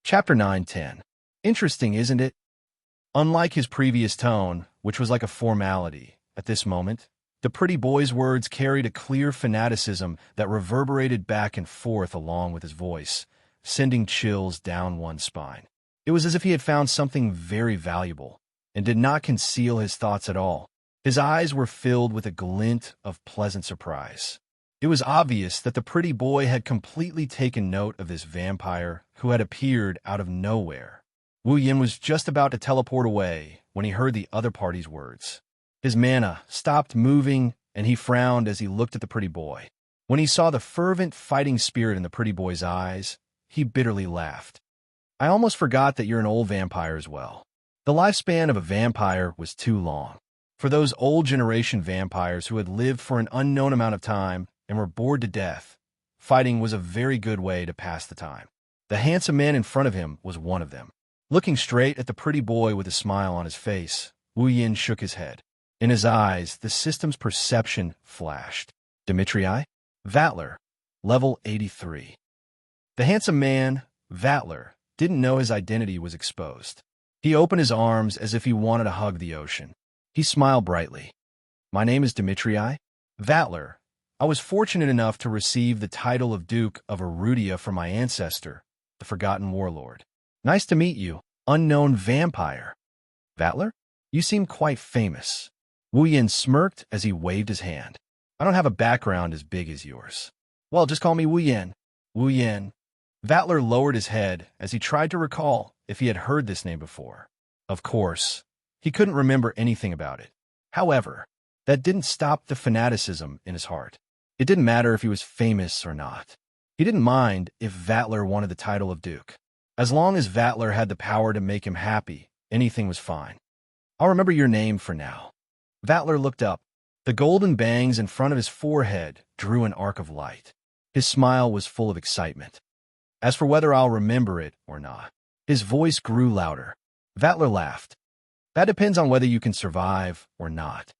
Chapter 9:10. Interesting, isn't it? Unlike his previous tone, which was like a formality, at this moment, the pretty boy's words carried a clear fanaticism that reverberated back and forth along with his voice, sending chills down one's spine. It was as if he had found something very valuable, and did not conceal his thoughts at all. His eyes were filled with a glint of pleasant surprise. It was obvious that the pretty boy had completely taken note of this vampire who had appeared out of nowhere. Wu Yin was just about to teleport away when he heard the other party's words. His mana stopped moving, and he frowned as he looked at the pretty boy. When he saw the fervent fighting spirit in the pretty boy's eyes, he bitterly laughed. I almost forgot that you're an old vampire as well. The lifespan of a vampire was too long. For those old generation vampires who had lived for an unknown amount of time and were bored to death, fighting was a very good way to pass the time. The handsome man in front of him was one of them. Looking straight at the pretty boy with a smile on his face, Wu Yin shook his head. In his eyes, the system's perception flashed. Dimitri? Vatler, level 83. The handsome man, Vatler, didn't know his identity was exposed. He opened his arms as if he wanted to hug the ocean. He smiled brightly. My name is Dimitri Vatler. I was fortunate enough to receive the title of Duke of Erudia from my ancestor, the Forgotten Warlord. Nice to meet you, unknown vampire. Vatler? You seem quite famous. Wu Yin smirked as he waved his hand. I don't have a background as big as yours. Well, just call me Wu Yin. Wu Yin. Vatler lowered his head as he tried to recall if he had heard this name before. Of course, he couldn't remember anything about it. However, that didn't stop the fanaticism in his heart. It didn't matter if he was famous or not. He didn't mind if Vatler wanted the title of Duke. As long as Vatler had the power to make him happy, anything was fine. I'll remember your name for now. Vatler looked up. The golden bangs in front of his forehead drew an arc of light. His smile was full of excitement. As for whether I'll remember it or not, his voice grew louder. Vatler laughed. That depends on whether you can survive or not.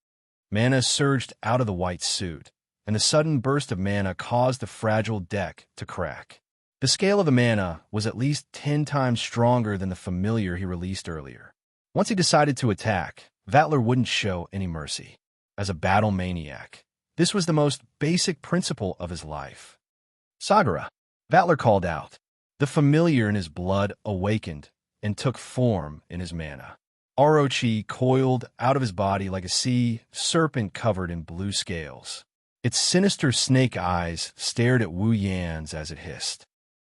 Mana surged out of the white suit, and the sudden burst of mana caused the fragile deck to crack. The scale of the mana was at least 10 times stronger than the familiar he released earlier. Once he decided to attack, Vatler wouldn't show any mercy. As a battle maniac, this was the most basic principle of his life. Sagara, Vatler called out. The familiar in his blood awakened and took form in his mana. Orochi coiled out of his body like a sea serpent covered in blue scales. Its sinister snake eyes stared at Wu Yan's as it hissed.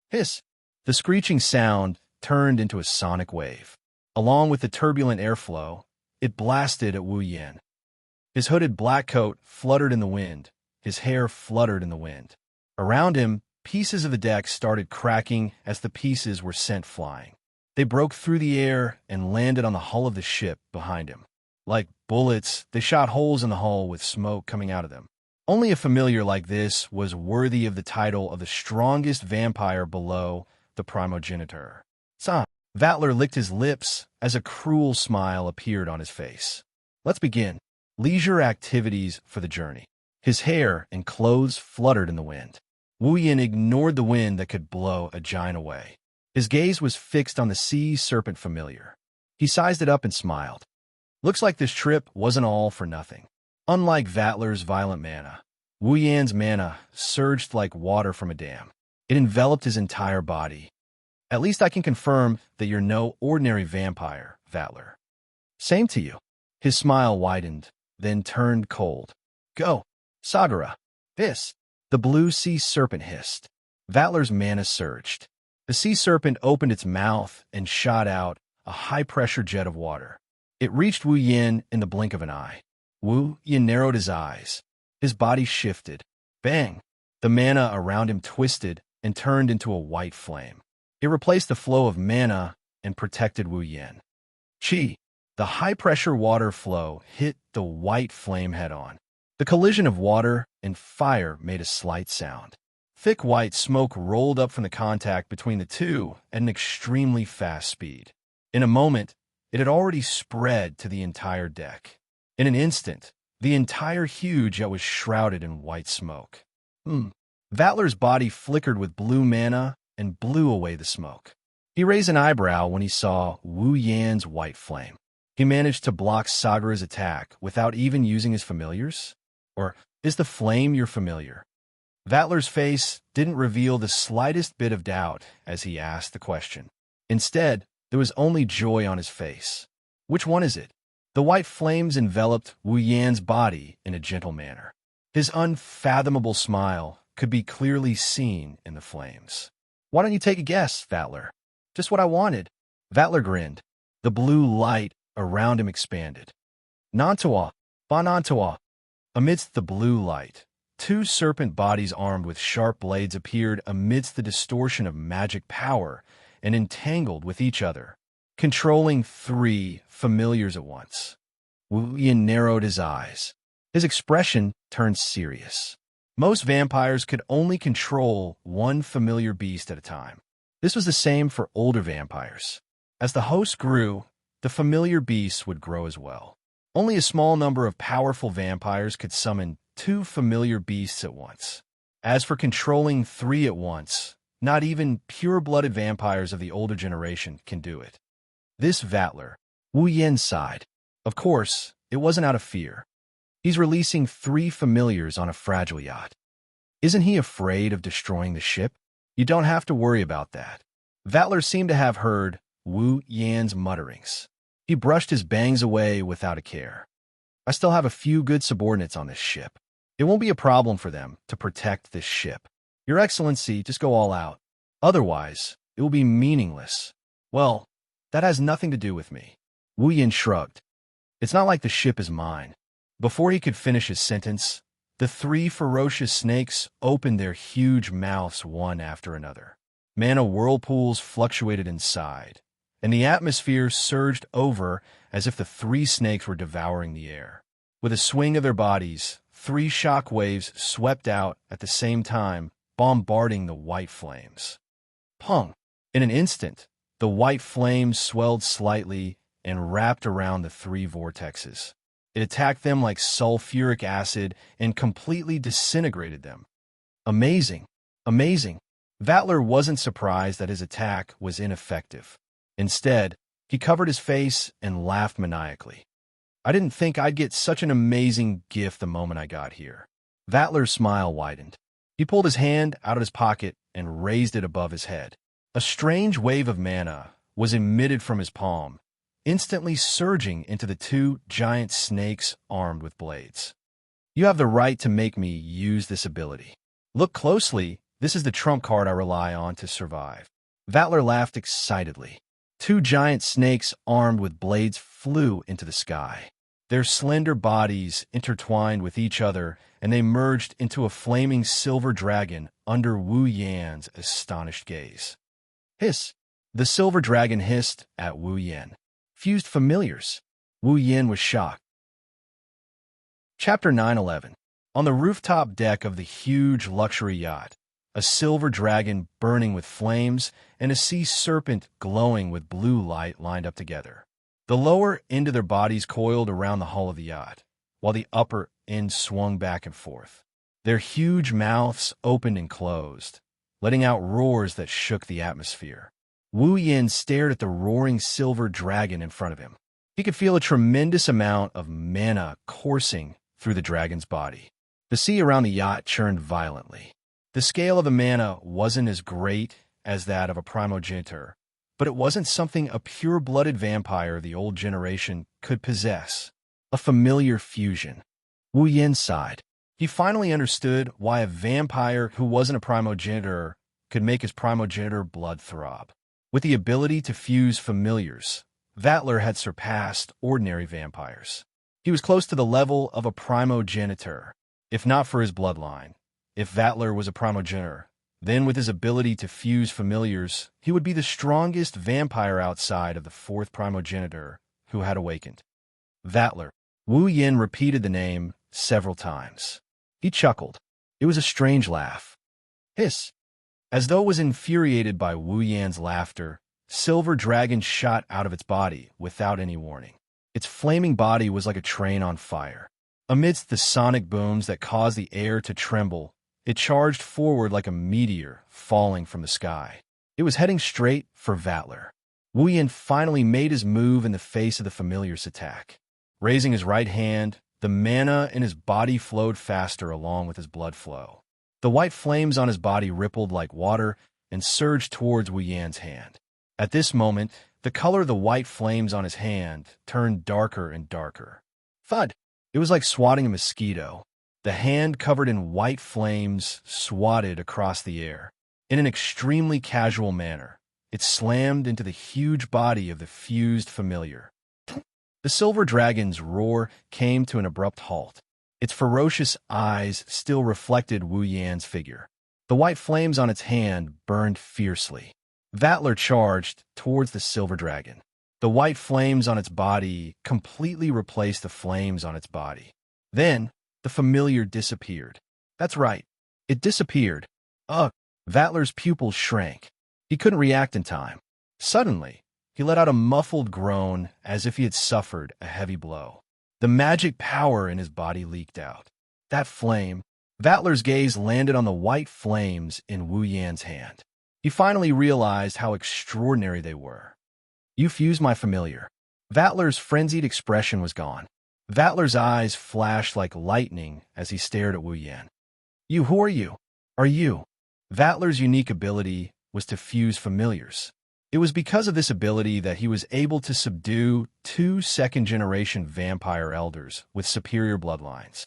Hiss! The screeching sound turned into a sonic wave. Along with the turbulent airflow, it blasted at Wu Yan. His hooded black coat fluttered in the wind. His hair fluttered in the wind. Around him, pieces of the deck started cracking as the pieces were sent flying. They broke through the air and landed on the hull of the ship behind him. Like bullets, they shot holes in the hull with smoke coming out of them. Only a familiar like this was worthy of the title of the strongest vampire below the primogeniture. Vatler licked his lips as a cruel smile appeared on his face. Let's begin. Leisure activities for the journey. His hair and clothes fluttered in the wind. Wu Yin ignored the wind that could blow a giant away. His gaze was fixed on the sea serpent familiar. He sized it up and smiled. Looks like this trip wasn't all for nothing. Unlike Vatler's violent mana, Wu Yan's mana surged like water from a dam. It enveloped his entire body. At least I can confirm that you're no ordinary vampire, Vatler. Same to you. His smile widened, then turned cold. Go, Sagara. Hiss. The blue sea serpent hissed. Vatler's mana surged. The sea serpent opened its mouth and shot out a high-pressure jet of water. It reached Wu Yin in the blink of an eye. Wu Yin narrowed his eyes. His body shifted. Bang! The mana around him twisted and turned into a white flame. It replaced the flow of mana and protected Wu Yin. Chi! The high-pressure water flow hit the white flame head-on. The collision of water and fire made a slight sound. Thick white smoke rolled up from the contact between the two at an extremely fast speed. In a moment, it had already spread to the entire deck. In an instant, the entire huge jet was shrouded in white smoke. Vatler's body flickered with blue mana and blew away the smoke. He raised an eyebrow when he saw Wu Yan's white flame. He managed to block Sagara's attack without even using his familiars? Or is the flame your familiar? Vatler's face didn't reveal the slightest bit of doubt as he asked the question. Instead, there was only joy on his face. Which one is it? The white flames enveloped Wu Yan's body in a gentle manner. His unfathomable smile could be clearly seen in the flames. Why don't you take a guess, Vatler? Just what I wanted. Vatler grinned. The blue light around him expanded. Nantua, Ba Nantua. Amidst the blue light, two serpent bodies armed with sharp blades appeared amidst the distortion of magic power and entangled with each other, controlling three familiars at once. Wu Yan narrowed his eyes. His expression turned serious. Most vampires could only control one familiar beast at a time. This was the same for older vampires. As the host grew, the familiar beasts would grow as well. Only a small number of powerful vampires could summon two familiar beasts at once. As for controlling three at once, not even pure-blooded vampires of the older generation can do it. This Vatler, Wu Yan sighed. Of course, it wasn't out of fear. He's releasing three familiars on a fragile yacht. Isn't he afraid of destroying the ship? You don't have to worry about that. Vatler seemed to have heard Wu Yan's mutterings. He brushed his bangs away without a care. I still have a few good subordinates on this ship. It won't be a problem for them to protect this ship. Your Excellency, just go all out. Otherwise, it will be meaningless. Well, that has nothing to do with me. Wu Yan shrugged. It's not like the ship is mine. Before he could finish his sentence, the three ferocious snakes opened their huge mouths one after another. Mana whirlpools fluctuated inside, and the atmosphere surged over as if the three snakes were devouring the air. With a swing of their bodies, three shock waves swept out at the same time, bombarding the white flames. Pung! In an instant, the white flames swelled slightly and wrapped around the three vortexes. It attacked them like sulfuric acid and completely disintegrated them. Amazing! Amazing! Vatler wasn't surprised that his attack was ineffective. Instead, he covered his face and laughed maniacally. I didn't think I'd get such an amazing gift the moment I got here. Vatler's smile widened. He pulled his hand out of his pocket and raised it above his head. A strange wave of mana was emitted from his palm, instantly surging into the two giant snakes armed with blades. You have the right to make me use this ability. Look closely, this is the trump card I rely on to survive. Vatler laughed excitedly. Two giant snakes armed with blades flew into the sky. Their slender bodies intertwined with each other, and they merged into a flaming silver dragon under Wu Yan's astonished gaze. Hiss! The silver dragon hissed at Wu Yan. Fused familiars. Wu Yan was shocked. Chapter 911. On the rooftop deck of the huge luxury yacht, a silver dragon burning with flames and a sea serpent glowing with blue light lined up together. The lower end of their bodies coiled around the hull of the yacht, while the upper end swung back and forth. Their huge mouths opened and closed, letting out roars that shook the atmosphere. Wu Yan stared at the roaring silver dragon in front of him. He could feel a tremendous amount of mana coursing through the dragon's body. The sea around the yacht churned violently. The scale of the mana wasn't as great as that of a primogenitor, but it wasn't something a pure-blooded vampire of the old generation could possess. A familiar fusion. Wu Yan sighed. He finally understood why a vampire who wasn't a primogenitor could make his primogenitor blood throb. With the ability to fuse familiars, Vatler had surpassed ordinary vampires. He was close to the level of a primogenitor, if not for his bloodline. If Vatler was a primogenitor, then with his ability to fuse familiars, he would be the strongest vampire outside of the fourth primogenitor who had awakened. Vatler. Wu Yan repeated the name several times. He chuckled. It was a strange laugh. Hiss. As though it was infuriated by Wu Yan's laughter, Silver Dragon shot out of its body without any warning. Its flaming body was like a train on fire. Amidst the sonic booms that caused the air to tremble, it charged forward like a meteor falling from the sky. It was heading straight for Vatler. Wu Yin finally made his move in the face of the familiar's attack. Raising his right hand, the mana in his body flowed faster along with his blood flow. The white flames on his body rippled like water and surged towards Wu Yan's hand. At this moment, the color of the white flames on his hand turned darker and darker. Thud! It was like swatting a mosquito. The hand covered in white flames swatted across the air. In an extremely casual manner, it slammed into the huge body of the fused familiar. The silver dragon's roar came to an abrupt halt. Its ferocious eyes still reflected Wu Yan's figure. The white flames on its hand burned fiercely. Vatler charged towards the silver dragon. The white flames on its body completely replaced the flames on its body. Then, the familiar disappeared. That's right, it disappeared. Ugh! Vatler's pupils shrank. He couldn't react in time. Suddenly, he let out a muffled groan as if he had suffered a heavy blow. The magic power in his body leaked out. That flame, Vatler's gaze landed on the white flames in Wu Yan's hand. He finally realized how extraordinary they were. You fused my familiar. Vatler's frenzied expression was gone. Vatler's eyes flashed like lightning as he stared at Wu Yan. Who are you? Are you? Vatler's unique ability was to fuse familiars. It was because of this ability that he was able to subdue 2 second-generation vampire elders with superior bloodlines.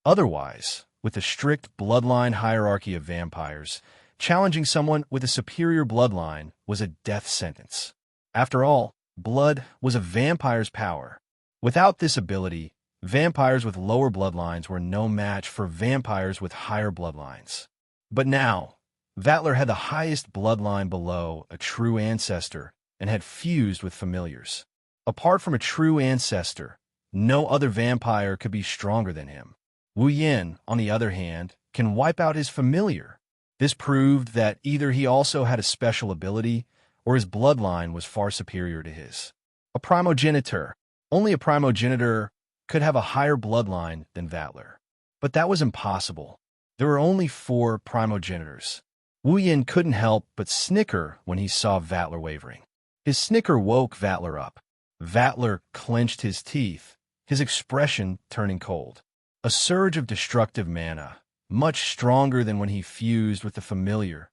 Otherwise, with the strict bloodline hierarchy of vampires, challenging someone with a superior bloodline was a death sentence. After all, blood was a vampire's power. Without this ability, vampires with lower bloodlines were no match for vampires with higher bloodlines. But now, Vatler had the highest bloodline below a true ancestor and had fused with familiars. Apart from a true ancestor, no other vampire could be stronger than him. Wu Yin, on the other hand, can wipe out his familiar. This proved that either he also had a special ability or his bloodline was far superior to his. A primogenitor. Only a primogenitor could have a higher bloodline than Vatler. But that was impossible. There were only 4 primogenitors. Wu Yin couldn't help but snicker when he saw Vatler wavering. His snicker woke Vatler up. Vatler clenched his teeth, his expression turning cold. A surge of destructive mana, much stronger than when he fused with the familiar,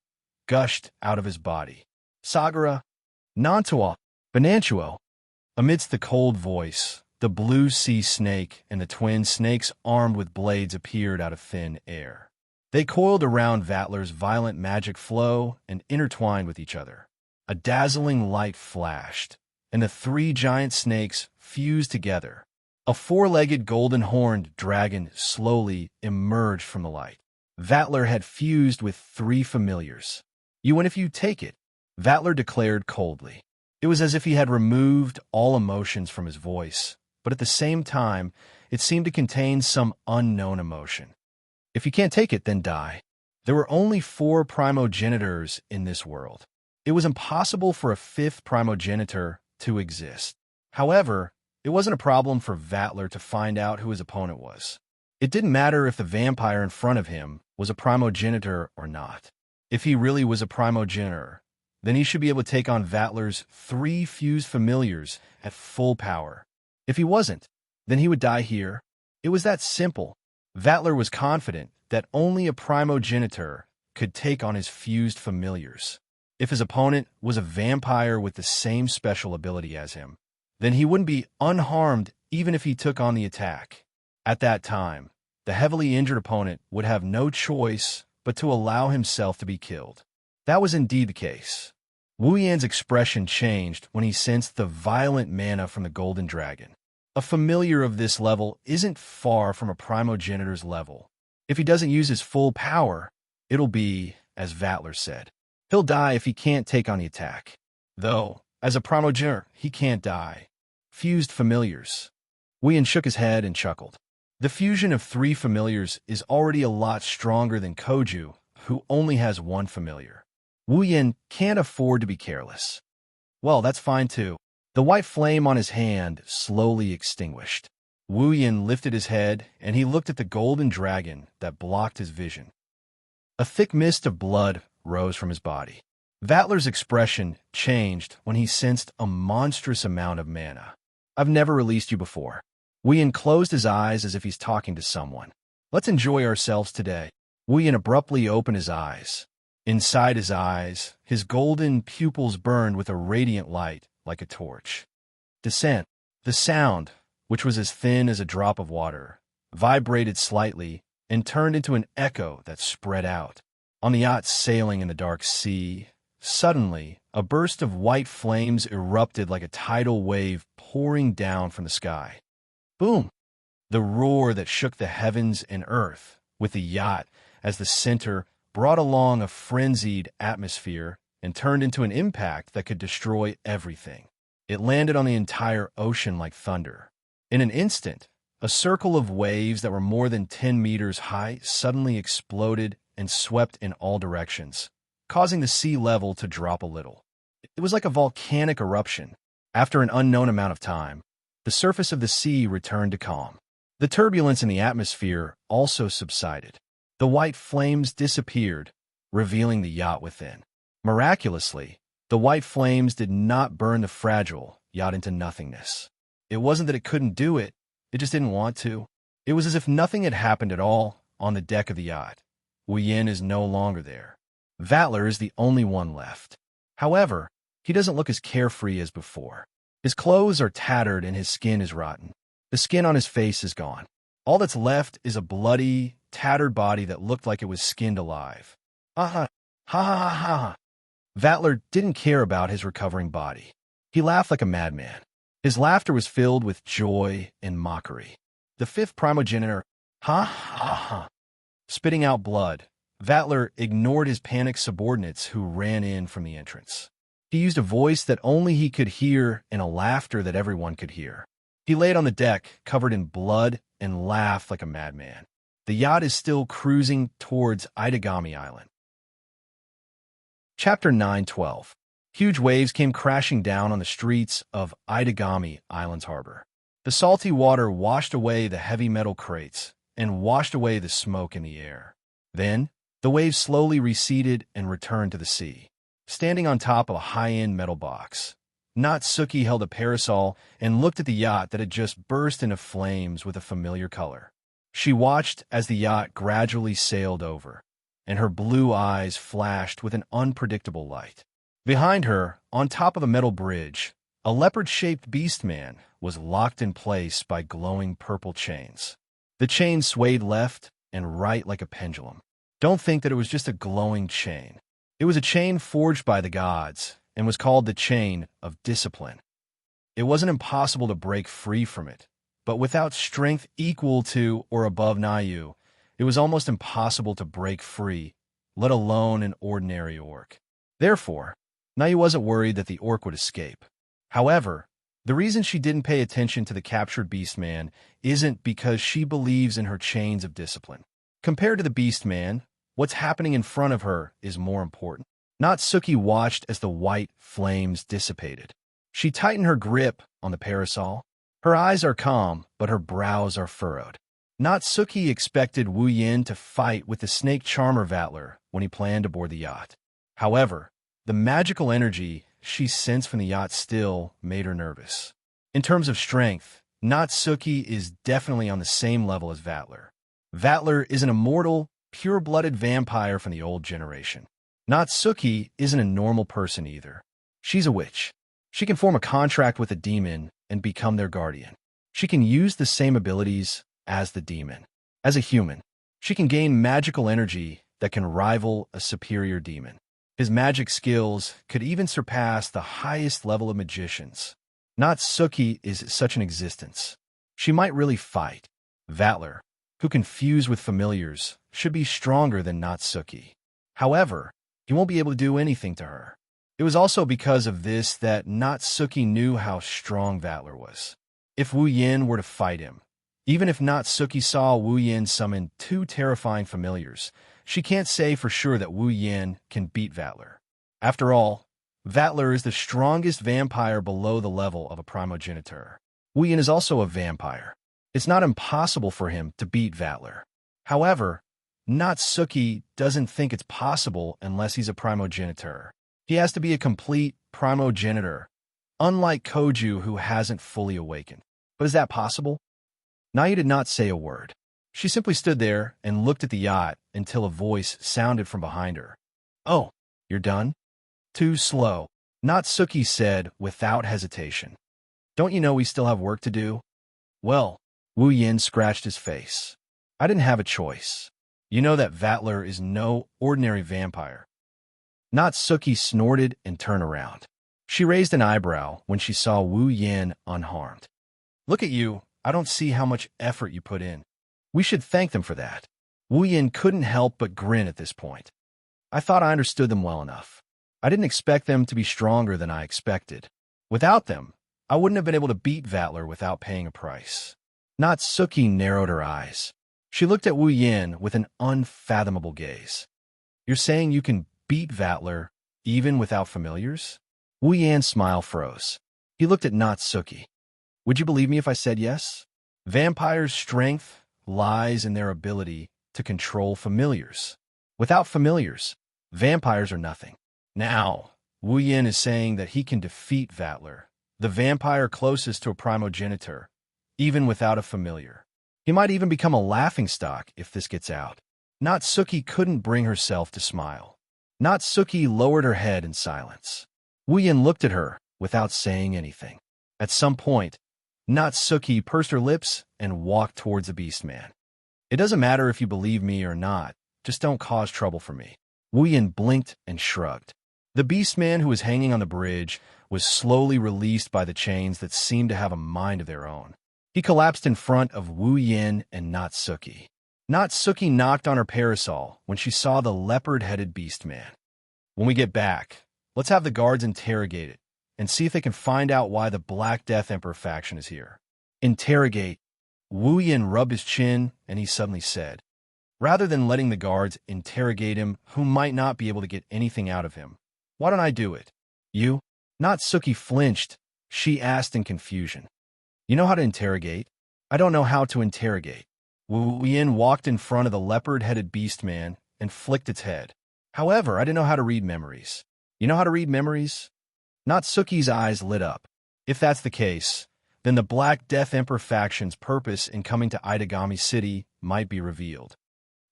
gushed out of his body. Sagara, Nantua, Bonantuo. Amidst the cold voice, the blue sea snake and the twin snakes armed with blades appeared out of thin air. They coiled around Vatler's violent magic flow and intertwined with each other. A dazzling light flashed, and the 3 giant snakes fused together. A 4-legged golden-horned dragon slowly emerged from the light. Vatler had fused with 3 familiars. You win if you take it, Vatler declared coldly. It was as if he had removed all emotions from his voice, but at the same time, it seemed to contain some unknown emotion. If you can't take it, then die. There were only 4 primogenitors in this world. It was impossible for a 5th primogenitor to exist. However, it wasn't a problem for Vatler to find out who his opponent was. It didn't matter if the vampire in front of him was a primogenitor or not. If he really was a primogenitor, then he should be able to take on Vatler's 3 fused familiars at full power. If he wasn't, then he would die here. It was that simple. Vatler was confident that only a primogenitor could take on his fused familiars. If his opponent was a vampire with the same special ability as him, then he wouldn't be unharmed even if he took on the attack. At that time, the heavily injured opponent would have no choice but to allow himself to be killed. That was indeed the case. Wu Yan's expression changed when he sensed the violent mana from the golden dragon. A familiar of this level isn't far from a primogenitor's level. If he doesn't use his full power, it'll be, as Vatler said, he'll die if he can't take on the attack. Though, as a primogenitor, he can't die. Fused familiars. Wu Yan shook his head and chuckled. The fusion of 3 familiars is already a lot stronger than Koju, who only has 1 familiar. Wu Yan can't afford to be careless. Well, that's fine too. The white flame on his hand slowly extinguished. Wu Yan lifted his head, and he looked at the golden dragon that blocked his vision. A thick mist of blood rose from his body. Vatler's expression changed when he sensed a monstrous amount of mana. I've never released you before. Wuyin closed his eyes as if he's talking to someone. Let's enjoy ourselves today. Wuyin abruptly opened his eyes. Inside his eyes, his golden pupils burned with a radiant light like a torch. Descent. The sound, which was as thin as a drop of water, vibrated slightly and turned into an echo that spread out. On the yacht sailing in the dark sea, suddenly, a burst of white flames erupted like a tidal wave pouring down from the sky. Boom! The roar that shook the heavens and earth, with the yacht as the center, brought along a frenzied atmosphere and turned into an impact that could destroy everything. It landed on the entire ocean like thunder. In an instant, a circle of waves that were more than 10 meters high suddenly exploded and swept in all directions, causing the sea level to drop a little. It was like a volcanic eruption. After an unknown amount of time, the surface of the sea returned to calm. The turbulence in the atmosphere also subsided. The white flames disappeared, revealing the yacht within. Miraculously, the white flames did not burn the fragile yacht into nothingness. It wasn't that it couldn't do it, it just didn't want to. It was as if nothing had happened at all on the deck of the yacht. Wuyin is no longer there. Vatler is the only one left. However, he doesn't look as carefree as before. His clothes are tattered and his skin is rotten. The skin on his face is gone. All that's left is a bloody, tattered body that looked like it was skinned alive. Ha ha ha ha. Vatler didn't care about his recovering body. He laughed like a madman. His laughter was filled with joy and mockery. The fifth primogenitor, ha ha ha. Spitting out blood, Vatler ignored his panicked subordinates who ran in from the entrance. He used a voice that only he could hear and a laughter that everyone could hear. He laid on the deck, covered in blood, and laughed like a madman. The yacht is still cruising towards Itagami Island. Chapter 9:12. Huge waves came crashing down on the streets of Itagami Island's harbor. The salty water washed away the heavy metal crates and washed away the smoke in the air. Then, the waves slowly receded and returned to the sea. Standing on top of a high-end metal box, Natsuki held a parasol and looked at the yacht that had just burst into flames with a familiar color. She watched as the yacht gradually sailed over, and her blue eyes flashed with an unpredictable light. Behind her, on top of a metal bridge, a leopard-shaped beast man was locked in place by glowing purple chains. The chain swayed left and right like a pendulum. Don't think that it was just a glowing chain. It was a chain forged by the gods and was called the chain of discipline. It wasn't impossible to break free from it, but without strength equal to or above Nayu, it was almost impossible to break free, let alone an ordinary orc. Therefore, Nayu wasn't worried that the orc would escape. However, the reason she didn't pay attention to the captured beastman isn't because she believes in her chains of discipline. Compared to the beastman, what's happening in front of her is more important. Natsuki watched as the white flames dissipated. She tightened her grip on the parasol. Her eyes are calm, but her brows are furrowed. Natsuki expected Wuyin to fight with the snake charmer Vatler when he planned to board the yacht. However, the magical energy she sensed from the yacht still made her nervous. In terms of strength, Natsuki is definitely on the same level as Vatler. Vatler is an immortal, pure-blooded vampire from the old generation. Natsuki isn't a normal person either. She's a witch. She can form a contract with a demon and become their guardian. She can use the same abilities as the demon. As a human, she can gain magical energy that can rival a superior demon. His magic skills could even surpass the highest level of magicians. Natsuki is such an existence. She might really fight. Vatler, who can fuse with familiars, should be stronger than Natsuki. However, he won't be able to do anything to her. It was also because of this that Natsuki knew how strong Vatler was. If Wuyin were to fight him, even if Natsuki saw Wuyin summon two terrifying familiars, she can't say for sure that Wuyin can beat Vatler. After all, Vatler is the strongest vampire below the level of a primogenitor. Wuyin is also a vampire. It's not impossible for him to beat Vatler. However, Natsuki doesn't think it's possible unless he's a primogenitor. He has to be a complete primogenitor, unlike Koju who hasn't fully awakened. But is that possible? Naya did not say a word. She simply stood there and looked at the yacht until a voice sounded from behind her. "Oh, you're done?" "Too slow," Natsuki said without hesitation. "Don't you know we still have work to do?" "Well," Wu Yin scratched his face. "I didn't have a choice. You know that Vatler is no ordinary vampire." Natsuki snorted and turned around. She raised an eyebrow when she saw Wu Yin unharmed. "Look at you. I don't see how much effort you put in. We should thank them for that." Wu Yin couldn't help but grin at this point. "I thought I understood them well enough. I didn't expect them to be stronger than I expected. Without them, I wouldn't have been able to beat Vatler without paying a price." Natsuki narrowed her eyes. She looked at Wu Yin with an unfathomable gaze. "You're saying you can beat Vatler even without familiars?" Wu Yin's smile froze. He looked at Natsuki. "Would you believe me if I said yes? Vampires' strength lies in their ability to control familiars. Without familiars, vampires are nothing." Now, Wu Yin is saying that he can defeat Vatler, the vampire closest to a primogenitor, even without a familiar. He might even become a laughingstock if this gets out. Natsuki couldn't bring herself to smile. Natsuki lowered her head in silence. Wu Yin looked at her without saying anything. At some point, Natsuki pursed her lips and walked towards the Beastman. "It doesn't matter if you believe me or not, just don't cause trouble for me." Wu Yin blinked and shrugged. The Beastman, who was hanging on the bridge, was slowly released by the chains that seemed to have a mind of their own. He collapsed in front of Wu Yin and Natsuki. Natsuki knocked on her parasol when she saw the leopard-headed Beastman. "When we get back, let's have the guards interrogate it and see if they can find out why the Black Death Emperor faction is here." Interrogate. Wu Yin rubbed his chin and he suddenly said, "Rather than letting the guards interrogate him, who might not be able to get anything out of him, why don't I do it?" "You?" Natsuki flinched. She asked in confusion. "You know how to interrogate?" "I don't know how to interrogate." Wu Yin walked in front of the leopard-headed Beastman and flicked its head. "However, I didn't know how to read memories." "You know how to read memories?" Natsuki's eyes lit up. "If that's the case, then the Black Death Emperor faction's purpose in coming to Itagami City might be revealed.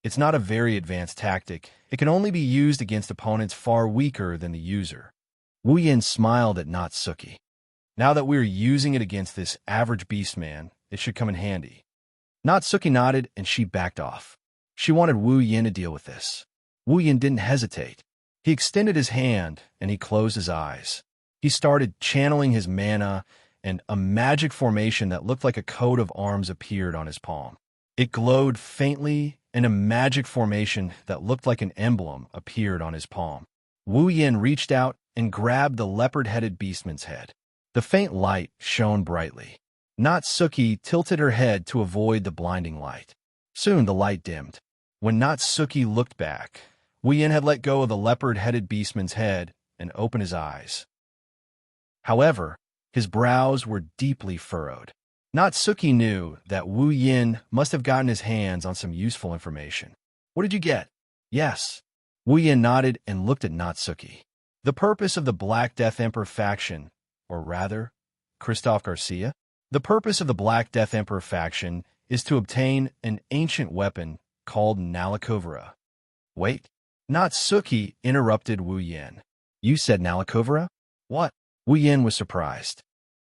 It's not a very advanced tactic. It can only be used against opponents far weaker than the user." Wu Yin smiled at Natsuki. "Now that we're using it against this average Beastman, it should come in handy." Natsuki nodded and she backed off. She wanted Wu Yin to deal with this. Wu Yin didn't hesitate. He extended his hand and he closed his eyes. He started channeling his mana, and a magic formation that looked like a coat of arms appeared on his palm. It glowed faintly, and a magic formation that looked like an emblem appeared on his palm. Wu Yin reached out and grabbed the leopard-headed Beastman's head. The faint light shone brightly. Natsuki tilted her head to avoid the blinding light. Soon the light dimmed. When Natsuki looked back, Wu Yin had let go of the leopard-headed Beastman's head and opened his eyes. However, his brows were deeply furrowed. Natsuki knew that Wu Yin must have gotten his hands on some useful information. "What did you get?" "Yes." Wu Yin nodded and looked at Natsuki. "The purpose of the Black Death Emperor faction, or rather, Christophe Garcia? The purpose of the Black Death Emperor faction is to obtain an ancient weapon called Nalakovara." "Wait." Natsuki interrupted Wu Yin. "You said Nalakovara? What?" Wu Yin was surprised.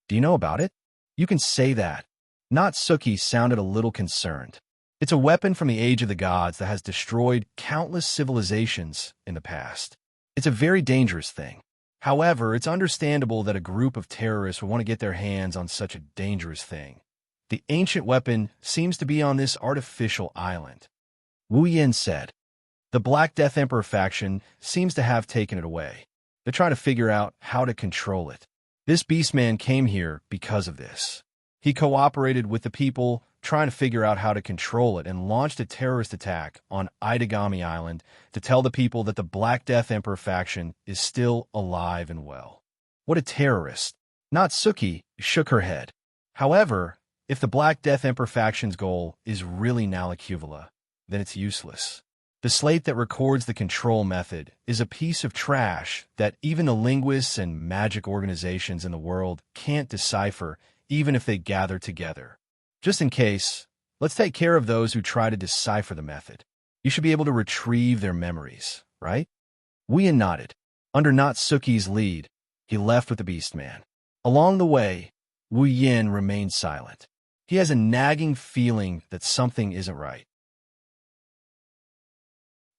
"Do you know about it?" "You can say that." Natsuki sounded a little concerned. "It's a weapon from the Age of the Gods that has destroyed countless civilizations in the past. It's a very dangerous thing. However, it's understandable that a group of terrorists would want to get their hands on such a dangerous thing. The ancient weapon seems to be on this artificial island." Wu Yin said. "The Black Death Emperor faction seems to have taken it away. They're trying to figure out how to control it. This Beastman came here because of this. He cooperated with the people trying to figure out how to control it and launched a terrorist attack on Itagami Island to tell the people that the Black Death Emperor faction is still alive and well." "What a terrorist." Natsuki shook her head. "However, if the Black Death Emperor faction's goal is really Nalakuvala, then it's useless. The slate that records the control method is a piece of trash that even the linguists and magic organizations in the world can't decipher, even if they gather together. Just in case, let's take care of those who try to decipher the method. You should be able to retrieve their memories, right? Wien nodded. Under Natsuki's lead, he left with the Beastman. Along the way, Wu Yin remained silent. He has a nagging feeling that something isn't right.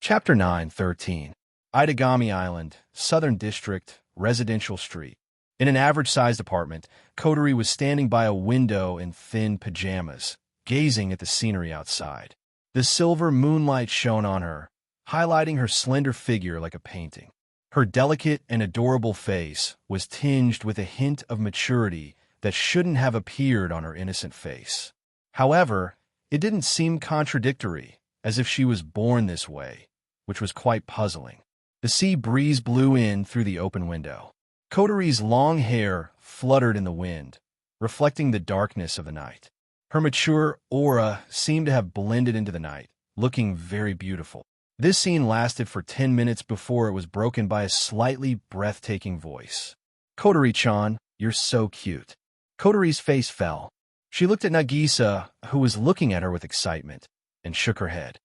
Chapter 9:13. Itagami Island, Southern District, Residential Street. In an average-sized apartment, Kotori was standing by a window in thin pajamas, gazing at the scenery outside. The silver moonlight shone on her, highlighting her slender figure like a painting. Her delicate and adorable face was tinged with a hint of maturity that shouldn't have appeared on her innocent face. However, it didn't seem contradictory, as if she was born this way, which was quite puzzling. The sea breeze blew in through the open window. Kotori's long hair fluttered in the wind, reflecting the darkness of the night. Her mature aura seemed to have blended into the night, looking very beautiful. This scene lasted for 10 minutes before it was broken by a slightly breathtaking voice. "Kotori-chan, you're so cute." Kotori's face fell. She looked at Nagisa, who was looking at her with excitement, and shook her head.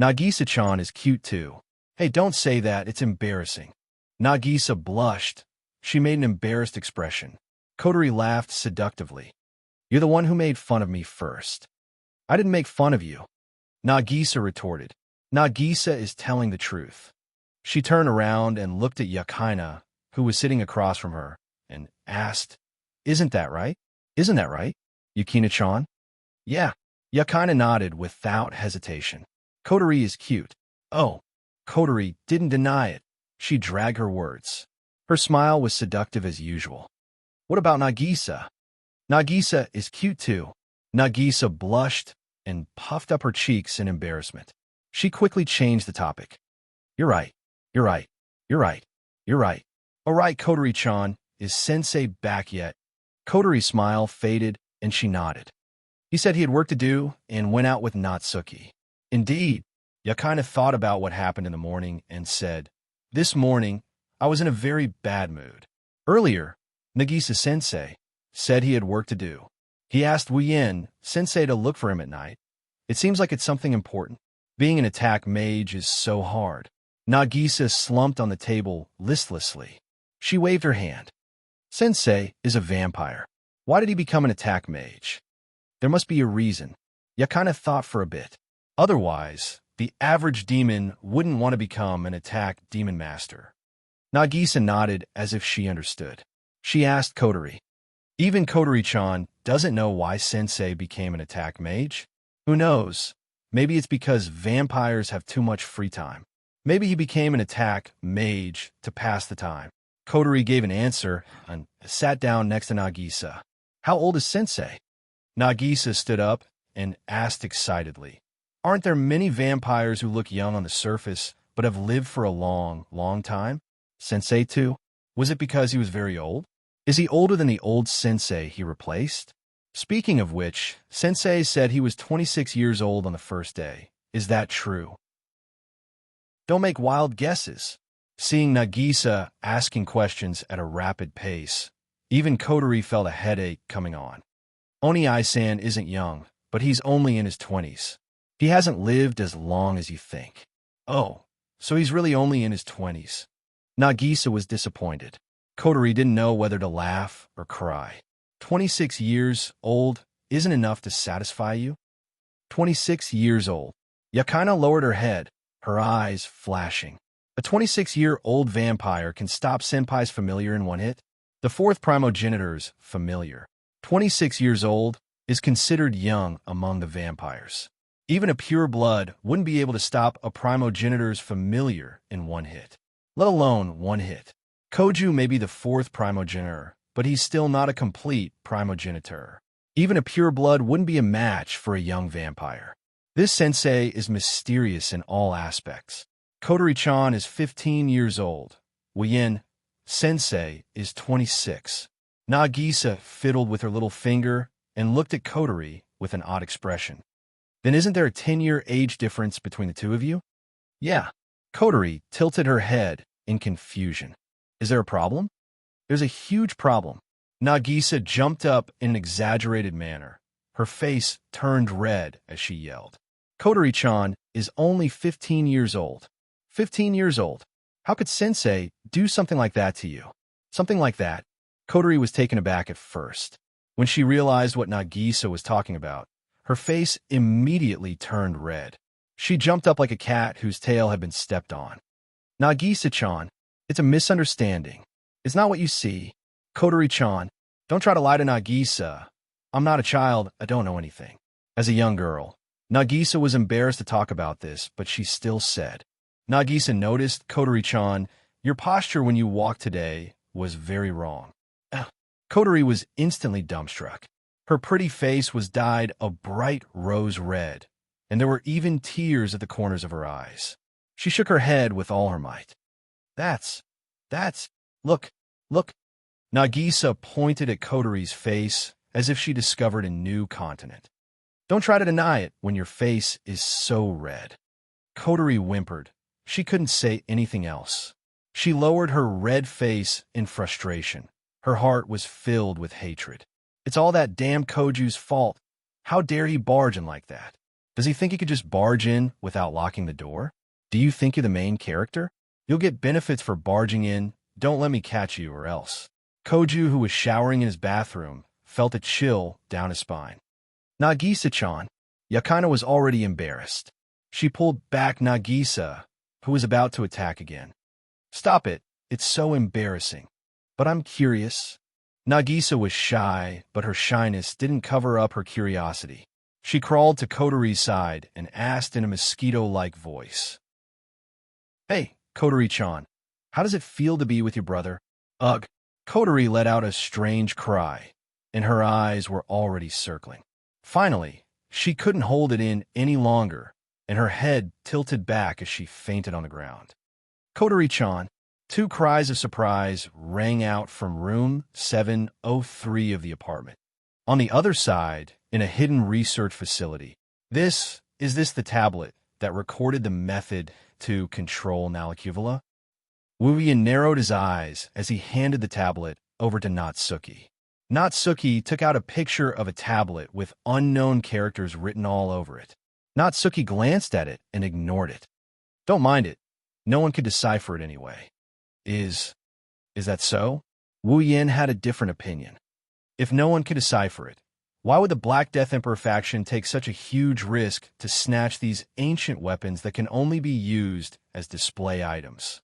"Nagisa-chan is cute too." "Hey, don't say that, it's embarrassing." Nagisa blushed. She made an embarrassed expression. Kotori laughed seductively. "You're the one who made fun of me first." "I didn't make fun of you," Nagisa retorted. Nagisa is telling the truth. She turned around and looked at Yakaina, who was sitting across from her, and asked, "Isn't that right? Isn't that right, Yukina-chan?" "Yeah." Yakaina nodded without hesitation. "Kotori is cute." "Oh." Kotori didn't deny it. She dragged her words. Her smile was seductive as usual. "What about Nagisa?" "Nagisa is cute too." Nagisa blushed and puffed up her cheeks in embarrassment. She quickly changed the topic. "You're right. You're right. You're right. You're right. All right, Kotori-chan, is Sensei back yet?" Kotori's smile faded and she nodded. "He said he had work to do and went out with Natsuki." "Indeed." Yakaina thought about what happened in the morning and said, "This morning, I was in a very bad mood. Earlier, Nagisa-sensei said he had work to do. He asked Wien-sensei to look for him at night. It seems like it's something important. Being an attack mage is so hard." Nagisa slumped on the table listlessly. She waved her hand. "Sensei is a vampire. Why did he become an attack mage? There must be a reason." Yakaina thought for a bit. Otherwise, the average demon wouldn't want to become an attack demon master. Nagisa nodded as if she understood. She asked Kotori. "Even Kotori-chan doesn't know why Sensei became an attack mage? Who knows? Maybe it's because vampires have too much free time. Maybe he became an attack mage to pass the time." Kotori gave an answer and sat down next to Nagisa. "How old is Sensei?" Nagisa stood up and asked excitedly. "Aren't there many vampires who look young on the surface but have lived for a long, long time? Sensei too? Was it because he was very old? Is he older than the old Sensei he replaced? Speaking of which, Sensei said he was 26 years old on the first day. Is that true?" "Don't make wild guesses." Seeing Nagisa asking questions at a rapid pace, even Kotori felt a headache coming on. "Oni-san isn't young, but he's only in his 20s. He hasn't lived as long as you think." "Oh, so he's really only in his 20s. Nagisa was disappointed. Kotori didn't know whether to laugh or cry. 26 years old isn't enough to satisfy you? 26 years old. Yakaina lowered her head, her eyes flashing. A 26-year-old vampire can stop Senpai's familiar in one hit? The fourth primogenitor's familiar. 26 years old is considered young among the vampires. Even a pure blood wouldn't be able to stop a primogenitor's familiar in one hit, let alone one hit. Koju may be the fourth primogenitor, but he's still not a complete primogenitor. Even a pure blood wouldn't be a match for a young vampire. This sensei is mysterious in all aspects. Kotori-chan is 15 years old. Wien sensei is 26. Nagisa fiddled with her little finger and looked at Kotori with an odd expression. Then isn't there a 10-year age difference between the two of you? Yeah. Coterie tilted her head in confusion. Is there a problem? There's a huge problem. Nagisa jumped up in an exaggerated manner. Her face turned red as she yelled. Kotori-chan is only 15 years old. 15 years old. How could Sensei do something like that to you? Something like that. Kotori was taken aback at first. When she realized what Nagisa was talking about, her face immediately turned red. She jumped up like a cat whose tail had been stepped on. Nagisa-chan, it's a misunderstanding. It's not what you see. Kotori-chan, don't try to lie to Nagisa. I'm not a child, I don't know anything. As a young girl, Nagisa was embarrassed to talk about this, but she still said. Nagisa noticed, Kotori-chan, your posture when you walked today was very wrong. Kotori was instantly dumbstruck. Her pretty face was dyed a bright rose red, and there were even tears at the corners of her eyes. She shook her head with all her might. That's, look. Nagisa pointed at Kotori's face as if she discovered a new continent. Don't try to deny it when your face is so red. Kotori whimpered. She couldn't say anything else. She lowered her red face in frustration. Her heart was filled with hatred. It's all that damn Koju's fault. How dare he barge in like that? Does he think he could just barge in without locking the door? Do you think you're the main character? You'll get benefits for barging in. Don't let me catch you or else. Koju, who was showering in his bathroom, felt a chill down his spine. Nagisa-chan. Yakina was already embarrassed. She pulled back Nagisa, who was about to attack again. Stop it. It's so embarrassing. But I'm curious. Nagisa was shy, but her shyness didn't cover up her curiosity. She crawled to Kotori's side and asked in a mosquito-like voice. Hey, Kotori-chan, how does it feel to be with your brother? Ugh. Kotori let out a strange cry, and her eyes were already circling. Finally, she couldn't hold it in any longer, and her head tilted back as she fainted on the ground. Kotori-chan. Two cries of surprise rang out from room 703 of the apartment. On the other side, in a hidden research facility, is this the tablet that recorded the method to control Nalacuvula? Wuyan narrowed his eyes as he handed the tablet over to Natsuki. Natsuki took out a picture of a tablet with unknown characters written all over it. Natsuki glanced at it and ignored it. Don't mind it. No one could decipher it anyway. Is that so? Wu Yin had a different opinion. If no one could decipher it, why would the Black Death Emperor faction take such a huge risk to snatch these ancient weapons that can only be used as display items?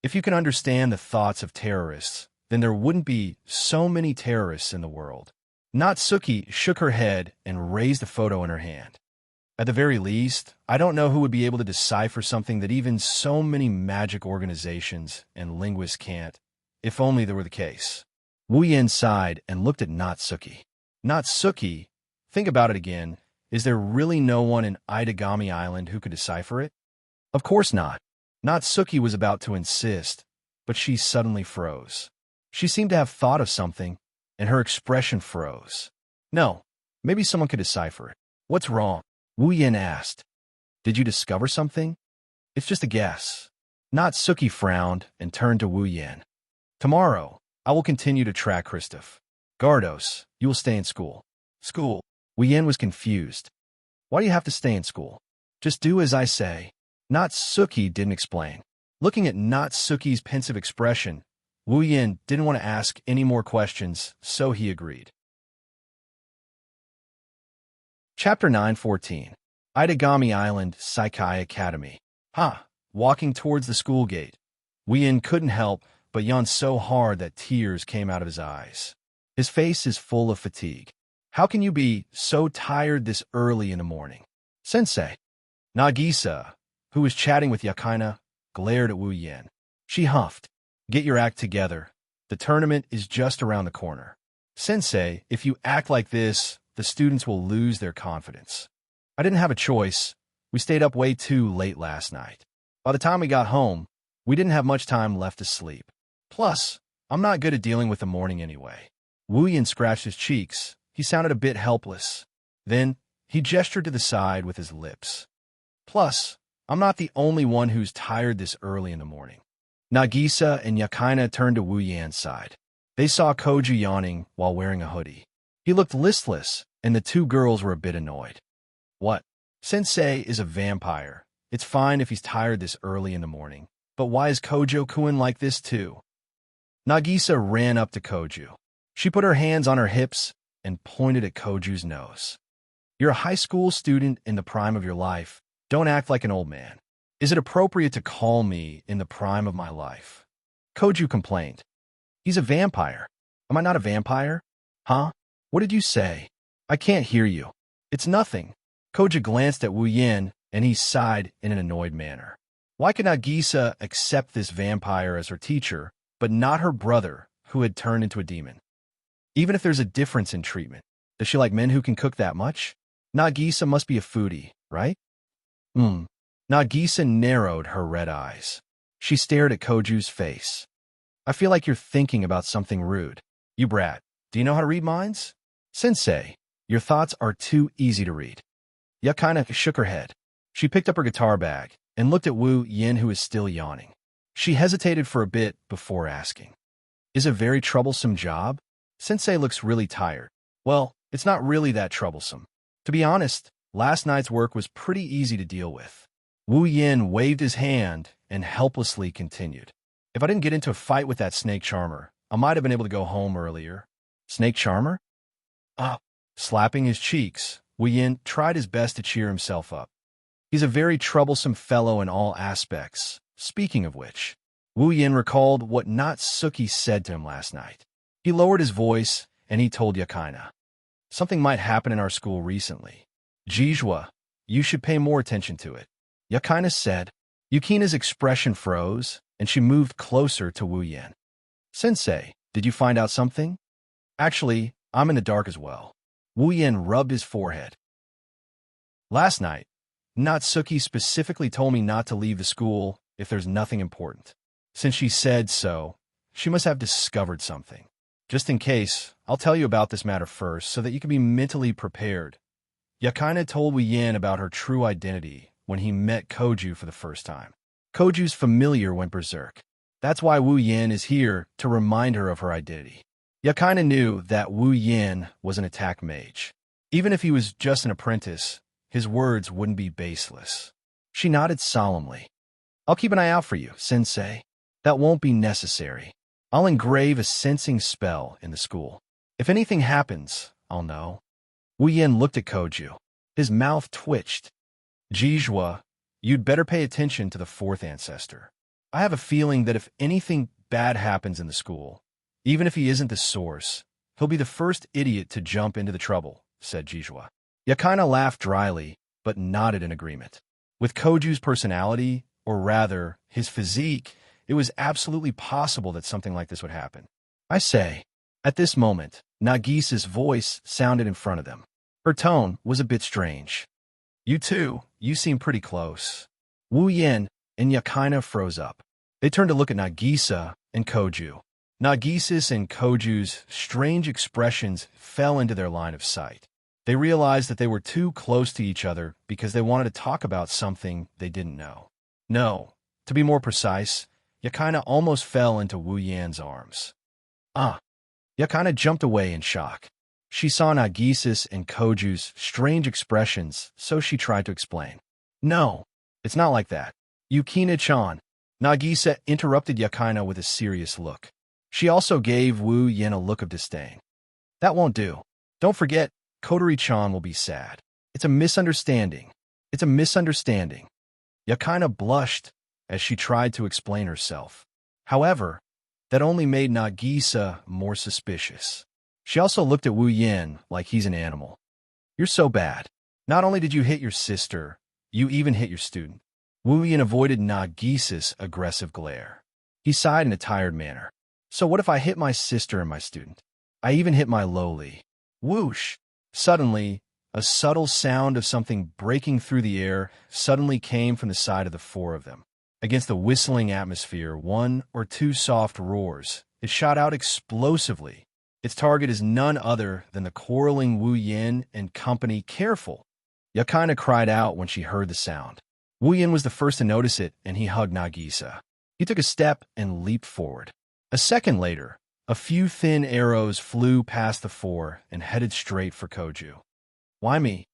If you can understand the thoughts of terrorists, then there wouldn't be so many terrorists in the world. Natsuki shook her head and raised a photo in her hand. At the very least, I don't know who would be able to decipher something that even so many magic organizations and linguists can't, if only that were the case. Wu Yin sighed and looked at Natsuki. Natsuki, think about it again. Is there really no one in Itagami Island who could decipher it? Of course not. Natsuki was about to insist, but she suddenly froze. She seemed to have thought of something, and her expression froze. No, maybe someone could decipher it. What's wrong? Wu Yin asked. Did you discover something? It's just a guess. Natsuki frowned and turned to Wu Yin. Tomorrow, I will continue to track Christoph. Gardos, you will stay in school. School? Wu Yin was confused. Why do you have to stay in school? Just do as I say. Natsuki didn't explain. Looking at Natsuki's pensive expression, Wu Yin didn't want to ask any more questions, so he agreed. Chapter 914. Itagami Island Saikai Academy. Walking towards the school gate. Wu Yin couldn't help but yawn so hard that tears came out of his eyes. His face is full of fatigue. How can you be so tired this early in the morning? Sensei. Nagisa, who was chatting with Yakina, glared at Wu Yin. She huffed. Get your act together. The tournament is just around the corner. Sensei, if you act like this, the students will lose their confidence. I didn't have a choice. We stayed up way too late last night. By the time we got home, we didn't have much time left to sleep. Plus, I'm not good at dealing with the morning anyway. Wu Yin scratched his cheeks. He sounded a bit helpless. Then, he gestured to the side with his lips. Plus, I'm not the only one who's tired this early in the morning. Nagisa and Yakaina turned to Wu Yan's side. They saw Koju yawning while wearing a hoodie. He looked listless, and the two girls were a bit annoyed. What? Sensei is a vampire. It's fine if he's tired this early in the morning. But why is Kojo-kun like this too? Nagisa ran up to Koju. She put her hands on her hips and pointed at Koju's nose. You're a high school student in the prime of your life. Don't act like an old man. Is it appropriate to call me in the prime of my life? Koju complained. He's a vampire. Am I not a vampire? Huh? What did you say? I can't hear you. It's nothing. Koju glanced at Wu Yan, and he sighed in an annoyed manner. Why could Nagisa accept this vampire as her teacher, but not her brother, who had turned into a demon? Even if there's a difference in treatment, does she like men who can cook that much? Nagisa must be a foodie, right? Nagisa narrowed her red eyes. She stared at Koju's face. I feel like you're thinking about something rude. You brat, do you know how to read minds? Sensei, your thoughts are too easy to read. Yakaina shook her head. She picked up her guitar bag and looked at Wu Yan, who was still yawning. She hesitated for a bit before asking. Is it a very troublesome job? Sensei looks really tired. Well, it's not really that troublesome. To be honest, last night's work was pretty easy to deal with. Wu Yan waved his hand and helplessly continued. If I didn't get into a fight with that snake charmer, I might have been able to go home earlier. Snake charmer? Slapping his cheeks, Wu Yan tried his best to cheer himself up. He's a very troublesome fellow in all aspects. Speaking of which, Wu Yan recalled what Natsuki said to him last night. He lowered his voice, and he told Yakaina. Something might happen in our school recently. Jijua, you should pay more attention to it. Yakaina said. Yukina's expression froze, and she moved closer to Wu Yan. Sensei, did you find out something? Actually, I'm in the dark as well. Wu Yan rubbed his forehead. Last night, Natsuki specifically told me not to leave the school if there's nothing important. Since she said so, she must have discovered something. Just in case, I'll tell you about this matter first so that you can be mentally prepared. Yakaina told Wu Yan about her true identity when he met Koju for the first time. Koju's familiar went berserk. That's why Wu Yan is here to remind her of her identity. Yakaina knew that Wu Yan was an attack mage. Even if he was just an apprentice, his words wouldn't be baseless. She nodded solemnly. I'll keep an eye out for you, Sensei. That won't be necessary. I'll engrave a sensing spell in the school. If anything happens, I'll know. Wu Yan looked at Koju. His mouth twitched. Jijua, you'd better pay attention to the fourth ancestor. I have a feeling that if anything bad happens in the school, even if he isn't the source, he'll be the first idiot to jump into the trouble, said Jijua. Yakaina laughed dryly, but nodded in agreement. With Koju's personality, or rather, his physique, it was absolutely possible that something like this would happen. I say, at this moment, Nagisa's voice sounded in front of them. Her tone was a bit strange. You two, you seem pretty close. Wu Yan and Yakaina froze up. They turned to look at Nagisa and Koju. Nagisa's and Koju's strange expressions fell into their line of sight. They realized that they were too close to each other because they wanted to talk about something they didn't know. No, to be more precise, Yakaina almost fell into Wu Yan's arms. Yakaina jumped away in shock. She saw Nagisa's and Koju's strange expressions, so she tried to explain. No, it's not like that. Yukina-chan. Nagisa interrupted Yakaina with a serious look. She also gave Wu Yan a look of disdain. That won't do. Don't forget, Kotori-chan will be sad. It's a misunderstanding. It's a misunderstanding. Yakaina blushed as she tried to explain herself. However, that only made Nagisa more suspicious. She also looked at Wu Yan like he's an animal. You're so bad. Not only did you hit your sister, you even hit your student. Wu Yan avoided Nagisa's aggressive glare. He sighed in a tired manner. So what if I hit my sister and my student? I even hit my lowly. Whoosh! Suddenly, a subtle sound of something breaking through the air suddenly came from the side of the four of them. Against the whistling atmosphere, one or two soft roars. It shot out explosively. Its target is none other than the quarreling Wu Yan and company. Careful! Yakaina cried out when she heard the sound. Wu Yin was the first to notice it, and he hugged Nagisa. He took a step and leaped forward. A second later, a few thin arrows flew past the four and headed straight for Koju. Why me?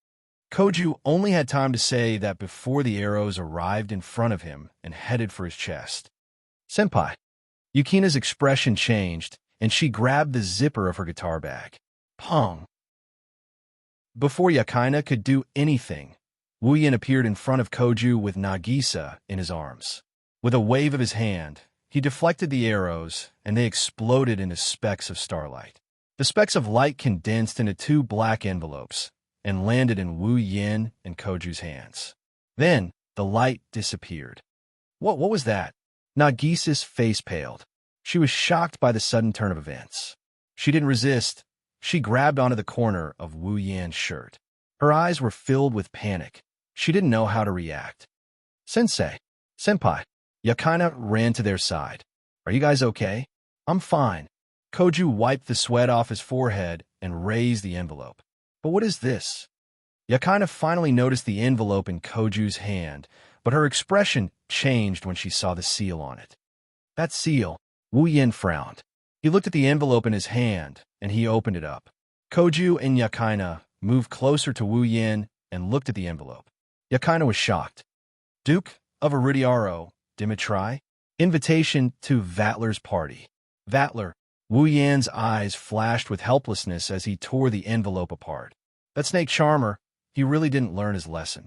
Koju only had time to say that before the arrows arrived in front of him and headed for his chest. Senpai. Yukina's expression changed, and she grabbed the zipper of her guitar bag. Pong. Before Yukina could do anything, Wu Yin appeared in front of Koju with Nagisa in his arms. With a wave of his hand, he deflected the arrows, and they exploded into specks of starlight. The specks of light condensed into two black envelopes and landed in Wu Yin and Koju's hands. Then, the light disappeared. What was that? Nagisa's face paled. She was shocked by the sudden turn of events. She didn't resist. She grabbed onto the corner of Wu Yan's shirt. Her eyes were filled with panic. She didn't know how to react. Sensei. Senpai. Yukina ran to their side. Are you guys okay? I'm fine. Koju wiped the sweat off his forehead and raised the envelope. But what is this? Yukina finally noticed the envelope in Koju's hand, but her expression changed when she saw the seal on it. That seal. Wu Yin frowned. He looked at the envelope in his hand, and he opened it up. Koju and Yukina moved closer to Wu Yin and looked at the envelope. Yukina was shocked. Duke of Iridiaro, Dimitri? Invitation to Vatler's party. Vatler. Wu Yan's eyes flashed with helplessness as he tore the envelope apart. That snake charmer, he really didn't learn his lesson.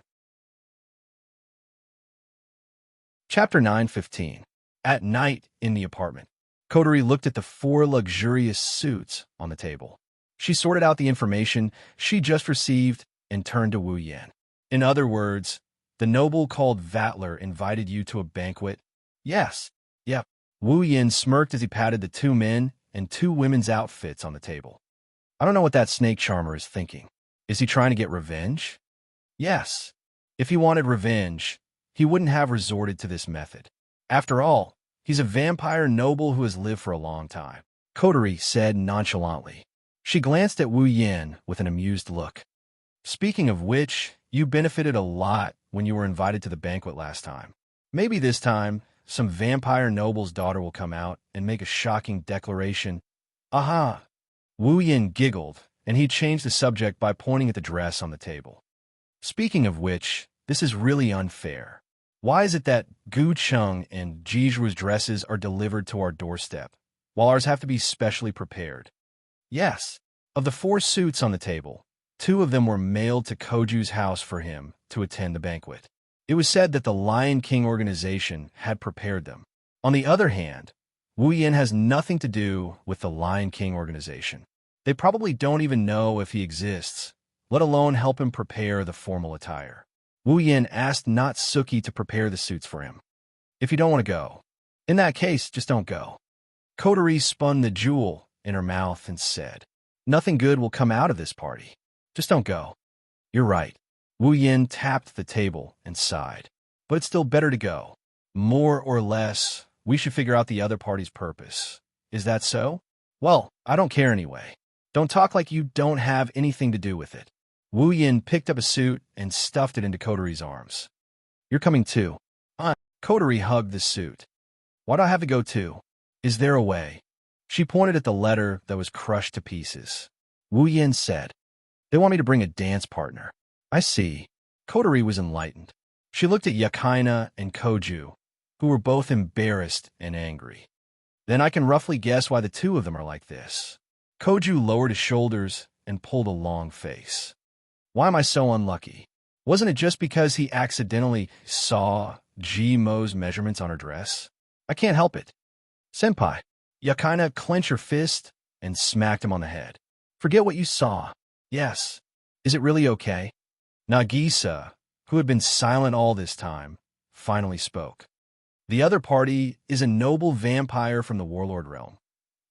Chapter 9:15. At night in the apartment. Kotori looked at the four luxurious suits on the table. She sorted out the information she just received and turned to Wu Yan. In other words, the noble called Vatler invited you to a banquet? Yes. Yep. Wu Yan smirked as he patted the two men and two women's outfits on the table. I don't know what that snake charmer is thinking. Is he trying to get revenge? Yes. If he wanted revenge, he wouldn't have resorted to this method. After all, he's a vampire noble who has lived for a long time, Kotori said nonchalantly. She glanced at Wu Yan with an amused look. Speaking of which, you benefited a lot when you were invited to the banquet last time. Maybe this time, some vampire noble's daughter will come out and make a shocking declaration. Aha! Wu Yan giggled, and he changed the subject by pointing at the dress on the table. Speaking of which, this is really unfair. Why is it that Gu Chung and Jizru's dresses are delivered to our doorstep, while ours have to be specially prepared? Yes, of the four suits on the table, two of them were mailed to Koju's house for him to attend the banquet. It was said that the Lion King organization had prepared them. On the other hand, Wu Yan has nothing to do with the Lion King organization. They probably don't even know if he exists, let alone help him prepare the formal attire. Wu Yan asked Natsuki to prepare the suits for him. If you don't want to go, in that case, just don't go. Kotori spun the jewel in her mouth and said, nothing good will come out of this party. Just don't go. You're right. Wu Yan tapped the table and sighed. But it's still better to go. More or less, we should figure out the other party's purpose. Is that so? Well, I don't care anyway. Don't talk like you don't have anything to do with it. Wu Yan picked up a suit and stuffed it into Kotori's arms. You're coming too. Kotori hugged the suit. Why do I have to go too? Is there a way? She pointed at the letter that was crushed to pieces. Wu Yan said, they want me to bring a dance partner. I see. Kotori was enlightened. She looked at Yukina and Koju, who were both embarrassed and angry. Then I can roughly guess why the two of them are like this. Koju lowered his shoulders and pulled a long face. Why am I so unlucky? Wasn't it just because he accidentally saw G-Mo's measurements on her dress? I can't help it. Senpai. Yukina clenched her fist and smacked him on the head. Forget what you saw. Yes. Is it really okay? Nagisa, who had been silent all this time, finally spoke. The other party is a noble vampire from the Warlord realm,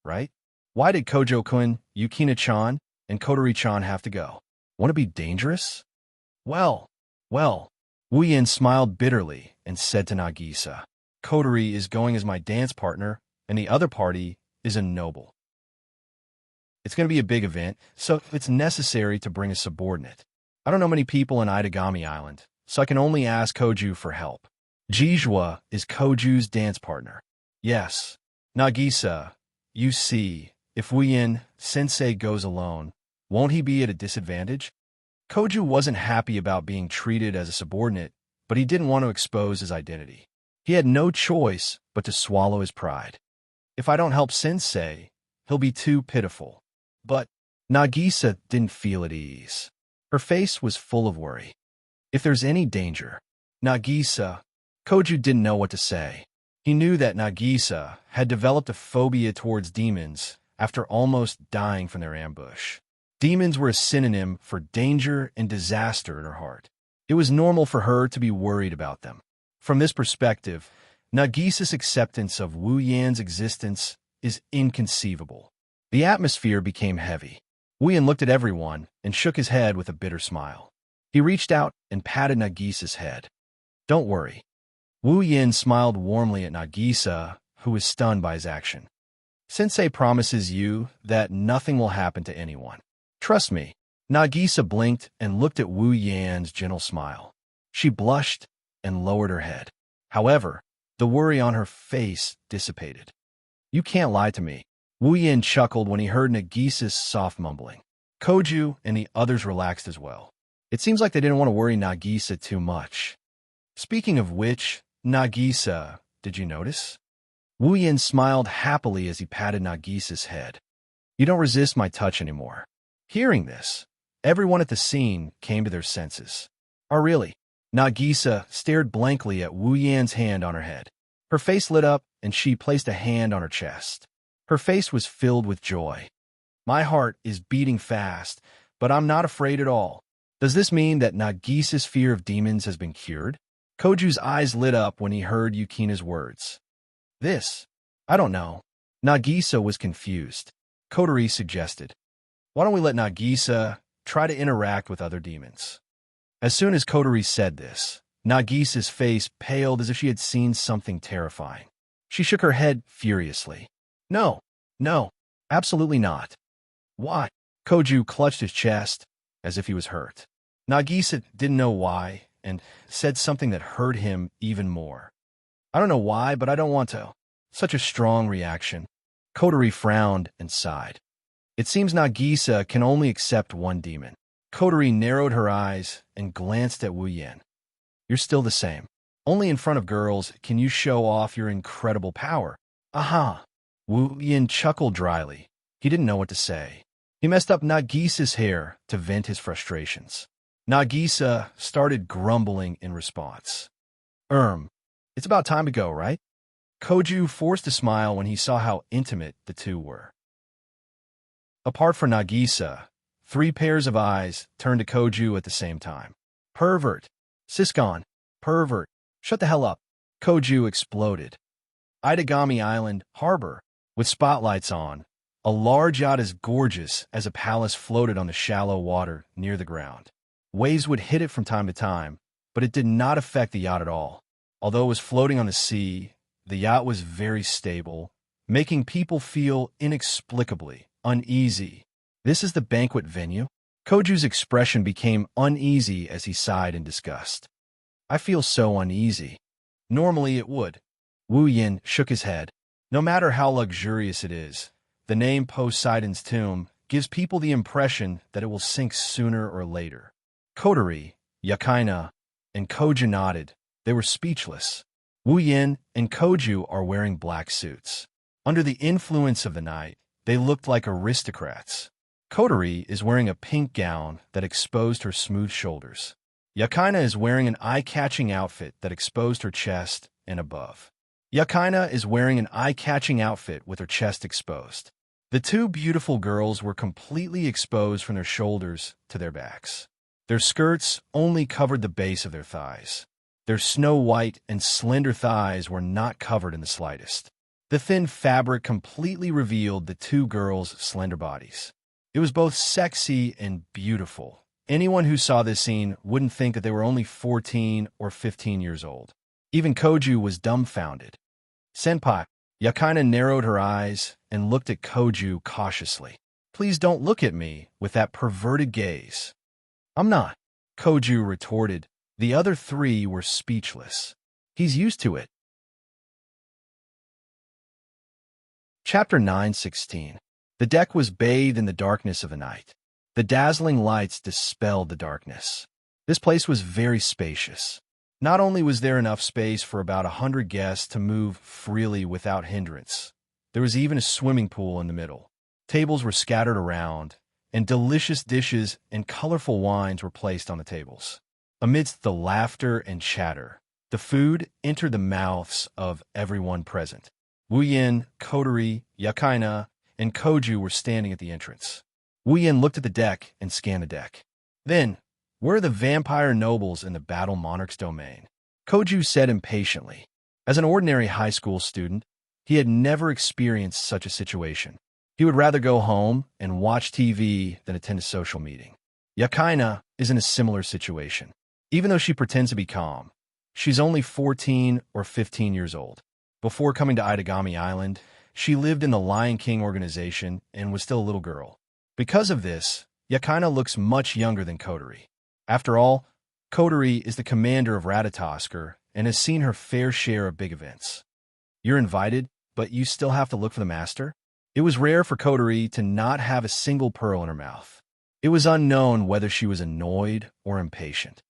right? Why did Kojo-kun, Yukina-chan, and Kotori-chan have to go? Want to be dangerous? Well, Wu Yan smiled bitterly and said to Nagisa, Kotori is going as my dance partner, and the other party is a noble. It's going to be a big event, so it's necessary to bring a subordinate. I don't know many people in Itagami Island, so I can only ask Koju for help. Jijua is Koju's dance partner. Yes. Nagisa, you see, if Sensei goes alone, won't he be at a disadvantage? Koju wasn't happy about being treated as a subordinate, but he didn't want to expose his identity. He had no choice but to swallow his pride. If I don't help Sensei, he'll be too pitiful. But Nagisa didn't feel at ease. Her face was full of worry. If there's any danger, Nagisa, Koju didn't know what to say. He knew that Nagisa had developed a phobia towards demons after almost dying from their ambush. Demons were a synonym for danger and disaster in her heart. It was normal for her to be worried about them. From this perspective, Nagisa's acceptance of Wu Yan's existence is inconceivable. The atmosphere became heavy. Wu Yan looked at everyone and shook his head with a bitter smile. He reached out and patted Nagisa's head. Don't worry. Wu Yan smiled warmly at Nagisa, who was stunned by his action. Sensei promises you that nothing will happen to anyone. Trust me. Nagisa blinked and looked at Wu Yan's gentle smile. She blushed and lowered her head. However, the worry on her face dissipated. You can't lie to me. Wu Yan chuckled when he heard Nagisa's soft mumbling. Koju and the others relaxed as well. It seems like they didn't want to worry Nagisa too much. Speaking of which, Nagisa, did you notice? Wu Yan smiled happily as he patted Nagisa's head. You don't resist my touch anymore. Hearing this, everyone at the scene came to their senses. Oh, really? Nagisa stared blankly at Wu Yan's hand on her head. Her face lit up and she placed a hand on her chest. Her face was filled with joy. My heart is beating fast, but I'm not afraid at all. Does this mean that Nagisa's fear of demons has been cured? Koju's eyes lit up when he heard Yukina's words. I don't know. Nagisa was confused. Kotori suggested, why don't we let Nagisa try to interact with other demons? As soon as Kotori said this, Nagisa's face paled as if she had seen something terrifying. She shook her head furiously. No, absolutely not. Why? Koju clutched his chest as if he was hurt. Nagisa didn't know why and said something that hurt him even more. I don't know why, but I don't want to. Such a strong reaction. Kotori frowned and sighed. It seems Nagisa can only accept one demon. Kotori narrowed her eyes and glanced at Wu Yan. You're still the same. Only in front of girls can you show off your incredible power. Aha! Wu Yan chuckled dryly. He didn't know what to say. He messed up Nagisa's hair to vent his frustrations. Nagisa started grumbling in response. It's about time to go, right? Koju forced a smile when he saw how intimate the two were. Apart from Nagisa, 3 pairs of eyes turned to Koju at the same time. Pervert! Siscon! Pervert! Shut the hell up! Koju exploded. Itagami Island Harbor, with spotlights on, a large yacht as gorgeous as a palace floated on the shallow water near the ground. Waves would hit it from time to time, but it did not affect the yacht at all. Although it was floating on the sea, the yacht was very stable, making people feel inexplicably uneasy. This is the banquet venue? Koju's expression became uneasy as he sighed in disgust. I feel so uneasy. Normally it would. Wu Yan shook his head. No matter how luxurious it is, the name Poseidon's tomb gives people the impression that it will sink sooner or later. Kotori, Yukina, and Koju nodded. They were speechless. Wu Yan and Koju are wearing black suits. Under the influence of the night, they looked like aristocrats. Kotori is wearing a pink gown that exposed her smooth shoulders. Yukina is wearing an eye-catching outfit that exposed her chest and above. Yukina is wearing an eye-catching outfit with her chest exposed. The 2 beautiful girls were completely exposed from their shoulders to their backs. Their skirts only covered the base of their thighs. Their snow-white and slender thighs were not covered in the slightest. The thin fabric completely revealed the 2 girls' slender bodies. It was both sexy and beautiful. Anyone who saw this scene wouldn't think that they were only 14 or 15 years old. Even Koju was dumbfounded. Senpai, Yukina narrowed her eyes and looked at Koju cautiously. Please don't look at me with that perverted gaze. I'm not, Koju retorted, The other three were speechless. He's used to it. Chapter 9:16. The deck was bathed in the darkness of the night. The dazzling lights dispelled the darkness. This place was very spacious. Not only was there enough space for about 100 guests to move freely without hindrance, there was even a swimming pool in the middle. Tables were scattered around, and delicious dishes and colorful wines were placed on the tables. Amidst the laughter and chatter, the food entered the mouths of everyone present. Wu Yin, Kotori, Yakaina, and Koju were standing at the entrance. Wu Yin looked at the deck and scanned the deck. Then, where are the vampire nobles in the battle monarch's domain? Koju said impatiently. As an ordinary high school student, he had never experienced such a situation. He would rather go home and watch TV than attend a social meeting. Yakaina is in a similar situation. Even though she pretends to be calm, she's only 14 or 15 years old. Before coming to Itagami Island, she lived in the Lion King organization and was still a little girl. Because of this, Yakaina looks much younger than Kotori. After all, Kotori is the commander of Ratatosker and has seen her fair share of big events. You're invited, but you still have to look for the master? It was rare for Kotori to not have a single pearl in her mouth. It was unknown whether she was annoyed or impatient.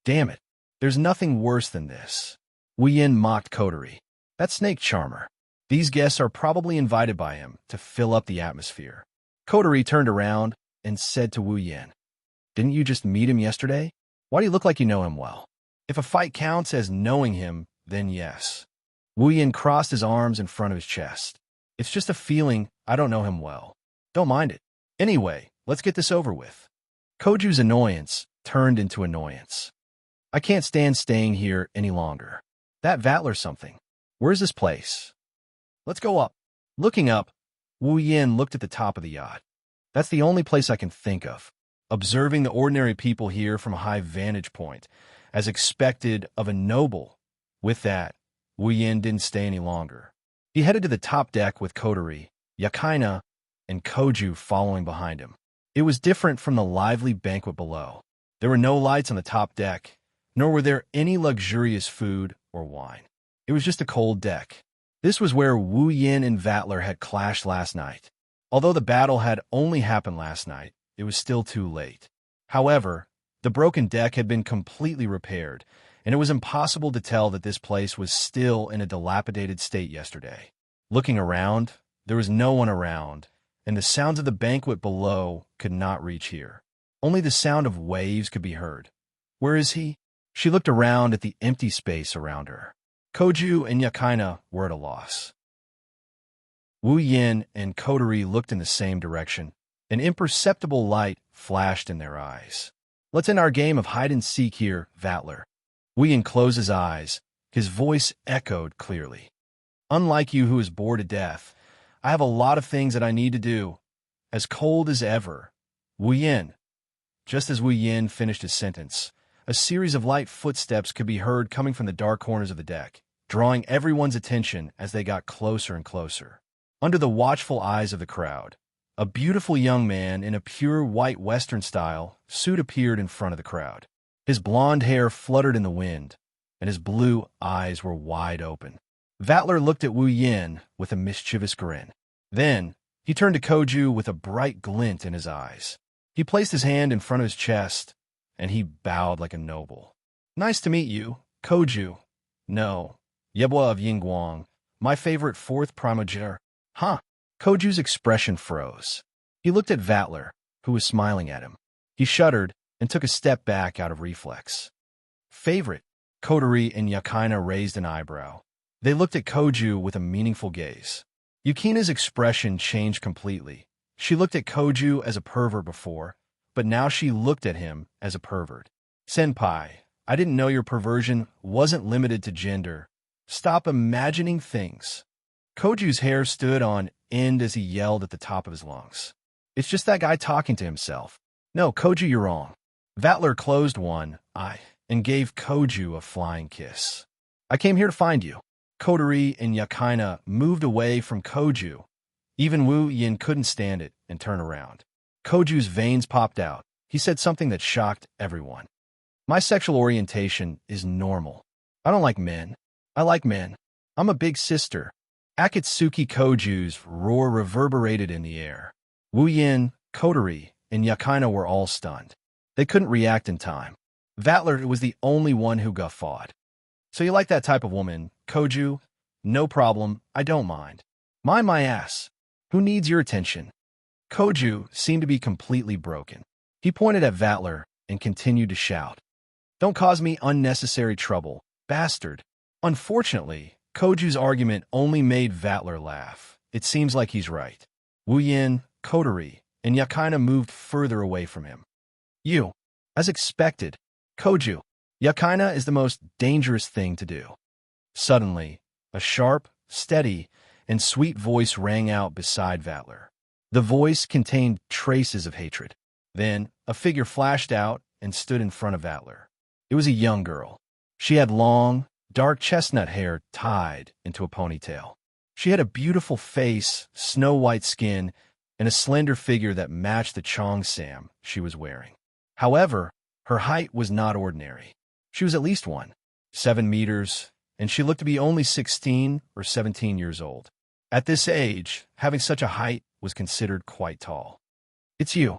Damn it, there's nothing worse than this. Wu Yin mocked Kotori. That snake charmer. These guests are probably invited by him to fill up the atmosphere. Kotori turned around and said to Wu Yin, "Didn't you just meet him yesterday? Why do you look like you know him well? If a fight counts as knowing him, then yes." Wu Yin crossed his arms in front of his chest. "It's just a feeling. I don't know him well. Don't mind it. Anyway, let's get this over with." Koju's annoyance turned into annoyance. "I can't stand staying here any longer. That Vatler something. Where's this place? Let's go up." Looking up, Wu Yin looked at the top of the yacht. "That's the only place I can think of." Observing the ordinary people here from a high vantage point, as expected of a noble. With that, Wu Yin didn't stay any longer. He headed to the top deck with Kotori, Yakaina, and Koju following behind him. It was different from the lively banquet below. There were no lights on the top deck, nor were there any luxurious food or wine. It was just a cold deck. This was where Wu Yin and Vatler had clashed last night. Although the battle had only happened last night, it was still too late. However, the broken deck had been completely repaired, and it was impossible to tell that this place was still in a dilapidated state yesterday. Looking around, there was no one around, and the sounds of the banquet below could not reach here. Only the sound of waves could be heard. Where is he? She looked around at the empty space around her. Koju and Yakaina were at a loss. Wu Yin and Kotori looked in the same direction. An imperceptible light flashed in their eyes. "Let's end our game of hide-and-seek here, Vatler." Wu Yin closed his eyes. His voice echoed clearly. "Unlike you who is bored to death, I have a lot of things that I need to do. As cold as ever. Wu Yin." Just as Wu Yin finished his sentence, a series of light footsteps could be heard coming from the dark corners of the deck, drawing everyone's attention as they got closer and closer. Under the watchful eyes of the crowd, a beautiful young man in a pure white Western style suit appeared in front of the crowd. His blonde hair fluttered in the wind, and his blue eyes were wide open. Vatler looked at Wu Yin with a mischievous grin. Then, he turned to Koju with a bright glint in his eyes. He placed his hand in front of his chest, and he bowed like a noble. "Nice to meet you, Koju. No, Yebwa of Yingguang, my favorite fourth primogeniture." "Huh?" Koju's expression froze. He looked at Vatler, who was smiling at him. He shuddered and took a step back out of reflex. "Favorite?" Kotori and Yakaina raised an eyebrow. They looked at Koju with a meaningful gaze. Yukina's expression changed completely. She looked at Koju as a pervert before, but now she looked at him as a pervert. "Senpai, I didn't know your perversion wasn't limited to gender. Stop imagining things." Koju's hair stood on end as he yelled at the top of his lungs. "It's just that guy talking to himself." "No, Koju, you're wrong." Vatler closed one eye and gave Koju a flying kiss. "I came here to find you." Kotori and Yakaina moved away from Koju. Even Wu Yin couldn't stand it and turned around. Koju's veins popped out. He said something that shocked everyone. My sexual orientation is normal. I don't like men. I like men. I'm a big sister. Akatsuki Koju's roar reverberated in the air. Wu Yin, Kotori, and Yakina were all stunned. They couldn't react in time. Vatler was the only one who guffawed. So you like that type of woman, Koju? No problem, I don't mind. Mind my ass. Who needs your attention? Koju seemed to be completely broken. He pointed at Vatler and continued to shout. Don't cause me unnecessary trouble, bastard. Unfortunately, Koju's argument only made Vatler laugh. It seems like he's right. Wu Yin, Kotori, and Yakina moved further away from him. You. As expected. Koju. Yakina is the most dangerous thing to do. Suddenly, a sharp, steady, and sweet voice rang out beside Vatler. The voice contained traces of hatred. Then, a figure flashed out and stood in front of Vatler. It was a young girl. She had long, dark chestnut hair tied into a ponytail. She had a beautiful face, snow-white skin, and a slender figure that matched the cheongsam she was wearing. However, her height was not ordinary. She was at least 7 meters, and she looked to be only 16 or 17 years old. At this age, having such a height was considered quite tall. It's you.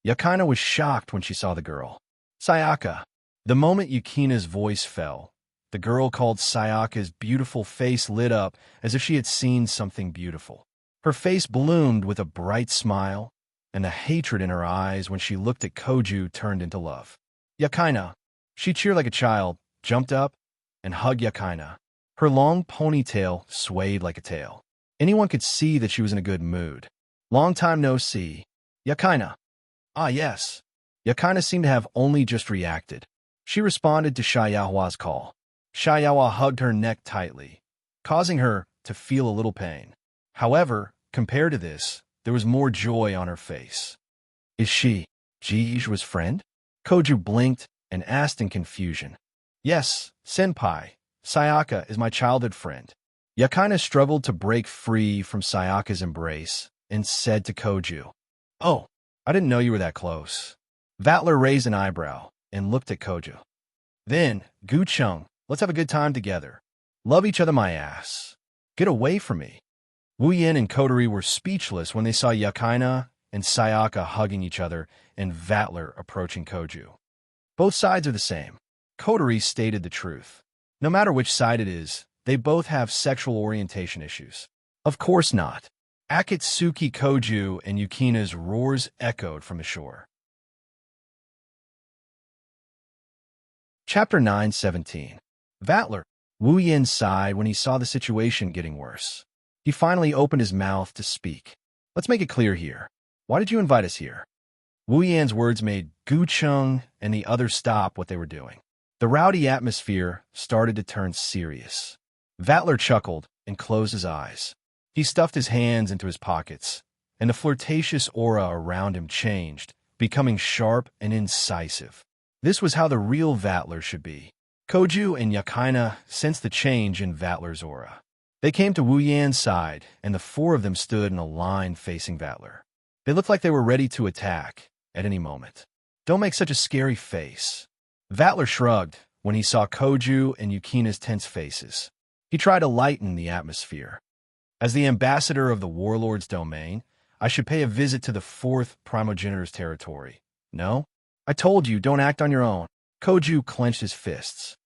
Yakina was shocked when she saw the girl. Sayaka. The moment Yukina's voice fell, the girl called Sayaka's beautiful face lit up as if she had seen something beautiful. Her face bloomed with a bright smile, and the hatred in her eyes when she looked at Koju turned into love. Yakina. She cheered like a child, jumped up, and hugged Yakina. Her long ponytail swayed like a tail. Anyone could see that she was in a good mood. Long time no see. Yakina. Ah, yes. Yakina seemed to have only just reacted. She responded to Xiaohua's call. Xiaohua hugged her neck tightly, causing her to feel a little pain. However, compared to this, there was more joy on her face. Is she Jiju's friend? Koju blinked and asked in confusion. Yes, senpai. Sayaka is my childhood friend. Yakina struggled to break free from Sayaka's embrace and said to Koju, Oh, I didn't know you were that close. Vatler raised an eyebrow and looked at Koju. Then, Gucheng, let's have a good time together. Love each other my ass. Get away from me. Wu Yin and Kotori were speechless when they saw Yakina and Sayaka hugging each other and Vatler approaching Koju. Both sides are the same. Kotori stated the truth. No matter which side it is, they both have sexual orientation issues. Of course not. Akatsuki Koju and Yukina's roars echoed from the shore. Chapter 9:17. Vatler. Wu Yin sighed when he saw the situation getting worse. He finally opened his mouth to speak. Let's make it clear here. Why did you invite us here? Wu Yan's words made Gucheng and the others stop what they were doing. The rowdy atmosphere started to turn serious. Vatler chuckled and closed his eyes. He stuffed his hands into his pockets, and the flirtatious aura around him changed, becoming sharp and incisive. This was how the real Vatler should be. Koju and Yakina sensed the change in Vatler's aura. They came to Wu Yan's side, and the four of them stood in a line facing Vatler. They looked like they were ready to attack at any moment. Don't make such a scary face. Vatler shrugged when he saw Koju and Yukina's tense faces. He tried to lighten the atmosphere. As the ambassador of the warlord's domain, I should pay a visit to the fourth primogenitor's territory. No? I told you, don't act on your own. Koju clenched his fists.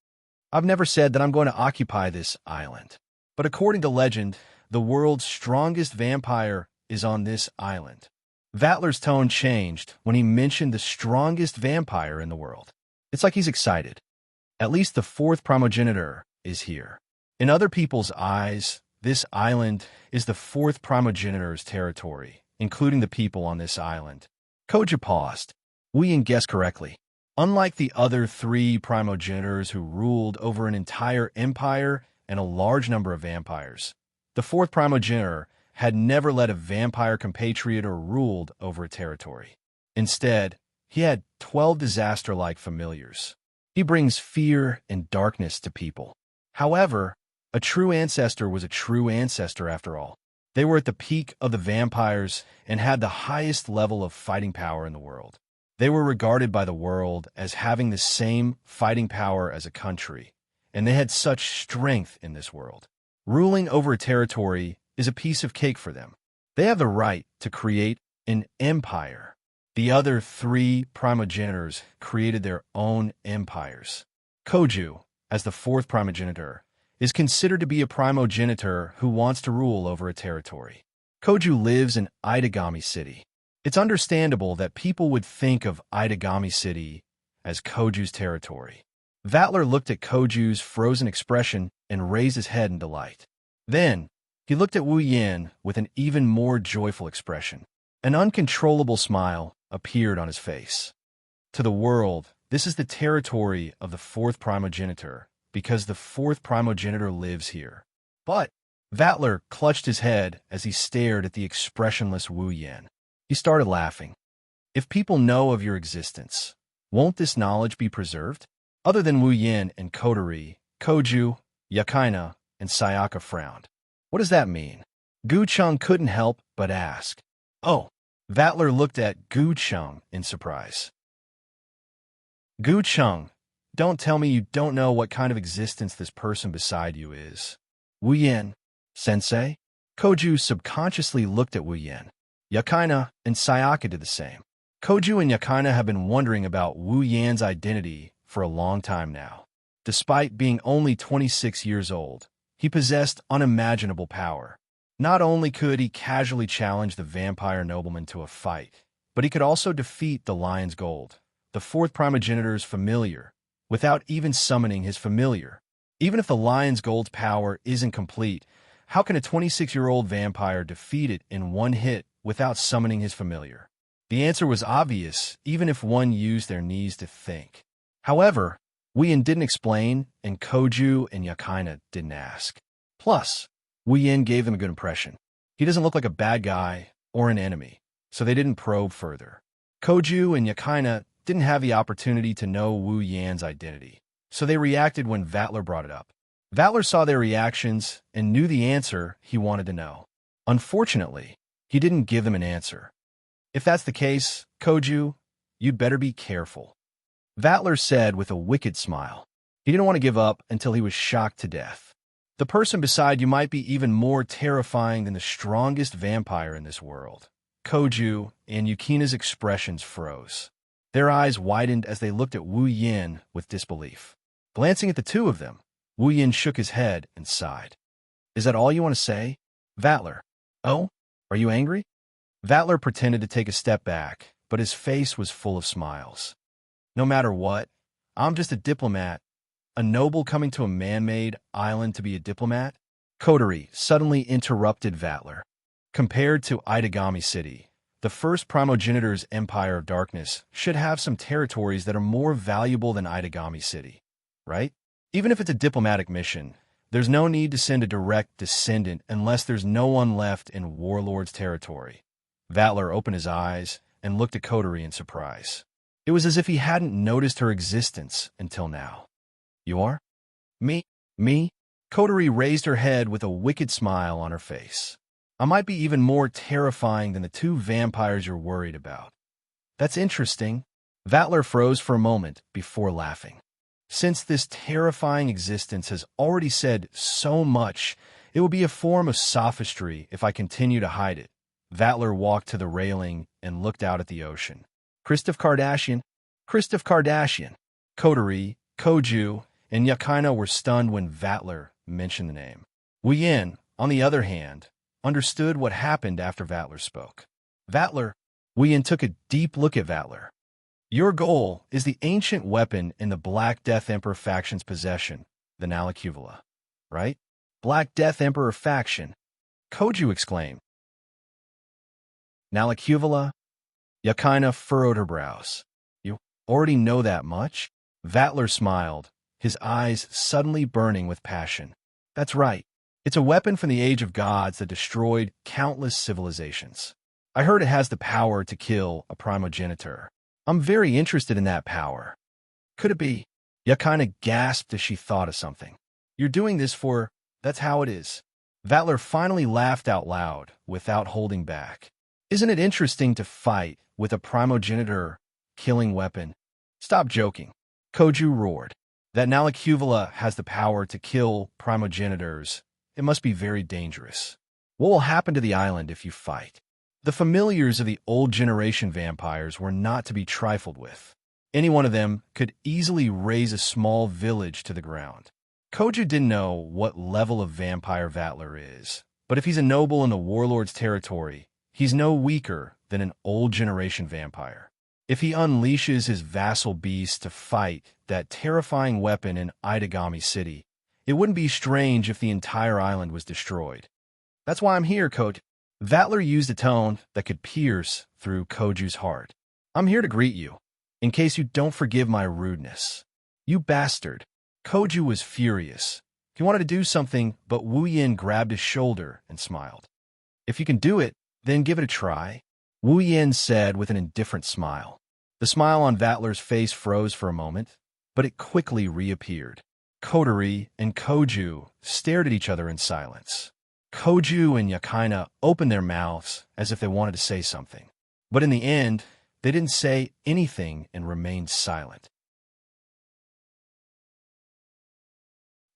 I've never said that I'm going to occupy this island. But according to legend, the world's strongest vampire is on this island. Vatler's tone changed when he mentioned the strongest vampire in the world. It's like he's excited. At least the fourth primogenitor is here. In other people's eyes, this island is the fourth primogenitor's territory, including the people on this island. Koju paused. Wu Yin guessed correctly. Unlike the other three primogenitors who ruled over an entire empire and a large number of vampires, the fourth primogenitor had never led a vampire compatriot or ruled over a territory. Instead, he had 12 disaster-like familiars. He brings fear and darkness to people. However, a true ancestor was a true ancestor after all. They were at the peak of the vampires and had the highest level of fighting power in the world. They were regarded by the world as having the same fighting power as a country, and they had such strength in this world. Ruling over a territory is a piece of cake for them. They have the right to create an empire. The other three primogenitors created their own empires. Koju, as the fourth primogenitor, is considered to be a primogenitor who wants to rule over a territory. Koju lives in Itagami City. It's understandable that people would think of Itagami City as Koju's territory. Vatler looked at Koju's frozen expression and raised his head in delight. Then, he looked at Wu Yin with an even more joyful expression. An uncontrollable smile appeared on his face. To the world, this is the territory of the fourth primogenitor, because the fourth primogenitor lives here. But Vatler clutched his head as he stared at the expressionless Wu Yin. He started laughing. If people know of your existence, won't this knowledge be preserved? Other than Wu Yin and Kotori, Koju, Yakaina, and Sayaka frowned. What does that mean? Gu Chung couldn't help but ask. Oh, Vatler looked at Gu Chung in surprise. Gu Chung, don't tell me you don't know what kind of existence this person beside you is. Wu Yin, sensei? Koju subconsciously looked at Wu Yin. Yakaina and Sayaka did the same. Koju and Yakaina have been wondering about Wu Yan's identity for a long time now. Despite being only 26 years old, he possessed unimaginable power. Not only could he casually challenge the vampire nobleman to a fight, but he could also defeat the Lion's Gold, the fourth primogenitor's familiar, without even summoning his familiar. Even if the Lion's Gold's power isn't complete, how can a 26-year-old vampire defeat it in one hit without summoning his familiar? The answer was obvious, even if one used their knees to think. However, Wu Yin didn't explain, and Koju and Yakaina didn't ask. Plus, Wu Yin gave them a good impression. He doesn't look like a bad guy or an enemy, so they didn't probe further. Koju and Yakaina didn't have the opportunity to know Wu Yan's identity, so they reacted when Vatler brought it up. Vatler saw their reactions and knew the answer he wanted to know. Unfortunately, he didn't give them an answer. If that's the case, Koju, you'd better be careful. Vatler said with a wicked smile. He didn't want to give up until he was shocked to death. The person beside you might be even more terrifying than the strongest vampire in this world. Koju and Yukina's expressions froze. Their eyes widened as they looked at Wu Yin with disbelief. Glancing at the two of them, Wu Yin shook his head and sighed. Is that all you want to say? Vatler. Oh? Are you angry? Vatler pretended to take a step back, but his face was full of smiles. No matter what, I'm just a diplomat. A noble coming to a man-made island to be a diplomat? Kotori suddenly interrupted Vatler. Compared to Itagami City, the first primogenitor's Empire of Darkness should have some territories that are more valuable than Itagami City, right? Even if it's a diplomatic mission, there's no need to send a direct descendant unless there's no one left in Warlord's territory. Vatler opened his eyes and looked at Kotori in surprise. It was as if he hadn't noticed her existence until now. You are? Me? Kotori raised her head with a wicked smile on her face. I might be even more terrifying than the two vampires you're worried about. That's interesting. Vatler froze for a moment before laughing. Since this terrifying existence has already said so much, it would be a form of sophistry if I continue to hide it. Vatler walked to the railing and looked out at the ocean. Christoph Kardashian. Kotori, Koju, and Yakaina were stunned when Vatler mentioned the name. Wu Yin, on the other hand, understood what happened after Vatler spoke. Wu Yin took a deep look at Vatler. Your goal is the ancient weapon in the Black Death Emperor faction's possession, the Nalacuvula, right? Black Death Emperor faction, Koju exclaimed. Nalacuvula? Yakaina furrowed her brows. You already know that much? Vatler smiled, his eyes suddenly burning with passion. That's right. It's a weapon from the Age of Gods that destroyed countless civilizations. I heard it has the power to kill a primogenitor. I'm very interested in that power. Could it be? Yakaina gasped as she thought of something. You're doing this for... That's how it is. Vatler finally laughed out loud, without holding back. Isn't it interesting to fight with a primogenitor killing weapon. Stop joking. Koju roared. That Nalacuvula has the power to kill primogenitors. It must be very dangerous. What will happen to the island if you fight? The familiars of the old generation vampires were not to be trifled with. Any one of them could easily raise a small village to the ground. Koju didn't know what level of vampire Vatler is, but if he's a noble in the warlord's territory, he's no weaker than an old generation vampire. If he unleashes his vassal beasts to fight that terrifying weapon in Itagami City, it wouldn't be strange if the entire island was destroyed. That's why I'm here, Koju. Vatler used a tone that could pierce through Koju's heart. I'm here to greet you, in case you don't forgive my rudeness. You bastard. Koju was furious. He wanted to do something, but Wu Yin grabbed his shoulder and smiled. If you can do it, then give it a try, Wu Yin said with an indifferent smile. The smile on Vatler's face froze for a moment, but it quickly reappeared. Kotori and Koju stared at each other in silence. Koju and Yakaina opened their mouths as if they wanted to say something. But in the end, they didn't say anything and remained silent.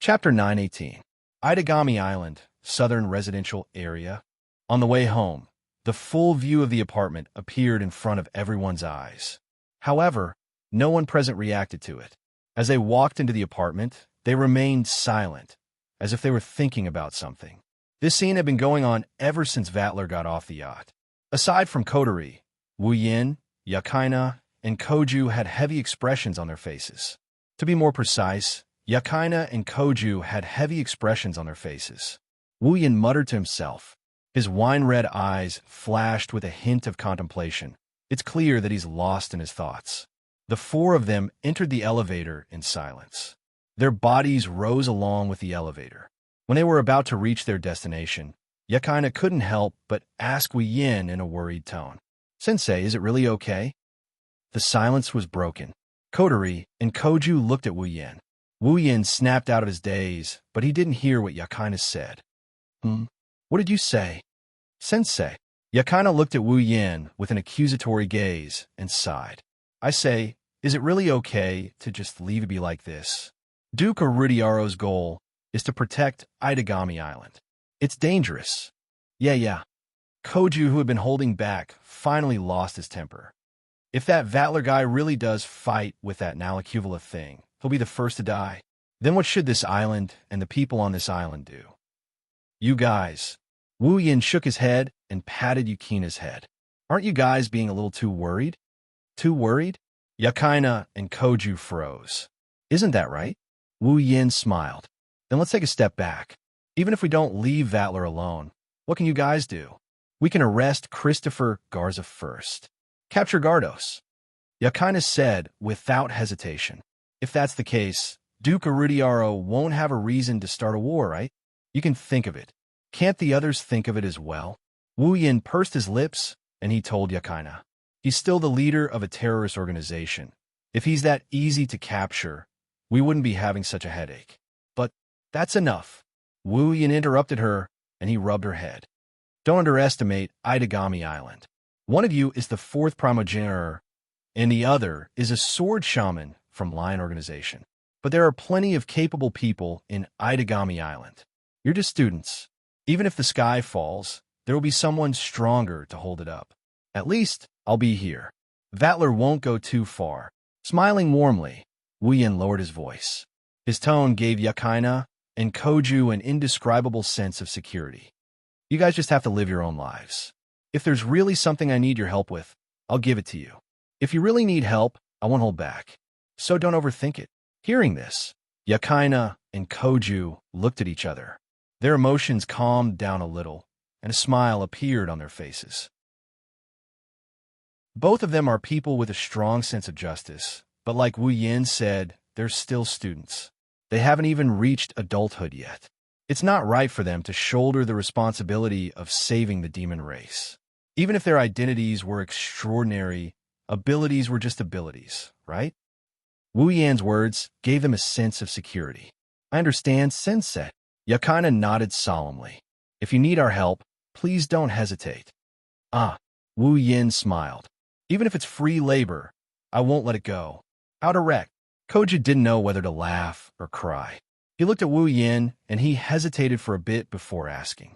Chapter 918. Itagami Island, Southern Residential Area. On the way home, the full view of the apartment appeared in front of everyone's eyes. However, no one present reacted to it. As they walked into the apartment, they remained silent, as if they were thinking about something. This scene had been going on ever since Vatler got off the yacht. Aside from Kotori, Wu Yin, Yakaina, and Koju had heavy expressions on their faces. To be more precise, Yakaina and Koju had heavy expressions on their faces. Wu Yin muttered to himself. His wine-red eyes flashed with a hint of contemplation. It's clear that he's lost in his thoughts. The four of them entered the elevator in silence. Their bodies rose along with the elevator. When they were about to reach their destination, Yakaina couldn't help but ask Wu Yin in a worried tone. Sensei, is it really okay? The silence was broken. Kotori and Koju looked at Wu Yin. Wu Yin snapped out of his daze, but he didn't hear what Yakaina said. What did you say? Sensei. Yakaina looked at Wu Yin with an accusatory gaze and sighed. I say, is it really okay to just leave it be like this? Duke Rudiaro's goal is to protect Itagami Island. It's dangerous. Yeah. Koju, who had been holding back, finally lost his temper. If that Vatler guy really does fight with that Nalacuvula thing, he'll be the first to die. Then what should this island and the people on this island do? You guys. Wu Yin shook his head and patted Yukina's head. Aren't you guys being a little too worried? Too worried? Yakaina and Koju froze. Isn't that right? Wu Yin smiled. Then let's take a step back. Even if we don't leave Vatler alone, what can you guys do? We can arrest Christopher Garza first. Capture Gardos. Yakaina said without hesitation. If that's the case, Duke Rudiaro won't have a reason to start a war, right? You can think of it. Can't the others think of it as well? Wu Yin pursed his lips, and he told Yakaina. He's still the leader of a terrorist organization. If he's that easy to capture, we wouldn't be having such a headache. But that's enough. Wu Yin interrupted her, and he rubbed her head. Don't underestimate Itagami Island. One of you is the fourth primogenitor, and the other is a sword shaman from Lion Organization. But there are plenty of capable people in Itagami Island. You're just students. Even if the sky falls, there will be someone stronger to hold it up. At least, I'll be here. Vatler won't go too far. Smiling warmly, Wu Yin lowered his voice. His tone gave Yakaina and Koju an indescribable sense of security. You guys just have to live your own lives. If there's really something I need your help with, I'll give it to you. If you really need help, I won't hold back. So don't overthink it. Hearing this, Yakaina and Koju looked at each other. Their emotions calmed down a little, and a smile appeared on their faces. Both of them are people with a strong sense of justice, but like Wu Yin said, they're still students. They haven't even reached adulthood yet. It's not right for them to shoulder the responsibility of saving the demon race. Even if their identities were extraordinary, abilities were just abilities, right? Wu Yan's words gave them a sense of security. I understand, Sensei. Yakaina nodded solemnly. If you need our help, please don't hesitate. Wu Yin smiled. Even if it's free labor, I won't let it go. How direct. Koju didn't know whether to laugh or cry. He looked at Wu Yin, and he hesitated for a bit before asking.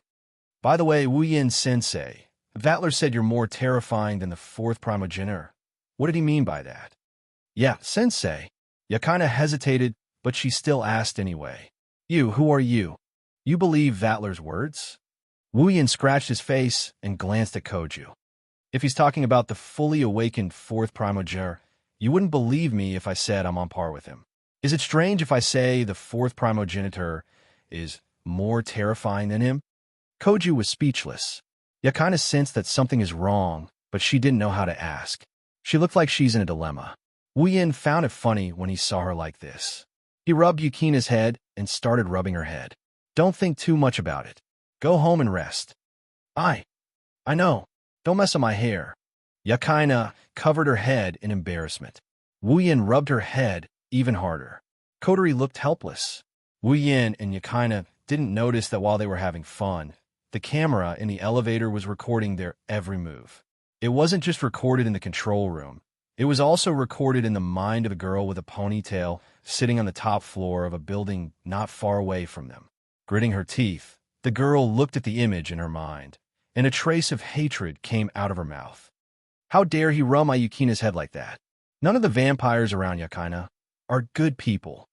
By the way, Wu Yin sensei, Vatler said you're more terrifying than the fourth primogenitor. What did he mean by that? Yeah, sensei. Yakina hesitated, but she still asked anyway. Who are you? You believe Vatler's words? Wu Yin scratched his face and glanced at Koju. If he's talking about the fully awakened fourth primogenitor, you wouldn't believe me if I said I'm on par with him. Is it strange if I say the fourth primogenitor is more terrifying than him? Koju was speechless. Yakina sensed that something is wrong, but she didn't know how to ask. She looked like she's in a dilemma. Wu Yin found it funny when he saw her like this. He rubbed Yukina's head and started rubbing her head. Don't think too much about it. Go home and rest. I know. Don't mess up my hair. Yakina covered her head in embarrassment. Wu Yin rubbed her head even harder. Kotori looked helpless. Wu Yin and Yakina didn't notice that while they were having fun, the camera in the elevator was recording their every move. It wasn't just recorded in the control room. It was also recorded in the mind of a girl with a ponytail sitting on the top floor of a building not far away from them. Gritting her teeth, the girl looked at the image in her mind, and a trace of hatred came out of her mouth. How dare he rub my Yukina's head like that? None of the vampires around Yakina are good people.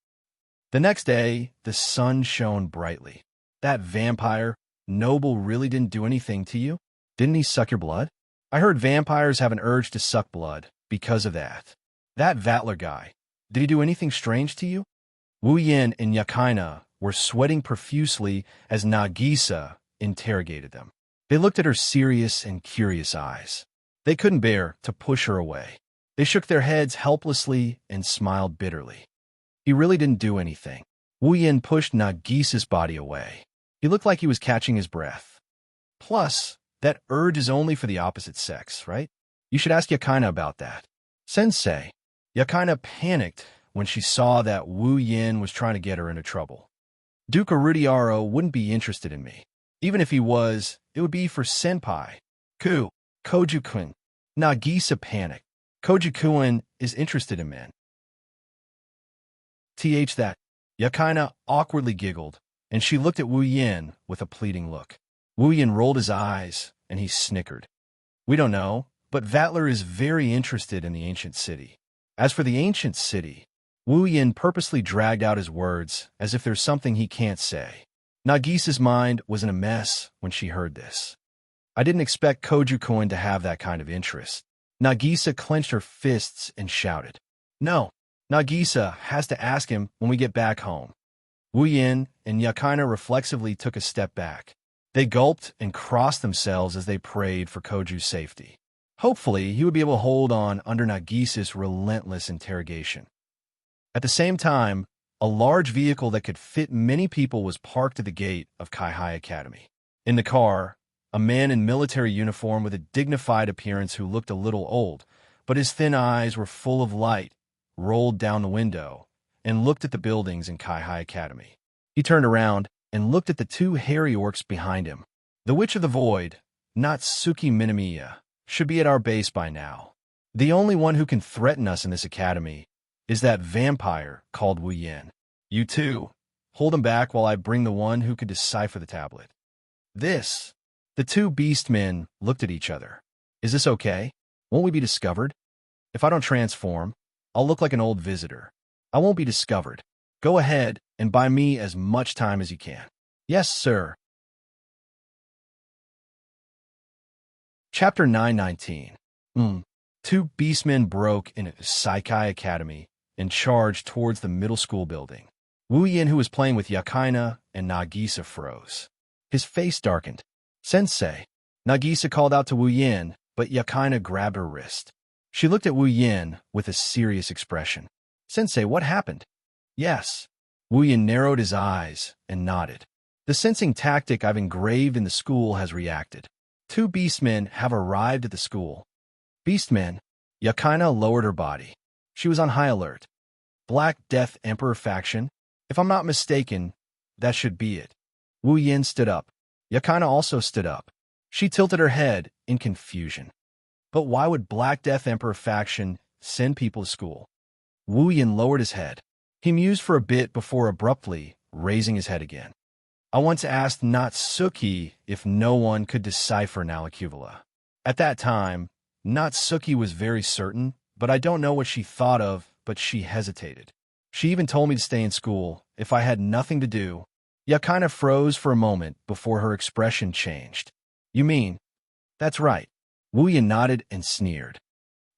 The next day, the sun shone brightly. That vampire, Noble, really didn't do anything to you? Didn't he suck your blood? I heard vampires have an urge to suck blood because of that. That Vatler guy, did he do anything strange to you? Wu Yin and Yakina were sweating profusely as Nagisa interrogated them. They looked at her serious and curious eyes. They couldn't bear to push her away. They shook their heads helplessly and smiled bitterly. He really didn't do anything. Wu Yin pushed Nagisa's body away. He looked like he was catching his breath. Plus, that urge is only for the opposite sex, right? You should ask Yakina about that. Sensei. Yakina panicked when she saw that Wu Yin was trying to get her into trouble. Duke Rudiaro wouldn't be interested in me. Even if he was, it would be for senpai. Koju-kun. Nagisa panicked. Koju-kun is interested in men. That. Yakina awkwardly giggled, and she looked at Wu Yin with a pleading look. Wu Yin rolled his eyes, and he snickered. We don't know, but Vatler is very interested in the ancient city. As for the ancient city, Wu Yin purposely dragged out his words as if there's something he can't say. Nagisa's mind was in a mess when she heard this. I didn't expect Koju-kun to have that kind of interest. Nagisa clenched her fists and shouted. No, Nagisa has to ask him when we get back home. Wu Yin and Yakina reflexively took a step back. They gulped and crossed themselves as they prayed for Koju's safety. Hopefully, he would be able to hold on under Nagisa's relentless interrogation. At the same time, a large vehicle that could fit many people was parked at the gate of Kaihai Academy. In the car, a man in military uniform with a dignified appearance who looked a little old, but his thin eyes were full of light, rolled down the window and looked at the buildings in Kaihai Academy. He turned around and looked at the two hairy orcs behind him. The Witch of the Void, Natsuki Minamiya, should be at our base by now. The only one who can threaten us in this academy is that vampire called Wu Yin. You two, hold him back while I bring the one who could decipher the tablet. The two beastmen looked at each other. Is this okay? Won't we be discovered? If I don't transform, I'll look like an old visitor. I won't be discovered. Go ahead and buy me as much time as you can. Yes, sir. Chapter 919. Two beastmen broke into Saikai Academy and charged towards the middle school building. Wu Yin, who was playing with Yakina and Nagisa, froze. His face darkened. Sensei. Nagisa called out to Wu Yin, but Yakina grabbed her wrist. She looked at Wu Yin with a serious expression. Sensei, what happened? Yes. Wu Yin narrowed his eyes and nodded. The sensing tactic I've engraved in the school has reacted. Two beastmen have arrived at the school. Beastmen. Yakina lowered her body. She was on high alert. Black Death Emperor faction? If I'm not mistaken, that should be it. Wu Yin stood up. Yakina also stood up. She tilted her head in confusion. But why would Black Death Emperor faction send people to school. Wu Yin lowered his head. He mused for a bit before abruptly raising his head again. I once asked Natsuki if no one could decipher Nalakuvula. At that time, Natsuki was very certain, but I don't know what she thought of, but she hesitated. She even told me to stay in school if I had nothing to do. Yakina froze for a moment before her expression changed. You mean? That's right. Wu Yin nodded and sneered.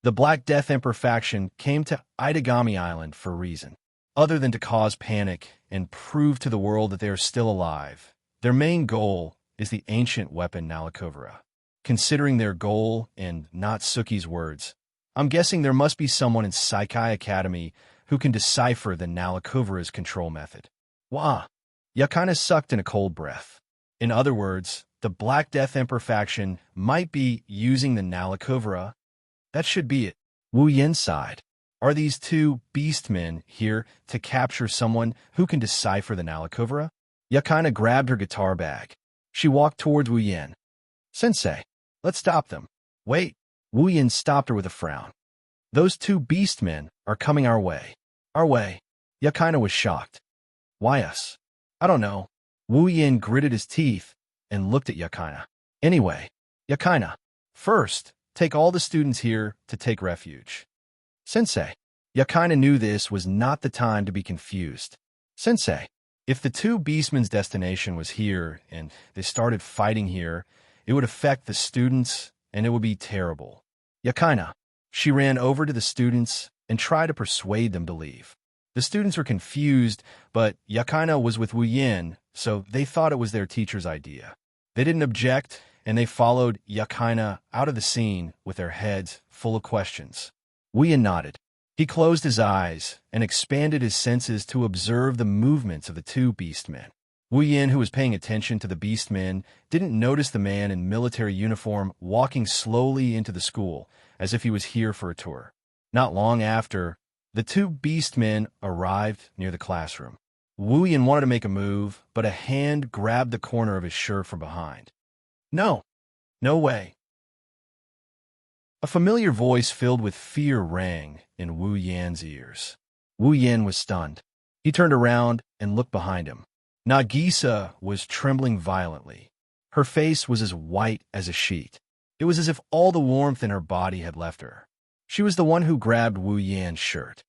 The Black Death Emperor faction came to Itagami Island for a reason. Other than to cause panic and prove to the world that they are still alive, their main goal is the ancient weapon Nalakuvula. Considering their goal and Natsuki's words, I'm guessing there must be someone in Saikai Academy who can decipher the Nalakuvula's control method. Wah! Yakina sucked in a cold breath. In other words, the Black Death Emperor faction might be using the Nalakuvula. That should be it. Wu Yin sighed. Are these two beastmen here to capture someone who can decipher the Nalakuvula? Yakina grabbed her guitar bag. She walked towards Wu Yin. Sensei, let's stop them. Wait. Wu Yin stopped her with a frown. Those two beastmen are coming our way. Our way. Yakina was shocked. Why us? I don't know. Wu Yin gritted his teeth and looked at Yakina. Anyway, Yakina, first, take all the students here to take refuge. Sensei. Yakina knew this was not the time to be confused. Sensei, if the two beastmen's destination was here and they started fighting here, it would affect the students and it would be terrible. Yakina. She ran over to the students and tried to persuade them to leave. The students were confused, but Yakina was with Wu Yin, so they thought it was their teacher's idea. They didn't object, and they followed Yakina out of the scene with their heads full of questions. Wu Yin nodded. He closed his eyes and expanded his senses to observe the movements of the two beastmen. Wu Yin, who was paying attention to the beastmen, didn't notice the man in military uniform walking slowly into the school, as if he was here for a tour. Not long after, the two beastmen arrived near the classroom. Wu Yin wanted to make a move, but a hand grabbed the corner of his shirt from behind. No, no way. A familiar voice filled with fear rang in Wu Yan's ears. Wu Yin was stunned. He turned around and looked behind him. Nagisa was trembling violently. Her face was as white as a sheet. It was as if all the warmth in her body had left her. She was the one who grabbed Wu Yan's shirt.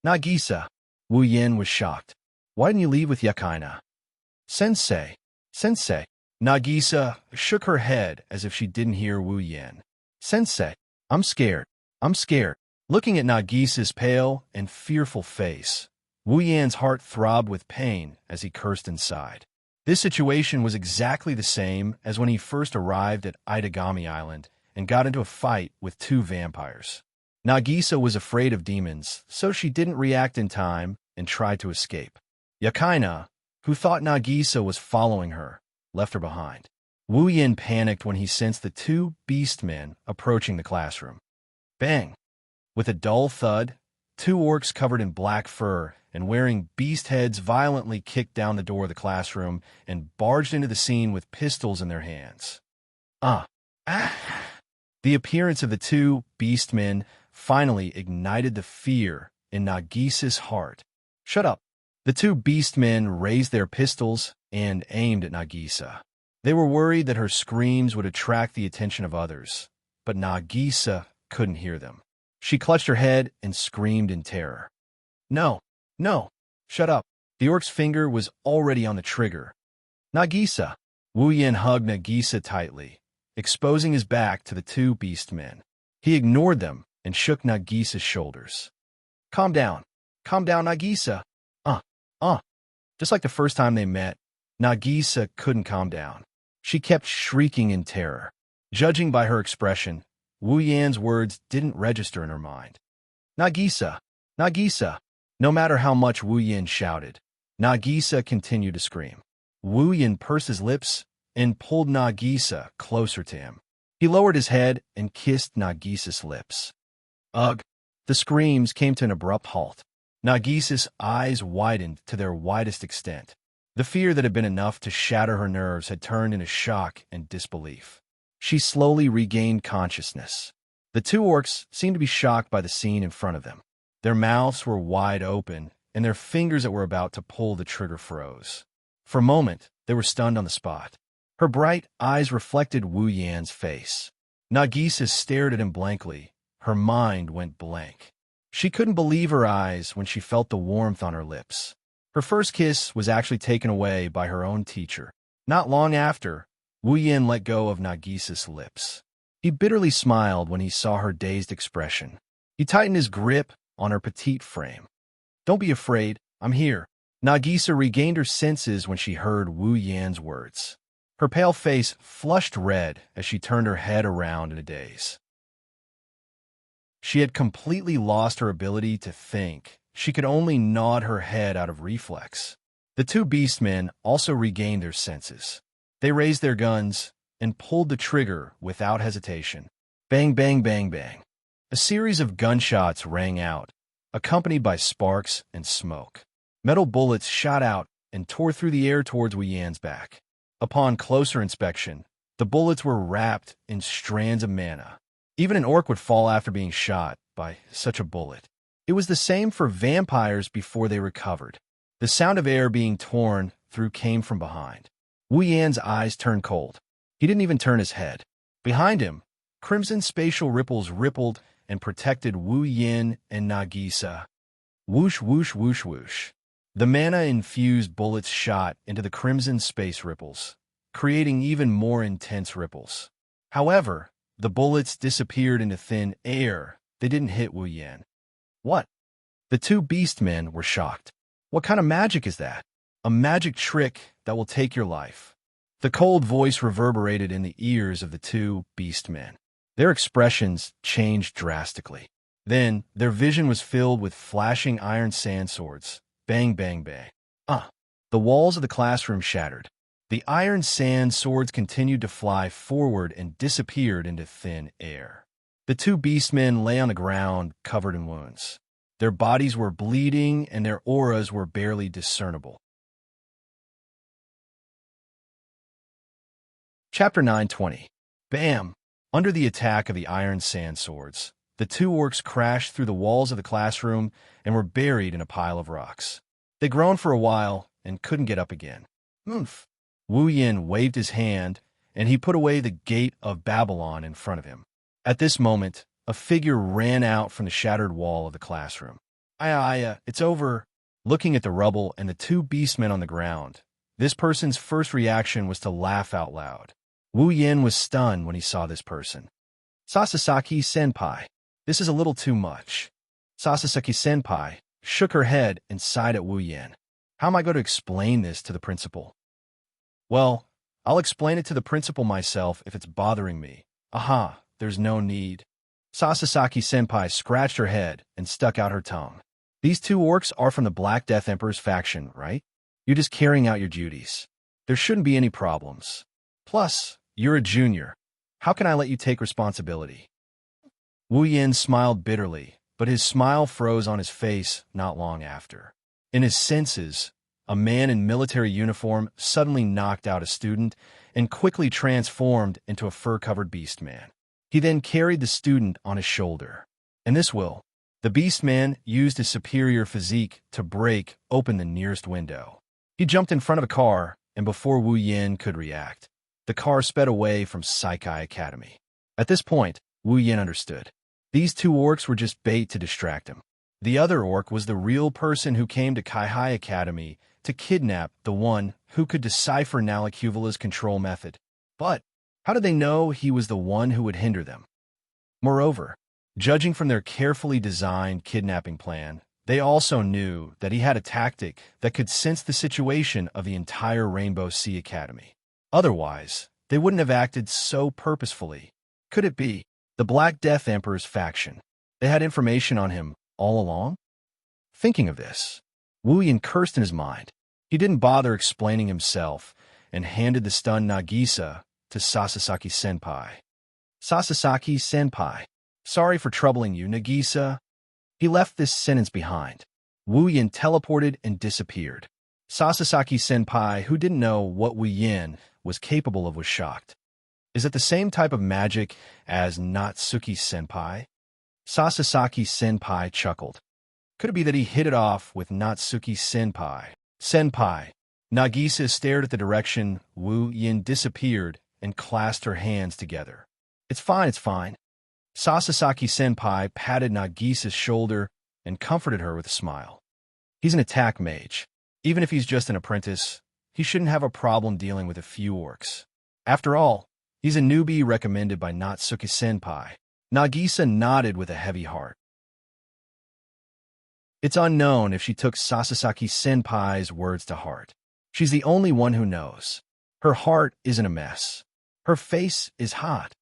Nagisa. Wu Yin was shocked. Why didn't you leave with Yakina? Sensei. Sensei. Nagisa shook her head as if she didn't hear Wu Yin. Sensei. I'm scared. I'm scared. Looking at Nagisa's pale and fearful face, Wu Yan's heart throbbed with pain as he cursed inside. This situation was exactly the same as when he first arrived at Itagami Island and got into a fight with two vampires. Nagisa was afraid of demons, so she didn't react in time and tried to escape. Yakina, who thought Nagisa was following her, left her behind. Wu Yin panicked when he sensed the two beastmen approaching the classroom. Bang! With a dull thud, two orcs covered in black fur and wearing beast heads violently kicked down the door of the classroom and barged into the scene with pistols in their hands. The appearance of the two beastmen finally ignited the fear in Nagisa's heart. Shut up. The two beastmen raised their pistols and aimed at Nagisa. They were worried that her screams would attract the attention of others, but Nagisa couldn't hear them. She clutched her head and screamed in terror. No, no, shut up. The orc's finger was already on the trigger. Nagisa. Wu Yin hugged Nagisa tightly, exposing his back to the two beastmen. He ignored them and shook Nagisa's shoulders. Calm down, Nagisa. Just like the first time they met, Nagisa couldn't calm down. She kept shrieking in terror. Judging by her expression, Wu Yan's words didn't register in her mind. Nagisa, Nagisa. No matter how much Wu Yin shouted, Nagisa continued to scream. Wu Yin pursed his lips and pulled Nagisa closer to him. He lowered his head and kissed Nagisa's lips. Ugh! The screams came to an abrupt halt. Nagisa's eyes widened to their widest extent. The fear that had been enough to shatter her nerves had turned into shock and disbelief. She slowly regained consciousness. The two orcs seemed to be shocked by the scene in front of them. Their mouths were wide open, and their fingers that were about to pull the trigger froze. For a moment, they were stunned on the spot. Her bright eyes reflected Wu Yan's face. Nagisa stared at him blankly. Her mind went blank. She couldn't believe her eyes when she felt the warmth on her lips. Her first kiss was actually taken away by her own teacher. Not long after, Wu Yan let go of Nagisa's lips. He bitterly smiled when he saw her dazed expression. He tightened his grip on her petite frame. "Don't be afraid, I'm here." Nagisa regained her senses when she heard Wu Yan's words. Her pale face flushed red as she turned her head around in a daze. She had completely lost her ability to think. She could only nod her head out of reflex. The two beastmen also regained their senses. They raised their guns and pulled the trigger without hesitation. Bang, bang, bang, bang. A series of gunshots rang out, accompanied by sparks and smoke. Metal bullets shot out and tore through the air towards Wu Yan's back. Upon closer inspection, the bullets were wrapped in strands of mana. Even an orc would fall after being shot by such a bullet. It was the same for vampires before they recovered. The sound of air being torn through came from behind. Wu Yan's eyes turned cold. He didn't even turn his head. Behind him, crimson spatial ripples rippled and protected Wu Yan and Nagisa. Whoosh, whoosh, whoosh, whoosh. The mana-infused bullets shot into the crimson space ripples, creating even more intense ripples. However, the bullets disappeared into thin air. They didn't hit Wu Yan. What? The two beastmen were shocked. What kind of magic is that? A magic trick that will take your life. The cold voice reverberated in the ears of the two beastmen. Their expressions changed drastically. Then, their vision was filled with flashing iron sand swords. Bang, bang, bang. The walls of the classroom shattered. The iron sand swords continued to fly forward and disappeared into thin air. The two beastmen lay on the ground, covered in wounds. Their bodies were bleeding, and their auras were barely discernible. Chapter 9:20. Bam! Under the attack of the iron sand swords, the two orcs crashed through the walls of the classroom and were buried in a pile of rocks. They groaned for a while and couldn't get up again. Oomph! Wu Yan waved his hand, and he put away the gate of Babylon in front of him. At this moment, a figure ran out from the shattered wall of the classroom. Aya, it's over. Looking at the rubble and the two beastmen on the ground, this person's first reaction was to laugh out loud. Wu Yan was stunned when he saw this person. Sasasaki-senpai, this is a little too much. Sasasaki-senpai shook her head and sighed at Wu Yan. How am I going to explain this to the principal? Well, I'll explain it to the principal myself if it's bothering me. Aha, there's no need. Sasasaki-senpai scratched her head and stuck out her tongue. These two orcs are from the Black Death Emperor's faction, right? You're just carrying out your duties. There shouldn't be any problems. Plus, you're a junior. How can I let you take responsibility? Wu Yan smiled bitterly, but his smile froze on his face not long after. In his senses, a man in military uniform suddenly knocked out a student and quickly transformed into a fur-covered beast man. He then carried the student on his shoulder. And this will, the beast man used his superior physique to break open the nearest window. He jumped in front of a car, and before Wu Yan could react, the car sped away from Saikai Academy. At this point, Wu Yan understood. These two orcs were just bait to distract him. The other orc was the real person who came to Kaihai Academy to kidnap the one who could decipher Nalakuvala's control method. But how did they know he was the one who would hinder them? Moreover, judging from their carefully designed kidnapping plan, they also knew that he had a tactic that could sense the situation of the entire Rainbow Sea Academy. Otherwise, they wouldn't have acted so purposefully. Could it be the Black Death Emperor's faction? They had information on him all along? Thinking of this, Wu Yan cursed in his mind. He didn't bother explaining himself and handed the stunned Nagisa to Sasasaki-senpai. Sasasaki-senpai, sorry for troubling you, Nagisa. He left this sentence behind. Wu Yan teleported and disappeared. Sasasaki-senpai, who didn't know what Wu Yan was capable of, was shocked. Is it the same type of magic as Natsuki-senpai? Sasasaki-senpai chuckled. Could it be that he hit it off with Natsuki-senpai? Senpai. Nagisa stared at the direction Wu Yin disappeared and clasped her hands together. It's fine, it's fine. Sasasaki-senpai patted Nagisa's shoulder and comforted her with a smile. He's an attack mage. Even if he's just an apprentice, he shouldn't have a problem dealing with a few orcs. After all, he's a newbie recommended by Natsuki-senpai. Nagisa nodded with a heavy heart. It's unknown if she took Sasasaki-senpai's words to heart. She's the only one who knows. Her heart isn't a mess. Her face is hot.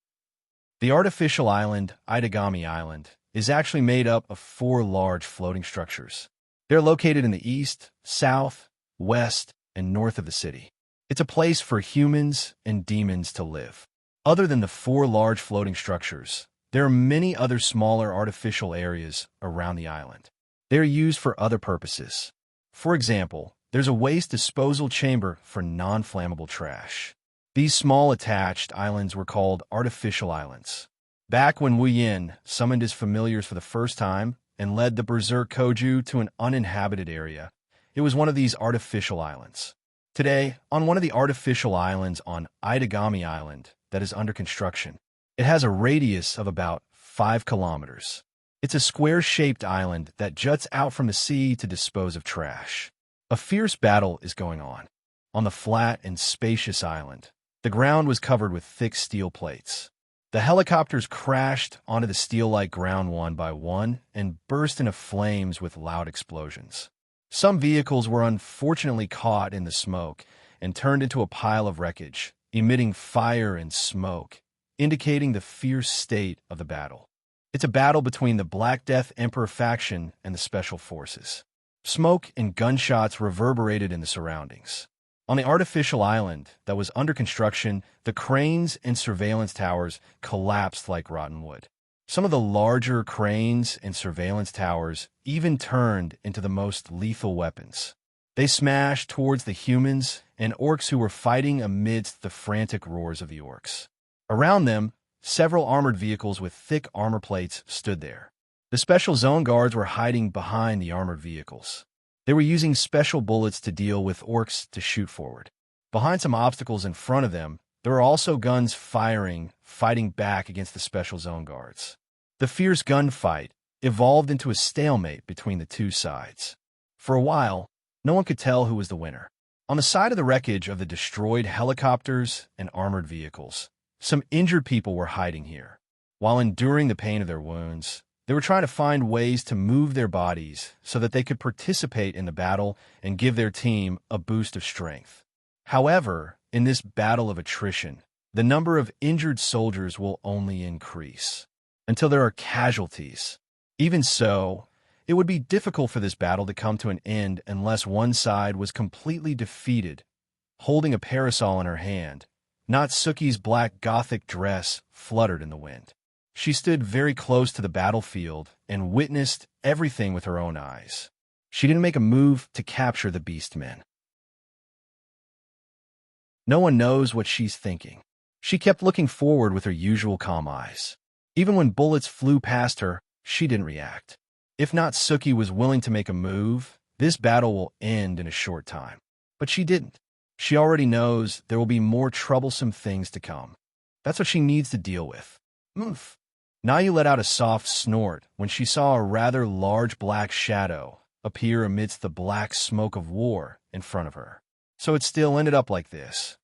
The artificial island, Itagami Island, is actually made up of 4 large floating structures. They're located in the east, south, west, and north of the city. It's a place for humans and demons to live. Other than the 4 large floating structures, there are many other smaller artificial areas around the island. They are used for other purposes. For example, there's a waste disposal chamber for non-flammable trash. These small attached islands were called artificial islands. Back when Wu Yin summoned his familiars for the first time and led the Berserk Koju to an uninhabited area, it was one of these artificial islands. Today, on one of the artificial islands on Itagami Island that is under construction, it has a radius of about 5 kilometers. It's a square-shaped island that juts out from the sea to dispose of trash. A fierce battle is going on. On the flat and spacious island, the ground was covered with thick steel plates. The helicopters crashed onto the steel-like ground one by one and burst into flames with loud explosions. Some vehicles were unfortunately caught in the smoke and turned into a pile of wreckage, emitting fire and smoke, indicating the fierce state of the battle. It's a battle between the Black Death Emperor faction and the Special Forces. Smoke and gunshots reverberated in the surroundings. On the artificial island that was under construction, the cranes and surveillance towers collapsed like rotten wood. Some of the larger cranes and surveillance towers even turned into the most lethal weapons. They smashed towards the humans and orcs who were fighting amidst the frantic roars of the orcs. Around them, several armored vehicles with thick armor plates stood there. The special zone guards were hiding behind the armored vehicles. They were using special bullets to deal with orcs to shoot forward. Behind some obstacles in front of them, there were also guns fighting back against the special zone guards. The fierce gunfight evolved into a stalemate between the two sides. For a while, no one could tell who was the winner. On the side of the wreckage of the destroyed helicopters and armored vehicles, some injured people were hiding here. While enduring the pain of their wounds, they were trying to find ways to move their bodies so that they could participate in the battle and give their team a boost of strength. However, in this battle of attrition, the number of injured soldiers will only increase until there are casualties. Even so, it would be difficult for this battle to come to an end unless one side was completely defeated. Holding a parasol in her hand, Natsuki's black gothic dress fluttered in the wind. She stood very close to the battlefield and witnessed everything with her own eyes. She didn't make a move to capture the beastmen. No one knows what she's thinking. She kept looking forward with her usual calm eyes. Even when bullets flew past her, she didn't react. If Natsuki was willing to make a move, this battle will end in a short time. But she didn't. She already knows there will be more troublesome things to come. That's what she needs to deal with. Oof. Nayu let out a soft snort when she saw a rather large black shadow appear amidst the black smoke of war in front of her. So it still ended up like this.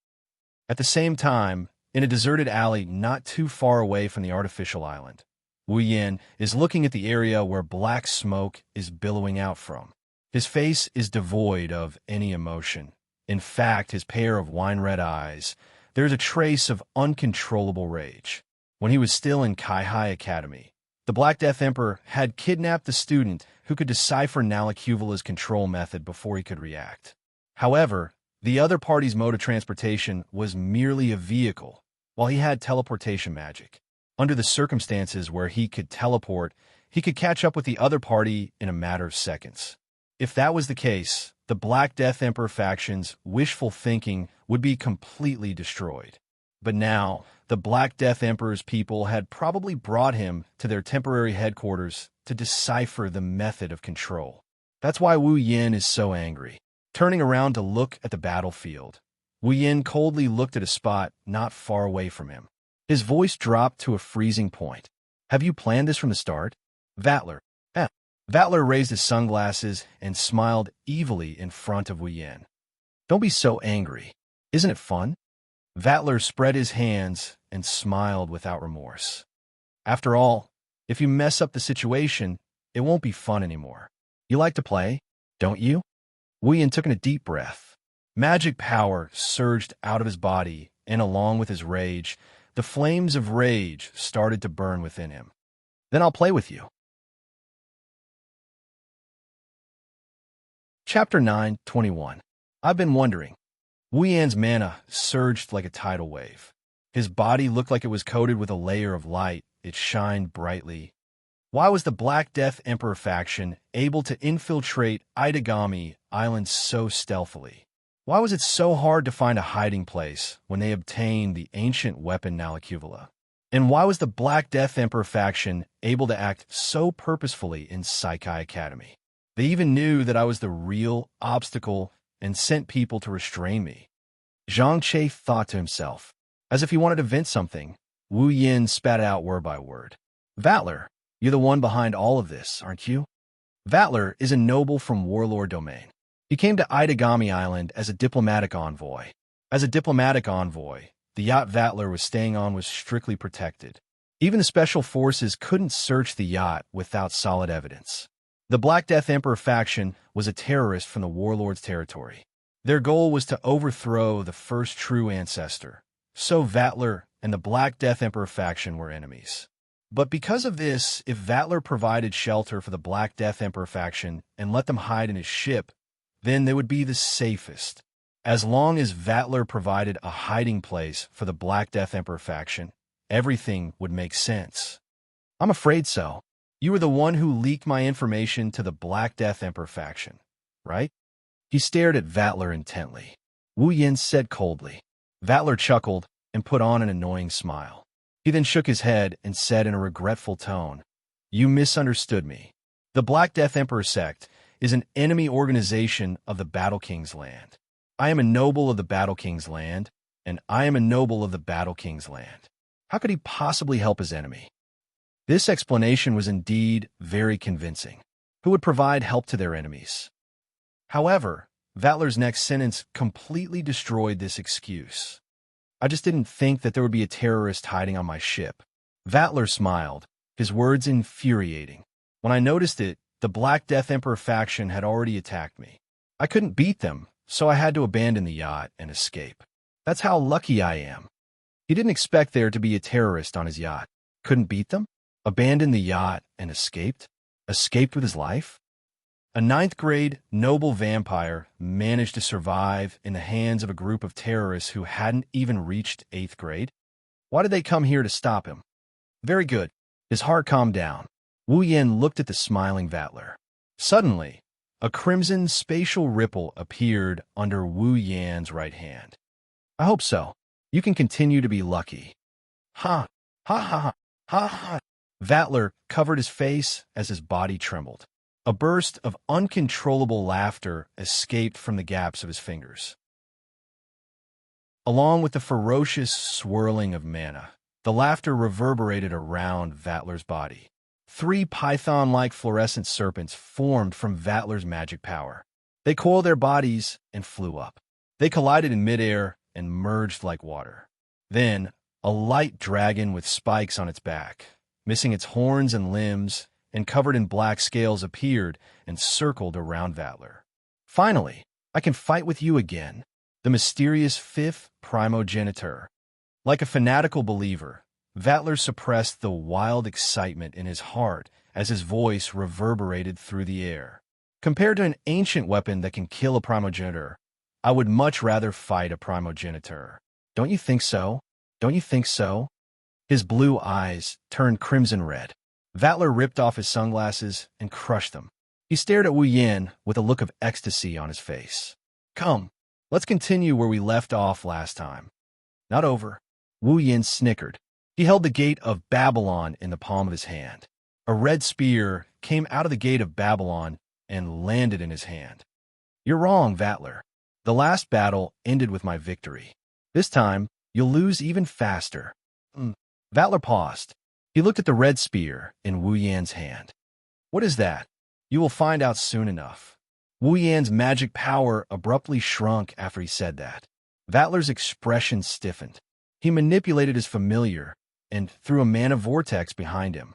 At the same time, in a deserted alley not too far away from the artificial island, Wu Yin is looking at the area where black smoke is billowing out from. His face is devoid of any emotion. In fact, his pair of wine-red eyes, there is a trace of uncontrollable rage. When he was still in Kaihai Academy, the Black Death Emperor had kidnapped the student who could decipher Nalakuvala's control method before he could react. However, the other party's mode of transportation was merely a vehicle, while he had teleportation magic. Under the circumstances where he could teleport, he could catch up with the other party in a matter of seconds. If that was the case, the Black Death Emperor faction's wishful thinking would be completely destroyed. But now, the Black Death Emperor's people had probably brought him to their temporary headquarters to decipher the method of control. That's why Wu Yin is so angry. Turning around to look at the battlefield, Wu Yin coldly looked at a spot not far away from him. His voice dropped to a freezing point. Have you planned this from the start? Vatler. Vatler raised his sunglasses and smiled evilly in front of Wu Yin. Don't be so angry. Isn't it fun? Vatler spread his hands and smiled without remorse. After all, if you mess up the situation, it won't be fun anymore. You like to play, don't you? Wu Yin took in a deep breath. Magic power surged out of his body, and along with his rage, the flames of rage started to burn within him. Then I'll play with you. Chapter 9:21. I've been wondering. Wu Yan's mana surged like a tidal wave. His body looked like it was coated with a layer of light. It shined brightly. Why was the Black Death Emperor faction able to infiltrate Itagami Island so stealthily? Why was it so hard to find a hiding place when they obtained the ancient weapon Nalacuvula? And why was the Black Death Emperor faction able to act so purposefully in Saikai Academy? They even knew that I was the real obstacle and sent people to restrain me. Zhang Che thought to himself. As if he wanted to vent something, Wu Yin spat out word by word. Vatler, you're the one behind all of this, aren't you? Vatler is a noble from Warlord Domain. He came to Itagami Island as a diplomatic envoy. As a diplomatic envoy, the yacht Vatler was staying on was strictly protected. Even the special forces couldn't search the yacht without solid evidence. The Black Death Emperor faction was a terrorist from the Warlord's territory. Their goal was to overthrow the first true ancestor. So Vatler and the Black Death Emperor faction were enemies. But because of this, if Vatler provided shelter for the Black Death Emperor faction and let them hide in his ship, then they would be the safest. As long as Vatler provided a hiding place for the Black Death Emperor faction, everything would make sense. I'm afraid so. You were the one who leaked my information to the Black Death Emperor faction, right? He stared at Vatler intently. Wu Yin said coldly. Vatler chuckled and put on an annoying smile. He then shook his head and said in a regretful tone, You misunderstood me. The Black Death Emperor sect is an enemy organization of the Battle King's land. I am a noble of the Battle King's land, and I am a noble of the Battle King's land. How could he possibly help his enemy? This explanation was indeed very convincing. Who would provide help to their enemies? However, Vatler's next sentence completely destroyed this excuse. I just didn't think that there would be a terrorist hiding on my ship. Vatler smiled, his words infuriating. When I noticed it, the Black Death Emperor faction had already attacked me. I couldn't beat them, so I had to abandon the yacht and escape. That's how lucky I am. He didn't expect there to be a terrorist on his yacht. Couldn't beat them? Abandoned the yacht and escaped? Escaped with his life? A 9th-grade noble vampire managed to survive in the hands of a group of terrorists who hadn't even reached 8th grade? Why did they come here to stop him? Very good. His heart calmed down. Wu Yin looked at the smiling Vatler. Suddenly, a crimson spatial ripple appeared under Wu Yan's right hand. I hope so. You can continue to be lucky. Ha! Ha ha ha! Ha ha! Vatler covered his face as his body trembled. A burst of uncontrollable laughter escaped from the gaps of his fingers. Along with the ferocious swirling of mana, the laughter reverberated around Vatler's body. 3 python-like fluorescent serpents formed from Vatler's magic power. They coiled their bodies and flew up. They collided in midair and merged like water. Then, a light dragon with spikes on its back, missing its horns and limbs, and covered in black scales appeared and circled around Vatler. Finally, I can fight with you again, the mysterious 5th primogenitor. Like a fanatical believer, Vatler suppressed the wild excitement in his heart as his voice reverberated through the air. Compared to an ancient weapon that can kill a primogenitor, I would much rather fight a primogenitor. Don't you think so? Don't you think so? His blue eyes turned crimson red. Vatler ripped off his sunglasses and crushed them. He stared at Wu Yin with a look of ecstasy on his face. Come, let's continue where we left off last time. Not over. Wu Yin snickered. He held the gate of Babylon in the palm of his hand. A red spear came out of the gate of Babylon and landed in his hand. You're wrong, Vatler. The last battle ended with my victory. This time, you'll lose even faster. Vatler paused. He looked at the red spear in Wu Yan's hand. What is that? You will find out soon enough. Wu Yan's magic power abruptly shrunk after he said that. Vatler's expression stiffened. He manipulated his familiar and threw a mana vortex behind him.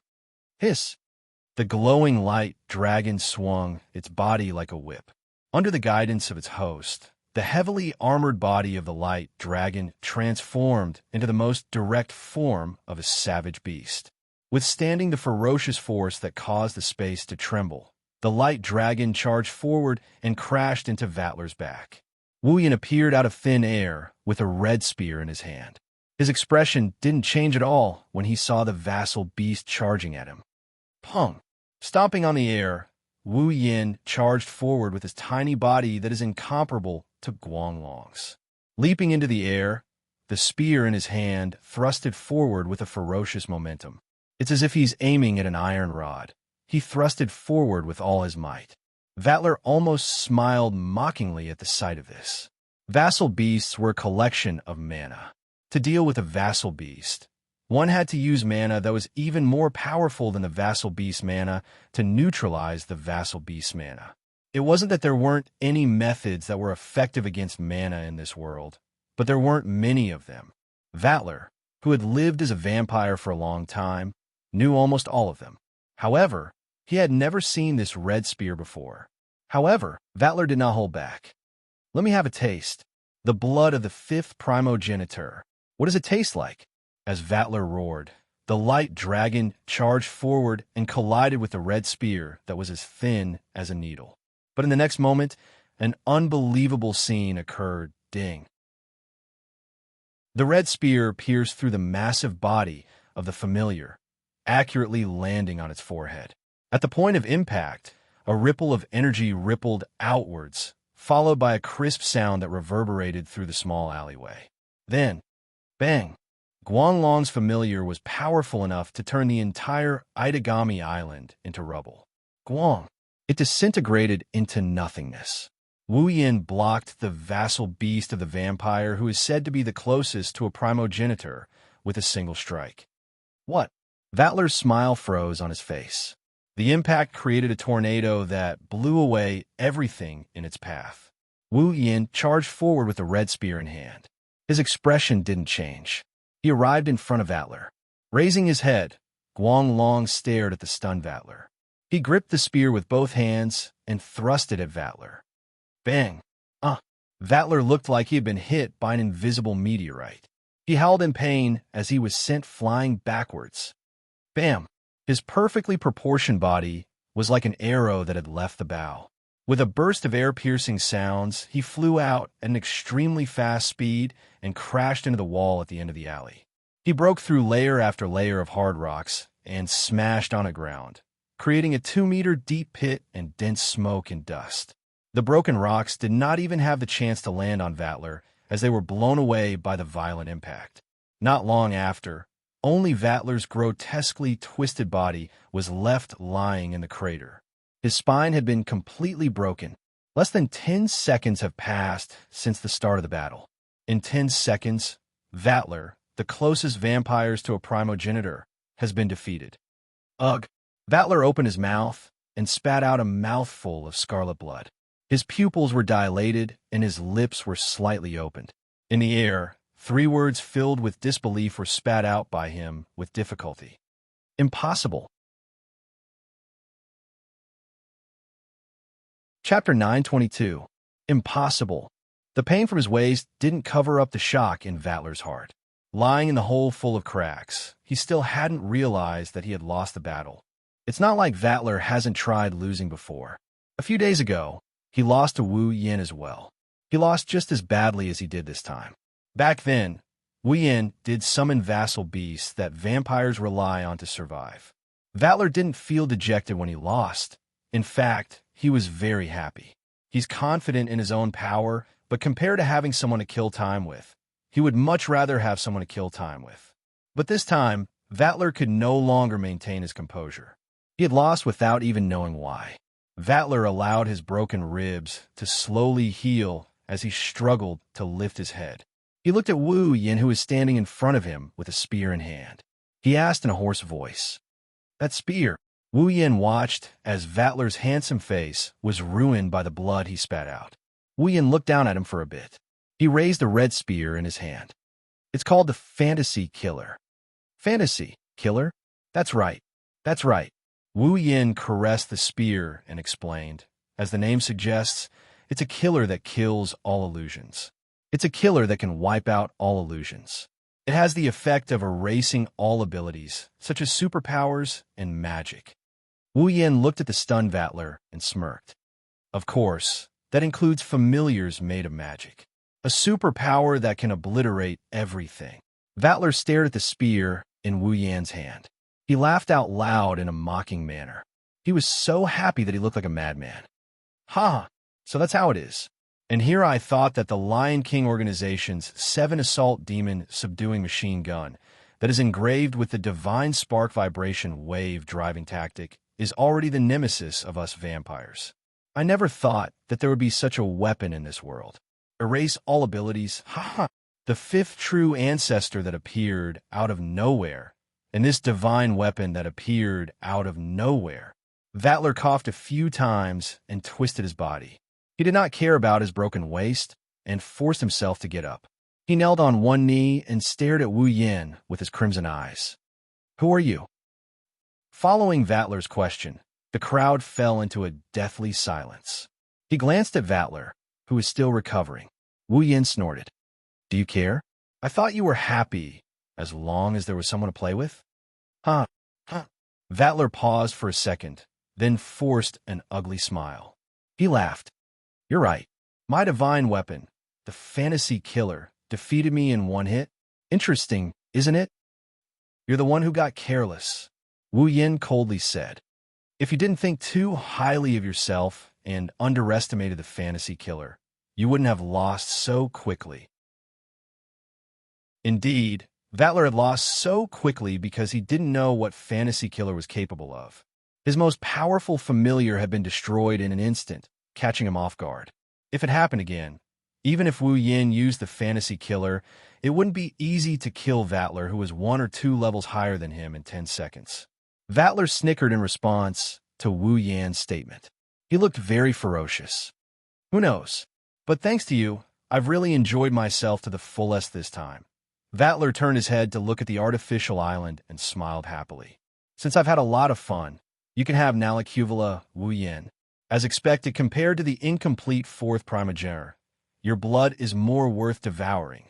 Hiss! The glowing light dragon swung its body like a whip. Under the guidance of its host, the heavily armored body of the light dragon transformed into the most direct form of a savage beast. Withstanding the ferocious force that caused the space to tremble, the light dragon charged forward and crashed into Vatler's back. Wu Yin appeared out of thin air with a red spear in his hand. His expression didn't change at all when he saw the vassal beast charging at him. Pong! Stomping on the air, Wu Yin charged forward with his tiny body that is incomparable to Guanglong's. Leaping into the air, the spear in his hand thrusted forward with a ferocious momentum. It's as if he's aiming at an iron rod. He thrusted forward with all his might. Vatler almost smiled mockingly at the sight of this. Vassal beasts were a collection of mana. To deal with a vassal beast, one had to use mana that was even more powerful than the vassal beast mana to neutralize the vassal beast mana. It wasn't that there weren't any methods that were effective against mana in this world, but there weren't many of them. Vatler, who had lived as a vampire for a long time, knew almost all of them. However, he had never seen this red spear before. However, Vatler did not hold back. Let me have a taste. The blood of the fifth primogeniture. What does it taste like? As Vatler roared, the light dragon charged forward and collided with the red spear that was as thin as a needle. But in the next moment, an unbelievable scene occurred. Ding! The red spear pierced through the massive body of the familiar, accurately landing on its forehead. At the point of impact, a ripple of energy rippled outwards, followed by a crisp sound that reverberated through the small alleyway. Then, bang! Guanglong's familiar was powerful enough to turn the entire Itagami Island into rubble. Guang! It disintegrated into nothingness. Wu Yin blocked the vassal beast of the vampire who is said to be the closest to a primogeniture with a single strike. What? Vatler's smile froze on his face. The impact created a tornado that blew away everything in its path. Wu Yin charged forward with a red spear in hand. His expression didn't change. He arrived in front of Vatler. Raising his head, Guanglong stared at the stunned Vatler. He gripped the spear with both hands and thrust it at Vatler. Bang! Vatler looked like he had been hit by an invisible meteorite. He howled in pain as he was sent flying backwards. Bam! His perfectly proportioned body was like an arrow that had left the bow. With a burst of air-piercing sounds, he flew out at an extremely fast speed and crashed into the wall at the end of the alley. He broke through layer after layer of hard rocks and smashed on the ground, creating a 2-meter deep pit and dense smoke and dust. The broken rocks did not even have the chance to land on Vatler as they were blown away by the violent impact. Not long after, only Vatler's grotesquely twisted body was left lying in the crater. His spine had been completely broken. Less than 10 seconds have passed since the start of the battle. In 10 seconds, Vatler, the closest vampires to a primogeniture, has been defeated. Ugh! Vatler opened his mouth and spat out a mouthful of scarlet blood. His pupils were dilated and his lips were slightly opened. In the air, 3 words filled with disbelief were spat out by him with difficulty. Impossible. Chapter 922. Impossible. The pain from his waist didn't cover up the shock in Vatler's heart. Lying in the hole full of cracks, he still hadn't realized that he had lost the battle. It's not like Vatler hasn't tried losing before. A few days ago, he lost to Wu Yin as well. He lost just as badly as he did this time. Back then, Wu Yin did summon vassal beasts that vampires rely on to survive. Vatler didn't feel dejected when he lost. In fact, he was very happy. He's confident in his own power, but compared to having someone to kill time with, He would much rather have someone to kill time with. But this time, Vatler could no longer maintain his composure. He had lost without even knowing why. Vatler allowed his broken ribs to slowly heal as he struggled to lift his head. He looked at Wu Yin, who was standing in front of him with a spear in hand. He asked in a hoarse voice, "That spear?" Wu Yin watched as Vatler's handsome face was ruined by the blood he spat out. Wu Yin looked down at him for a bit. He raised a red spear in his hand. "It's called the Fantasy Killer." "Fantasy Killer? That's right. That's right." Wu Yin caressed the spear and explained, "As the name suggests, it's a killer that kills all illusions. It's a killer that can wipe out all illusions. It has the effect of erasing all abilities, such as superpowers and magic." Wu Yin looked at the stunned Vatler and smirked. "Of course, that includes familiars made of magic. A superpower that can obliterate everything." Vatler stared at the spear in Wu Yan's hand. He laughed out loud in a mocking manner. He was so happy that he looked like a madman. "Ha! So that's how it is. And here I thought that the Lion King organization's 7 assault demon subduing machine gun that is engraved with the divine spark vibration wave driving tactic is already the nemesis of us vampires. I never thought that there would be such a weapon in this world. Erase all abilities, ha ha! The 5th true ancestor that appeared out of nowhere, and this divine weapon that appeared out of nowhere." Vatler coughed a few times and twisted his body. He did not care about his broken waist and forced himself to get up. He knelt on one knee and stared at Wu Yin with his crimson eyes. "Who are you?" Following Vatler's question, the crowd fell into a deathly silence. He glanced at Vatler, who was still recovering. Wu Yin snorted. "Do you care? I thought you were happy as long as there was someone to play with." Huh. Vatler paused for a second, then forced an ugly smile. He laughed. "You're right. My divine weapon, the Fantasy Killer, defeated me in one hit. Interesting, isn't it?" "You're the one who got careless," Wu Yin coldly said. "If you didn't think too highly of yourself and underestimated the Fantasy Killer, you wouldn't have lost so quickly." Indeed, Vatler had lost so quickly because he didn't know what Fantasy Killer was capable of. His most powerful familiar had been destroyed in an instant, catching him off guard. If it happened again, even if Wu Yin used the Fantasy Killer, it wouldn't be easy to kill Vatler, who was 1 or 2 levels higher than him, in 10 seconds. Vatler snickered in response to Wu Yan's statement. He looked very ferocious. "Who knows? But thanks to you, I've really enjoyed myself to the fullest this time." Vatler turned his head to look at the artificial island and smiled happily. "Since I've had a lot of fun, you can have Nalacuvula, Wu Yin. As expected, compared to the incomplete 4th primogeniture, your blood is more worth devouring."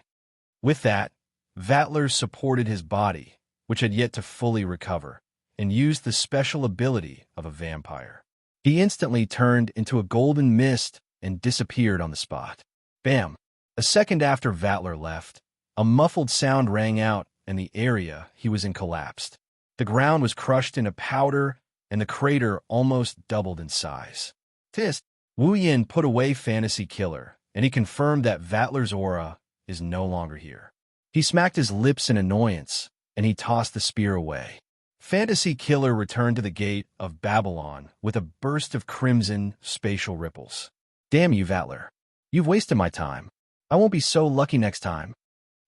With that, Vatler supported his body, which had yet to fully recover, and used the special ability of a vampire. He instantly turned into a golden mist and disappeared on the spot. Bam! A second after Vatler left, a muffled sound rang out and the area he was in collapsed. The ground was crushed into powder and the crater almost doubled in size. "Tisk!" Wu Yin put away Fantasy Killer, and he confirmed that Vatler's aura is no longer here. He smacked his lips in annoyance, and he tossed the spear away. Fantasy Killer returned to the gate of Babylon with a burst of crimson spatial ripples. "Damn you, Vatler. You've wasted my time. I won't be so lucky next time."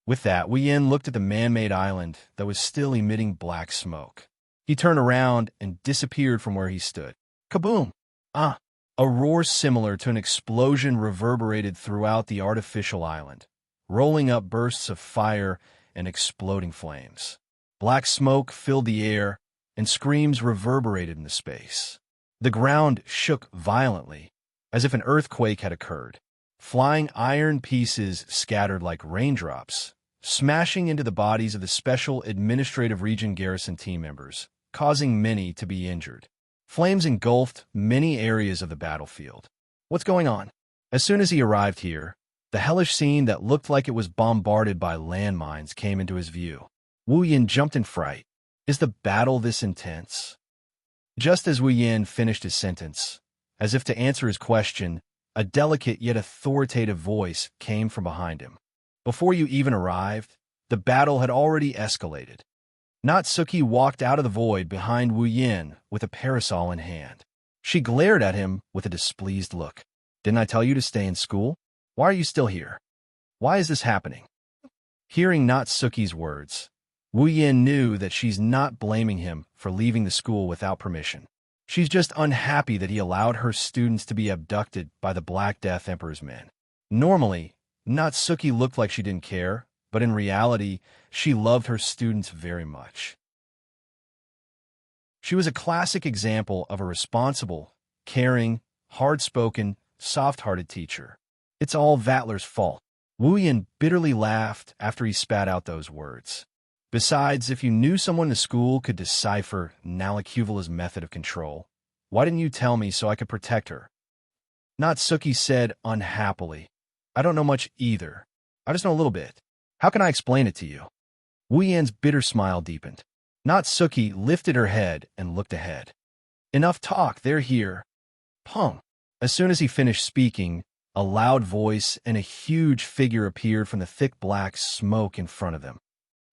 With that, Wu Yin looked at the man-made island that was still emitting black smoke. He turned around and disappeared from where he stood. Kaboom! Ah! A roar similar to an explosion reverberated throughout the artificial island, rolling up bursts of fire and exploding flames. Black smoke filled the air, and screams reverberated in the space. The ground shook violently, as if an earthquake had occurred. Flying iron pieces scattered like raindrops, smashing into the bodies of the Special Administrative Region Garrison team members, causing many to be injured. Flames engulfed many areas of the battlefield. What's going on? As soon as he arrived here, the hellish scene that looked like it was bombarded by landmines came into his view. Wu Yin jumped in fright. Is the battle this intense? Just as Wu Yin finished his sentence, as if to answer his question, a delicate yet authoritative voice came from behind him. Before you even arrived, the battle had already escalated. Natsuki walked out of the void behind Wu Yin with a parasol in hand. She glared at him with a displeased look. Didn't I tell you to stay in school? Why are you still here? Why is this happening? Hearing Natsuki's words, Wu Yin knew that she's not blaming him for leaving the school without permission. She's just unhappy that he allowed her students to be abducted by the Black Death Emperor's men. Normally, Natsuki looked like she didn't care, but in reality, she loved her students very much. She was a classic example of a responsible, caring, hard-spoken, soft-hearted teacher. It's all Vatler's fault. Wu Yin bitterly laughed after he spat out those words. Besides, if you knew someone in the school could decipher Nalakuvala's method of control, why didn't you tell me so I could protect her? Natsuki said unhappily. I don't know much either. I just know a little bit. How can I explain it to you? Wu Yan's bitter smile deepened. Natsuki lifted her head and looked ahead. Enough talk, they're here. Pong. As soon as he finished speaking, a loud voice and a huge figure appeared from the thick black smoke in front of them.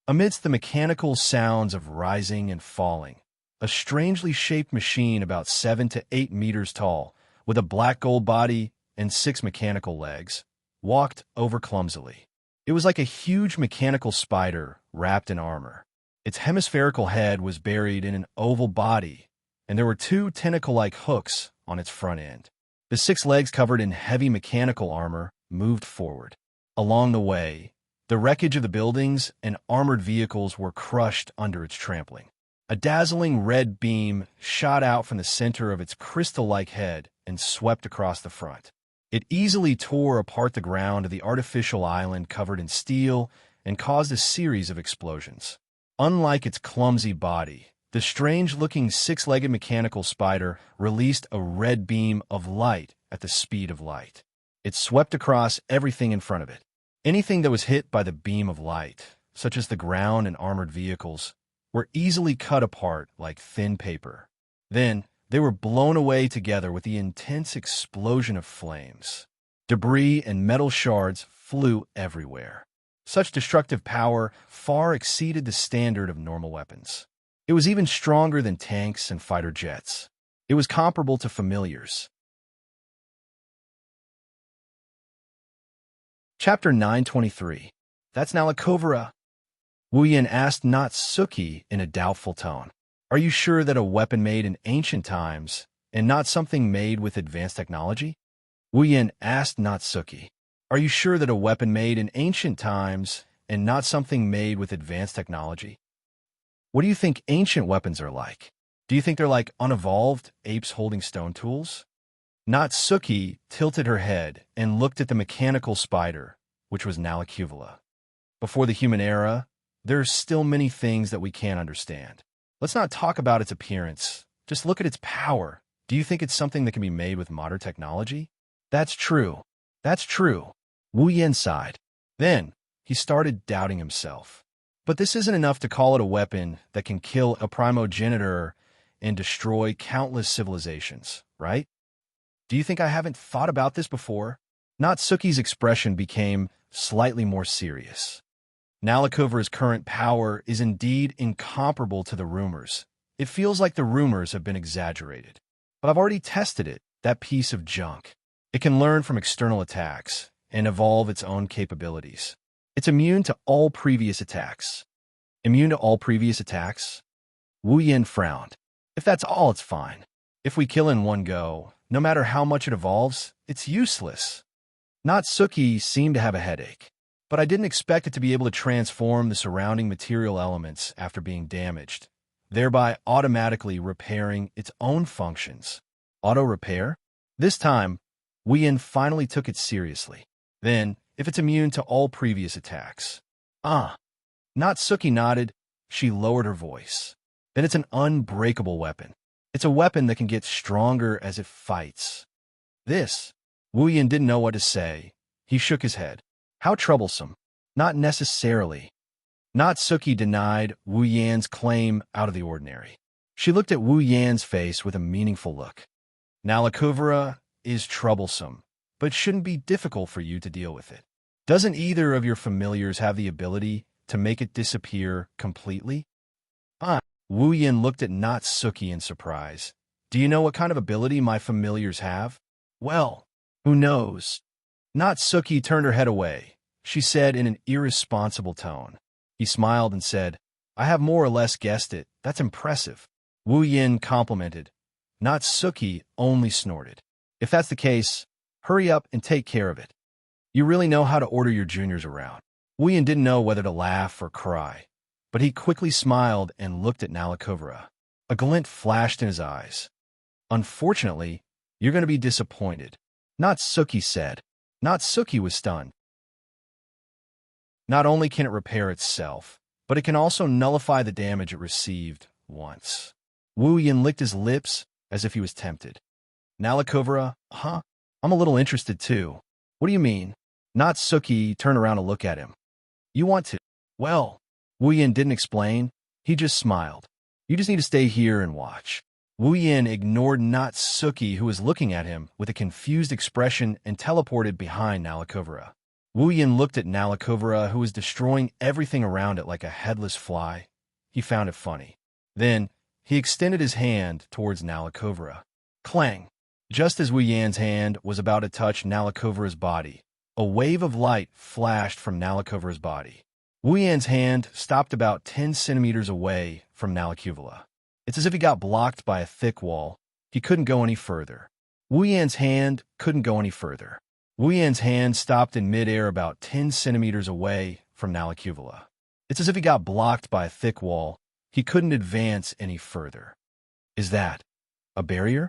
Amidst the mechanical sounds of rising and falling, a strangely shaped machine about 7 to 8 meters tall, with a black gold body and 6 mechanical legs, walked over clumsily. It was like a huge mechanical spider wrapped in armor. Its hemispherical head was buried in an oval body, and there were 2 tentacle-like hooks on its front end. The 6 legs covered in heavy mechanical armor moved forward. Along the way, the wreckage of the buildings and armored vehicles were crushed under its trampling. A dazzling red beam shot out from the center of its crystal-like head and swept across the front. It easily tore apart the ground of the artificial island covered in steel and caused a series of explosions. Unlike its clumsy body, the strange-looking 6-legged mechanical spider released a red beam of light at the speed of light. It swept across everything in front of it. Anything that was hit by the beam of light, such as the ground and armored vehicles, were easily cut apart like thin paper. Then, they were blown away together with the intense explosion of flames. Debris and metal shards flew everywhere. Such destructive power far exceeded the standard of normal weapons. It was even stronger than tanks and fighter jets. It was comparable to familiars. Chapter 923. That's Nalakuvara. Wu Yin asked Natsuki in a doubtful tone. Are you sure that a weapon made in ancient times and not something made with advanced technology? Wu Yin asked Natsuki. Are you sure that a weapon made in ancient times and not something made with advanced technology? What do you think ancient weapons are like? Do you think they're like unevolved apes holding stone tools? Natsuki tilted her head and looked at the mechanical spider, which was Nalakuvala. Before the human era, there are still many things that we can't understand. Let's not talk about its appearance. Just look at its power. Do you think it's something that can be made with modern technology? That's true. That's true. Wu Yin sighed. Then, he started doubting himself. But this isn't enough to call it a weapon that can kill a primogenitor and destroy countless civilizations, right? Do you think I haven't thought about this before? Natsuki's expression became slightly more serious. Nalakuvara's current power is indeed incomparable to the rumors. It feels like the rumors have been exaggerated. But I've already tested it, that piece of junk. It can learn from external attacks and evolve its own capabilities. It's immune to all previous attacks. Immune to all previous attacks? Wu Yin frowned. If that's all, it's fine. If we kill in one go, no matter how much it evolves, it's useless. Natsuki seemed to have a headache, but I didn't expect it to be able to transform the surrounding material elements after being damaged, thereby automatically repairing its own functions. Auto-repair? This time, Wu Yin finally took it seriously. Then, if it's immune to all previous attacks. Natsuki nodded. She lowered her voice. Then it's an unbreakable weapon. It's a weapon that can get stronger as it fights. This, Wu Yin didn't know what to say. He shook his head. How troublesome. Not necessarily. Natsuki denied Wu Yan's claim out of the ordinary. She looked at Wu Yan's face with a meaningful look. Nalakuvara is troublesome, but shouldn't be difficult for you to deal with it. Doesn't either of your familiars have the ability to make it disappear completely? Ah, Wu Yin looked at Natsuki in surprise. Do you know what kind of ability my familiars have? Well, who knows? Natsuki turned her head away. She said in an irresponsible tone. He smiled and said, I have more or less guessed it. That's impressive. Wu Yin complimented. Natsuki only snorted. If that's the case, hurry up and take care of it. You really know how to order your juniors around. Wu Yin didn't know whether to laugh or cry, but he quickly smiled and looked at Nalakovra. A glint flashed in his eyes. Unfortunately, you're going to be disappointed, Natsuki said. Natsuki was stunned. Not only can it repair itself, but it can also nullify the damage it received once. Wu Yin licked his lips as if he was tempted. Nalakovra, huh? I'm a little interested too. What do you mean? Natsuki turned around to look at him. You want to? Well, Wu Yin didn't explain. He just smiled. You just need to stay here and watch. Wu Yin ignored Natsuki, who was looking at him with a confused expression, and teleported behind Nalakovra. Wu Yin looked at Nalakovra, who was destroying everything around it like a headless fly. He found it funny. Then, he extended his hand towards Nalakovra. Clang! Just as Wu Yin's hand was about to touch Nalakovra's body, a wave of light flashed from Nalakovra's body. Wu Yin's hand stopped about 10 centimeters away from Nalakovra. It's as if he got blocked by a thick wall. He couldn't go any further. Wu Yin's hand couldn't go any further. Wu Yin's hand stopped in midair about 10 centimeters away from Nalakovra. It's as if he got blocked by a thick wall. He couldn't advance any further. Is that a barrier?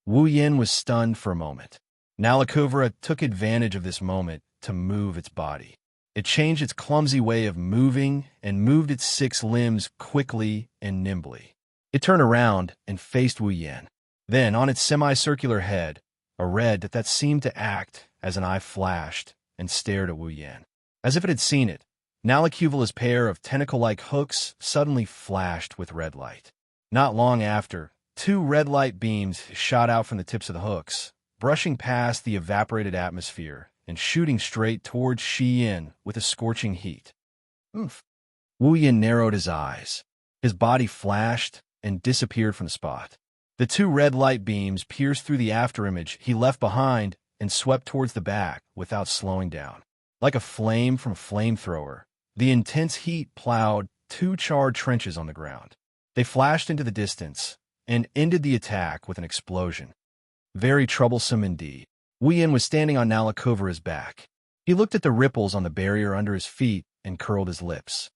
Wu Yin was stunned for a moment. Nalakovra took advantage of this moment to move its body. It changed its clumsy way of moving and moved its 6 limbs quickly and nimbly. It turned around and faced Wu Yin. Then, on its semicircular head, a red that seemed to act as an eye flashed and stared at Wu Yin. As if it had seen it, Nalakovra's pair of tentacle-like hooks suddenly flashed with red light. Not long after, 2 red light beams shot out from the tips of the hooks, brushing past the evaporated atmosphere and shooting straight towards Shi Yin with a scorching heat. Oomph! Wu Yin narrowed his eyes. His body flashed and disappeared from the spot. The 2 red light beams pierced through the afterimage he left behind and swept towards the back without slowing down. Like a flame from a flamethrower, the intense heat plowed 2 charred trenches on the ground. They flashed into the distance and ended the attack with an explosion. Very troublesome indeed. Wu Yin was standing on Nalakovra's back. He looked at the ripples on the barrier under his feet and curled his lips.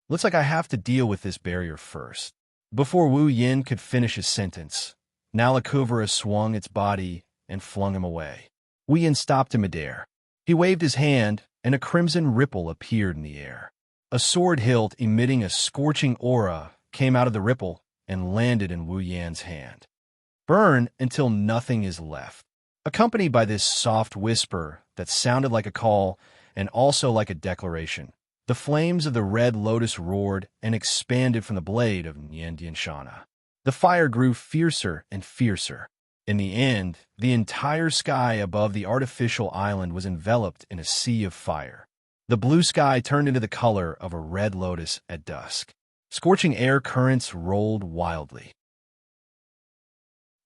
Looks like I have to deal with this barrier first. Before Wu Yin could finish his sentence, Nalakovra swung its body and flung him away. Wu Yin stopped in midair. He waved his hand, and a crimson ripple appeared in the air. A sword hilt emitting a scorching aura came out of the ripple and landed in Wu Yin's hand. Burn until nothing is left. Accompanied by this soft whisper that sounded like a call and also like a declaration, the flames of the red lotus roared and expanded from the blade of Nyendianshana. The fire grew fiercer and fiercer. In the end, the entire sky above the artificial island was enveloped in a sea of fire. The blue sky turned into the color of a red lotus at dusk. Scorching air currents rolled wildly.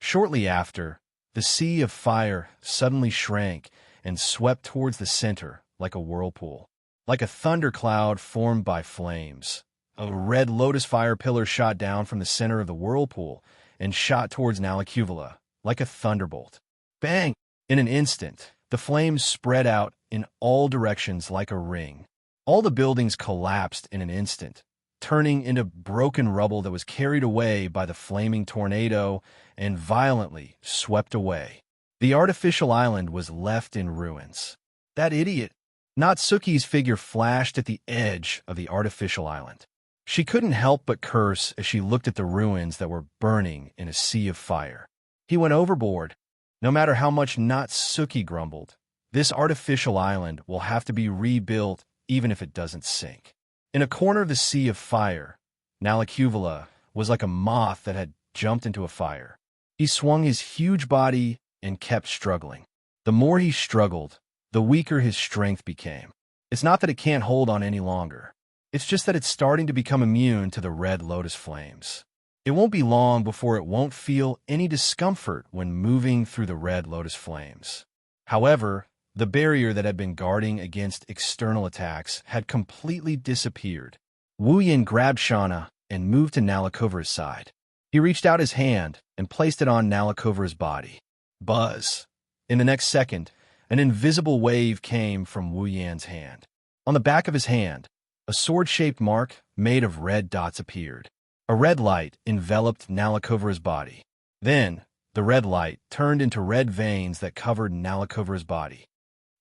Shortly after, the sea of fire suddenly shrank and swept towards the center like a whirlpool. Like a thundercloud formed by flames, a red lotus fire pillar shot down from the center of the whirlpool and shot towards Nalakovra like a thunderbolt. Bang! In an instant, the flames spread out in all directions like a ring. All the buildings collapsed in an instant, turning into broken rubble that was carried away by the flaming tornado and violently swept away. The artificial island was left in ruins. That idiot! Natsuki's figure flashed at the edge of the artificial island. She couldn't help but curse as she looked at the ruins that were burning in a sea of fire. He went overboard. No matter how much Natsuki grumbled, this artificial island will have to be rebuilt even if it doesn't sink. In a corner of the sea of fire, Nalakovra was like a moth that had jumped into a fire. He swung his huge body and kept struggling. The more he struggled, the weaker his strength became. It's not that it can't hold on any longer. It's just that it's starting to become immune to the red lotus flames. It won't be long before it won't feel any discomfort when moving through the red lotus flames. However, the barrier that had been guarding against external attacks had completely disappeared. Wu Yin grabbed Shauna and moved to Nalakovra's side. He reached out his hand and placed it on Nalakovra's body. Buzz! In the next second, an invisible wave came from Wu Yan's hand. On the back of his hand, a sword-shaped mark made of red dots appeared. A red light enveloped Nalakovra's body. Then, the red light turned into red veins that covered Nalakovra's body.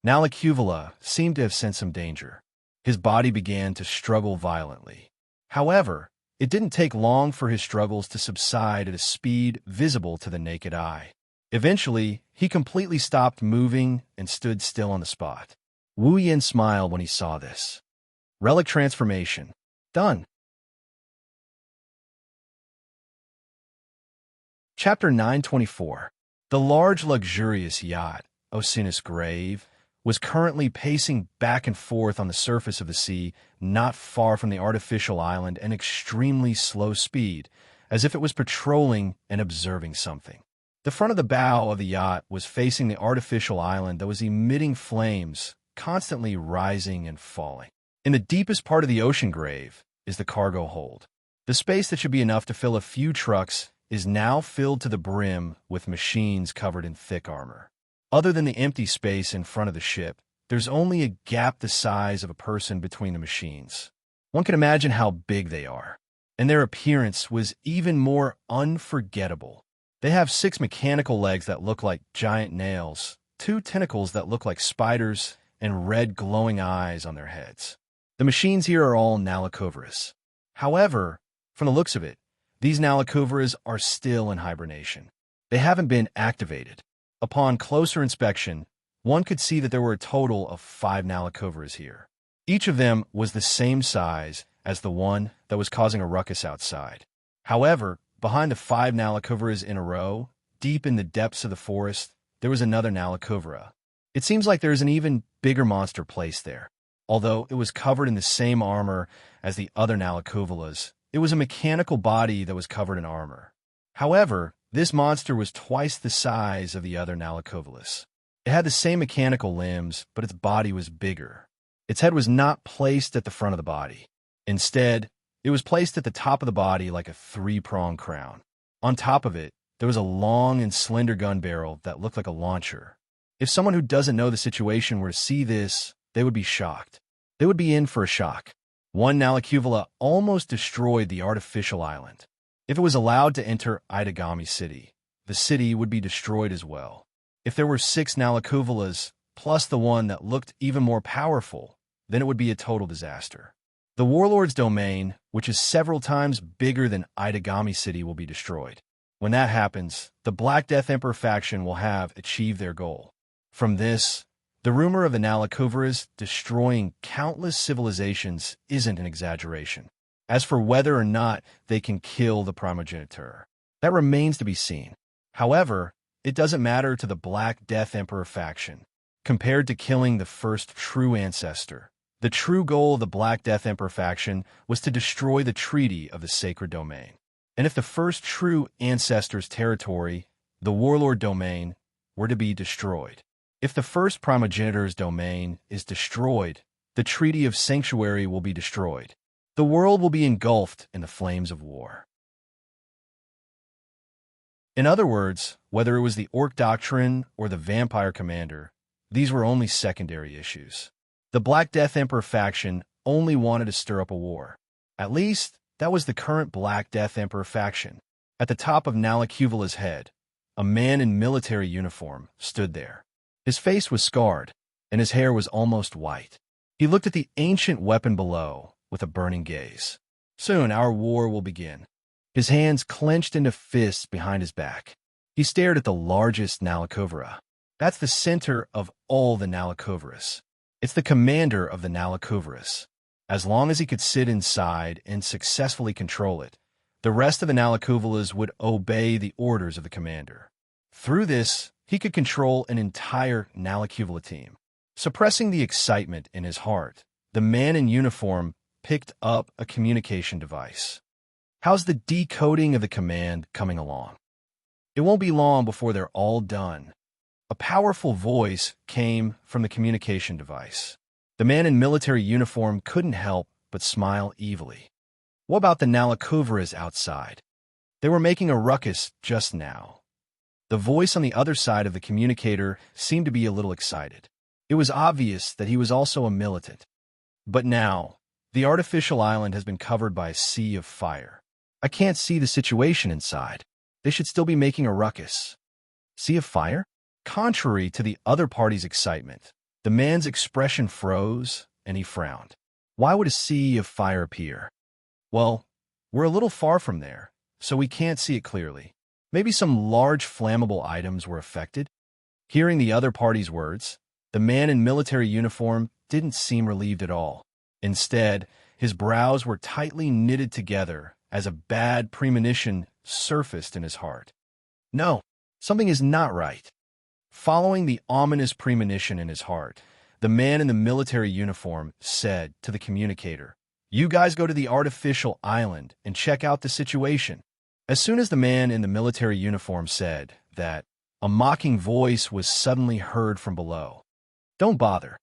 Nalakuvala seemed to have sensed some danger. His body began to struggle violently. However, it didn't take long for his struggles to subside at a speed visible to the naked eye. Eventually, he completely stopped moving and stood still on the spot. Wu Yin smiled when he saw this. Relic transformation. Done. Chapter 924. The large, luxurious yacht, Osinus Grave, was currently pacing back and forth on the surface of the sea, not far from the artificial island, at extremely slow speed, as if it was patrolling and observing something. The front of the bow of the yacht was facing the artificial island that was emitting flames, constantly rising and falling. In the deepest part of the ocean grave is the cargo hold. The space that should be enough to fill a few trucks is now filled to the brim with machines covered in thick armor. Other than the empty space in front of the ship, there's only a gap the size of a person between the machines. One can imagine how big they are, and their appearance was even more unforgettable. They have 6 mechanical legs that look like giant nails, 2 tentacles that look like spiders, and red glowing eyes on their heads. The machines here are all Nalakovras. However, from the looks of it, these Nalakovras are still in hibernation. They haven't been activated. Upon closer inspection, one could see that there were a total of 5 Nalakovras here. Each of them was the same size as the one that was causing a ruckus outside. However, behind the 5 Nalakovras in a row, deep in the depths of the forest, there was another Nalakovra. It seems like there's an even bigger monster placed there. Although it was covered in the same armor as the other Nalakovalas, it was a mechanical body that was covered in armor. However, this monster was twice the size of the other Nalakovalas. It had the same mechanical limbs, but its body was bigger. Its head was not placed at the front of the body. Instead, it was placed at the top of the body like a 3-pronged crown. On top of it, there was a long and slender gun barrel that looked like a launcher. If someone who doesn't know the situation were to see this, they would be shocked. They would be in for a shock. One Nalakuvala almost destroyed the artificial island. If it was allowed to enter Itagami City, the city would be destroyed as well. If there were 6 Nalakuvalas, plus the one that looked even more powerful, then it would be a total disaster. The warlord's domain, which is several times bigger than Itagami City, will be destroyed. When that happens, the Black Death Emperor faction will have achieved their goal. From this, the rumor of the Nalakovras destroying countless civilizations isn't an exaggeration. As for whether or not they can kill the primogeniture, that remains to be seen. However, it doesn't matter to the Black Death Emperor faction. Compared to killing the first true ancestor, the true goal of the Black Death Emperor faction was to destroy the treaty of the sacred domain. And if the first true ancestor's territory, the warlord domain, were to be destroyed, if the first primogenitor's domain is destroyed, the treaty of sanctuary will be destroyed. The world will be engulfed in the flames of war. In other words, whether it was the Orc Doctrine or the Vampire Commander, these were only secondary issues. The Black Death Emperor faction only wanted to stir up a war. At least, that was the current Black Death Emperor faction. At the top of Nalakuvala's head, a man in military uniform stood there. His face was scarred, and his hair was almost white. He looked at the ancient weapon below with a burning gaze. Soon our war will begin. His hands clenched into fists behind his back. He stared at the largest Nalakovra. That's the center of all the Nalakovras. It's the commander of the Nalakovras. As long as he could sit inside and successfully control it, the rest of the Nalakovalas would obey the orders of the commander. Through this, he could control an entire Nalakuvala team. Suppressing the excitement in his heart, the man in uniform picked up a communication device. How's the decoding of the command coming along? It won't be long before they're all done. A powerful voice came from the communication device. The man in military uniform couldn't help but smile evilly. What about the Nalakuvaras outside? They were making a ruckus just now. The voice on the other side of the communicator seemed to be a little excited. It was obvious that he was also a militant. But now, the artificial island has been covered by a sea of fire. I can't see the situation inside. They should still be making a ruckus. Sea of fire? Contrary to the other party's excitement, the man's expression froze and he frowned. Why would a sea of fire appear? Well, we're a little far from there, so we can't see it clearly. Maybe some large flammable items were affected? Hearing the other party's words, the man in military uniform didn't seem relieved at all. Instead, his brows were tightly knitted together as a bad premonition surfaced in his heart. No, something is not right. Following the ominous premonition in his heart, the man in the military uniform said to the communicator, "You guys go to the artificial island and check out the situation." As soon as the man in the military uniform said that, a mocking voice was suddenly heard from below. "Don't bother."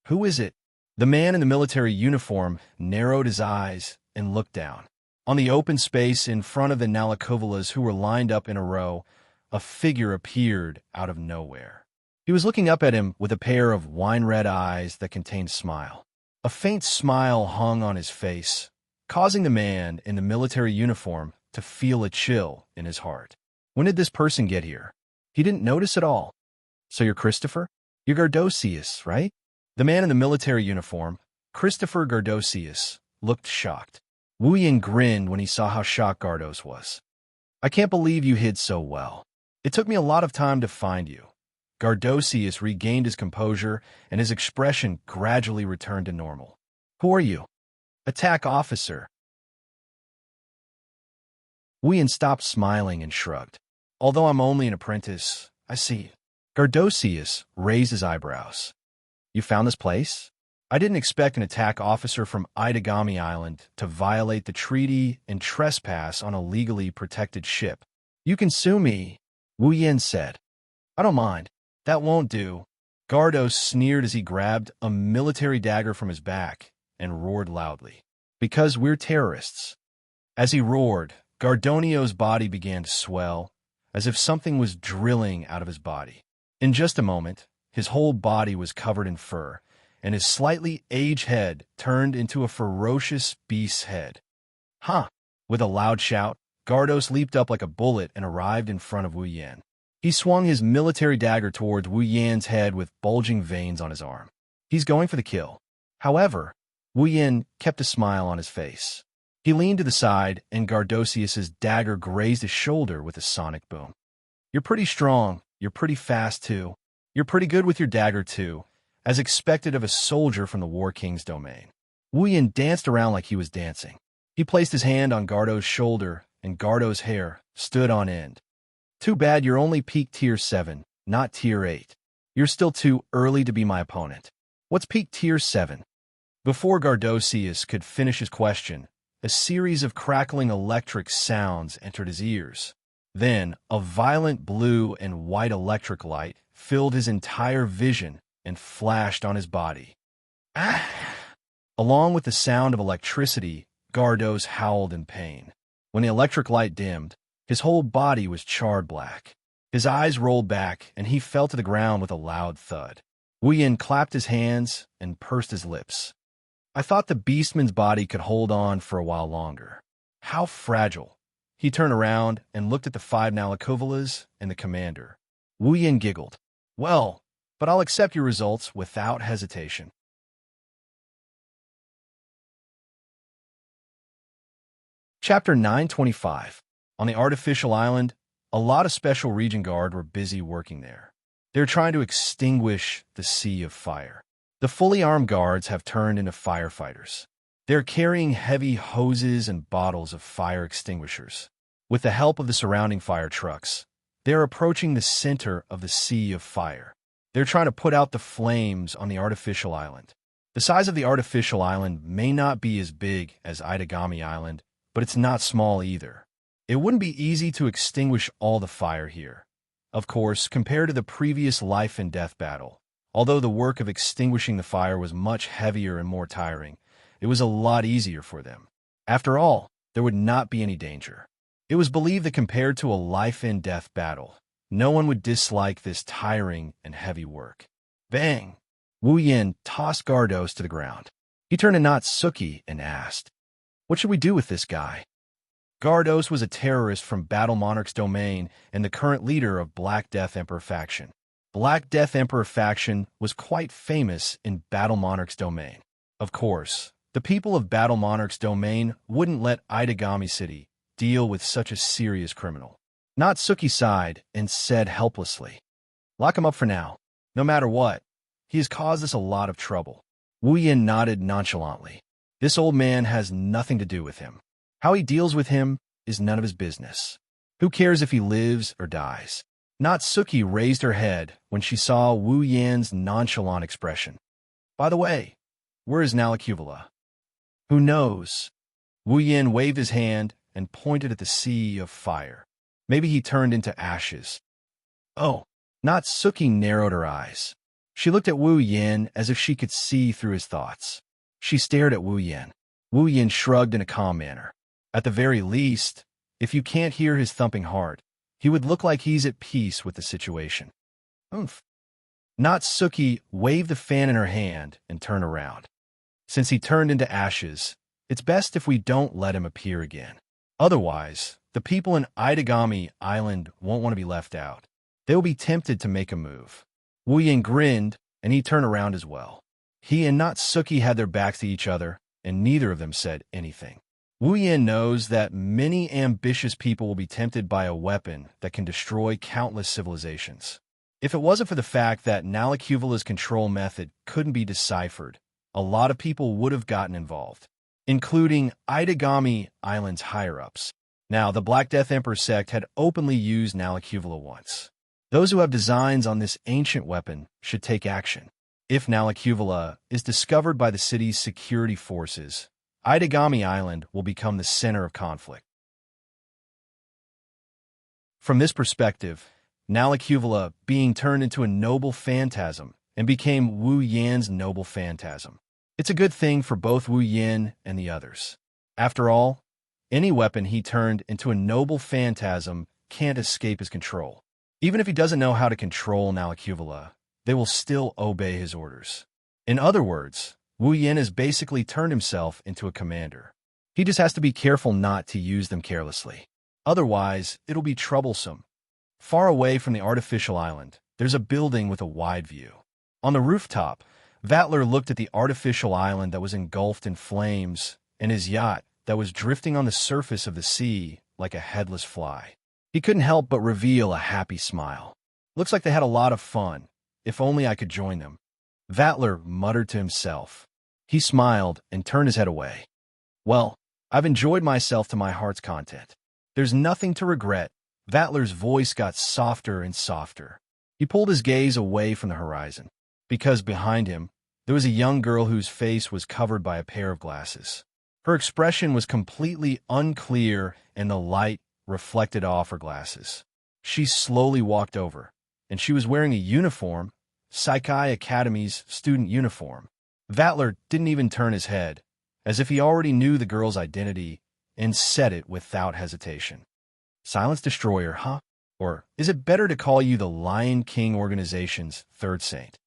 "Who is it?" The man in the military uniform narrowed his eyes and looked down. On the open space in front of the Nalakovalas who were lined up in a row, a figure appeared out of nowhere. He was looking up at him with a pair of wine-red eyes that contained a smile. A faint smile hung on his face, causing the man in the military uniform to feel a chill in his heart. When did this person get here? He didn't notice at all. "So you're Christopher? You're Gardosius, right?" The man in the military uniform, Christopher Gardosius, looked shocked. Wu Yin grinned when he saw how shocked Gardos was. "I can't believe you hid so well. It took me a lot of time to find you." Gardosius regained his composure, and his expression gradually returned to normal. "Who are you?" "Attack officer." Wu Yin stopped smiling and shrugged. "Although I'm only an apprentice, I see." Gardosius raised his eyebrows. "You found this place?" "I didn't expect an attack officer from Itagami Island to violate the treaty and trespass on a legally protected ship." "You can sue me," Wu Yin said. "I don't mind. That won't do." Gardos sneered as he grabbed a military dagger from his back and roared loudly. "Because we're terrorists." As he roared, Gardonio's body began to swell, as if something was drilling out of his body. In just a moment, his whole body was covered in fur, and his slightly aged head turned into a ferocious beast's head. "Huh!" With a loud shout, Gardos leaped up like a bullet and arrived in front of Wu Yan. He swung his military dagger towards Wu Yan's head with bulging veins on his arm. He's going for the kill. However, Wu Yan kept a smile on his face. He leaned to the side, and Gardosius's dagger grazed his shoulder with a sonic boom. "You're pretty strong. You're pretty fast, too. You're pretty good with your dagger, too, as expected of a soldier from the War King's domain." Wu Yan danced around like he was dancing. He placed his hand on Gardo's shoulder, and Gardo's hair stood on end. "Too bad you're only peak tier 7, not tier 8. You're still too early to be my opponent." "What's peak tier 7? Before Gardosius could finish his question, a series of crackling electric sounds entered his ears. Then, a violent blue and white electric light filled his entire vision and flashed on his body. "Ah!" Along with the sound of electricity, Gardos howled in pain. When the electric light dimmed, his whole body was charred black. His eyes rolled back, and he fell to the ground with a loud thud. Wu Yin clapped his hands and pursed his lips. "I thought the beastman's body could hold on for a while longer. How fragile." He turned around and looked at the 5 Nalakovalas and the commander. Wu Yin giggled. "Well, but I'll accept your results without hesitation." Chapter 925. On the artificial island, a lot of Special Region Guard were busy working there. They're trying to extinguish the sea of fire. The fully armed guards have turned into firefighters. They're carrying heavy hoses and bottles of fire extinguishers. With the help of the surrounding fire trucks, they're approaching the center of the sea of fire. They're trying to put out the flames on the artificial island. The size of the artificial island may not be as big as Itagami Island, but it's not small either. It wouldn't be easy to extinguish all the fire here, of course, compared to the previous life and death battle. Although the work of extinguishing the fire was much heavier and more tiring, it was a lot easier for them. After all, there would not be any danger. It was believed that compared to a life and death battle, no one would dislike this tiring and heavy work. Bang! Wu Yin tossed Gardos to the ground. He turned to Natsuki and asked, "What should we do with this guy?" Gardos was a terrorist from Battle Monarch's domain and the current leader of Black Death Emperor faction. Black Death Emperor faction was quite famous in Battle Monarch's domain. Of course, the people of Battle Monarch's domain wouldn't let Itagami City deal with such a serious criminal. Natsuki sighed and said helplessly, "Lock him up for now. No matter what, he has caused us a lot of trouble." Wu Yin nodded nonchalantly. This old man has nothing to do with him. How he deals with him is none of his business. Who cares if he lives or dies? Natsuki raised her head when she saw Wu Yan's nonchalant expression. "By the way, where is Nalacuvula?" "Who knows?" Wu Yan waved his hand and pointed at the sea of fire. "Maybe he turned into ashes." "Oh." Natsuki narrowed her eyes. She looked at Wu Yan as if she could see through his thoughts. She stared at Wu Yan. Wu Yan shrugged in a calm manner. At the very least, if you can't hear his thumping heart, he would look like he's at peace with the situation. Oomph. Natsuki waved the fan in her hand and turned around. Since he turned into ashes, it's best if we don't let him appear again. Otherwise, the people in Itagami Island won't want to be left out. They will be tempted to make a move. Wu Yan grinned, and he turned around as well. He and Natsuki had their backs to each other, and neither of them said anything. Wu Yan knows that many ambitious people will be tempted by a weapon that can destroy countless civilizations. If it wasn't for the fact that Nalacuvula's control method couldn't be deciphered, a lot of people would have gotten involved, including Itagami Island's higher-ups. Now, the Black Death Emperor sect had openly used Nalacuvula once. Those who have designs on this ancient weapon should take action. If Nalacuvula is discovered by the city's security forces, Itagami Island will become the center of conflict. From this perspective, Nalacuvula being turned into a noble phantasm and became Wu Yan's noble phantasm. It's a good thing for both Wu Yan and the others. After all, any weapon he turned into a noble phantasm can't escape his control. Even if he doesn't know how to control Nalacuvula, they will still obey his orders. In other words, Wu Yan has basically turned himself into a commander. He just has to be careful not to use them carelessly. Otherwise, it'll be troublesome. Far away from the artificial island, there's a building with a wide view. On the rooftop, Vatler looked at the artificial island that was engulfed in flames and his yacht that was drifting on the surface of the sea like a headless fly. He couldn't help but reveal a happy smile. "Looks like they had a lot of fun. If only I could join them." Vatler muttered to himself. He smiled and turned his head away. "Well, I've enjoyed myself to my heart's content. There's nothing to regret." Vatler's voice got softer and softer. He pulled his gaze away from the horizon, because behind him, there was a young girl whose face was covered by a pair of glasses. Her expression was completely unclear and the light reflected off her glasses. She slowly walked over, and she was wearing a uniform, Saikai Academy's student uniform. Vatler didn't even turn his head, as if he already knew the girl's identity, and said it without hesitation. "Silence Destroyer, huh? Or is it better to call you the Lion King organization's third saint?"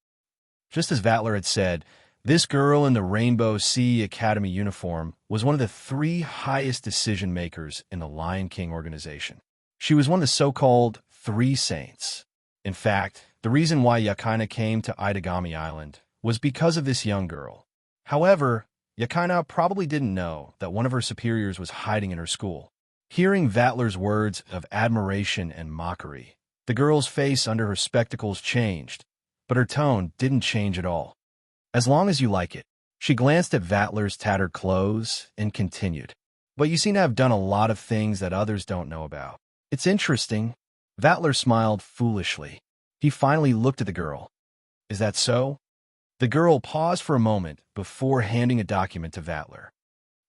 Just as Vatler had said, this girl in the Rainbow Sea Academy uniform was one of the 3 highest decision-makers in the Lion King organization. She was one of the so-called 3 saints. In fact, the reason why Yakaina came to Itagami Island was because of this young girl. However, Yakaina probably didn't know that one of her superiors was hiding in her school. Hearing Vatler's words of admiration and mockery, the girl's face under her spectacles changed, but her tone didn't change at all. "As long as you like it." She glanced at Vatler's tattered clothes and continued. "But you seem to have done a lot of things that others don't know about." "It's interesting." Vatler smiled foolishly. He finally looked at the girl. Is that so? The girl paused for a moment before handing a document to Vatler.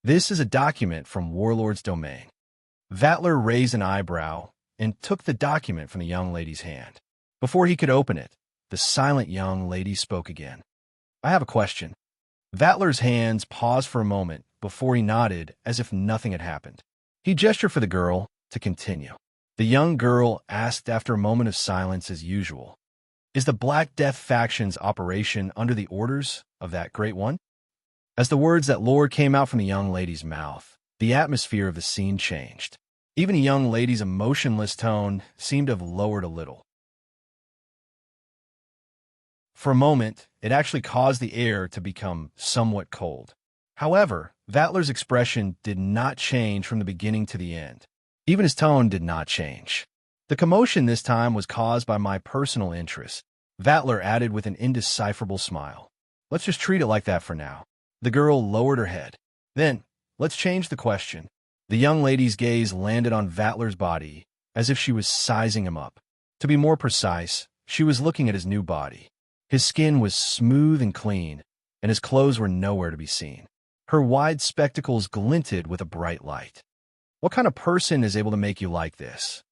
This is a document from Warlord's domain. Vatler raised an eyebrow and took the document from the young lady's hand. Before he could open it, the silent young lady spoke again. I have a question. Vatler's hands paused for a moment before he nodded as if nothing had happened. He gestured for the girl to continue. The young girl asked after a moment of silence as usual, "Is the Black Death faction's operation under the orders of that Great One?" As the words that Lord came out from the young lady's mouth, the atmosphere of the scene changed. Even the young lady's emotionless tone seemed to have lowered a little. For a moment, it actually caused the air to become somewhat cold. However, Vatler's expression did not change from the beginning to the end. Even his tone did not change. The commotion this time was caused by my personal interest, Vatler added with an indecipherable smile. Let's just treat it like that for now. The girl lowered her head. Then, let's change the question. The young lady's gaze landed on Vatler's body, as if she was sizing him up. To be more precise, she was looking at his new body. His skin was smooth and clean, and his clothes were nowhere to be seen. Her wide spectacles glinted with a bright light. What kind of person is able to make you like this?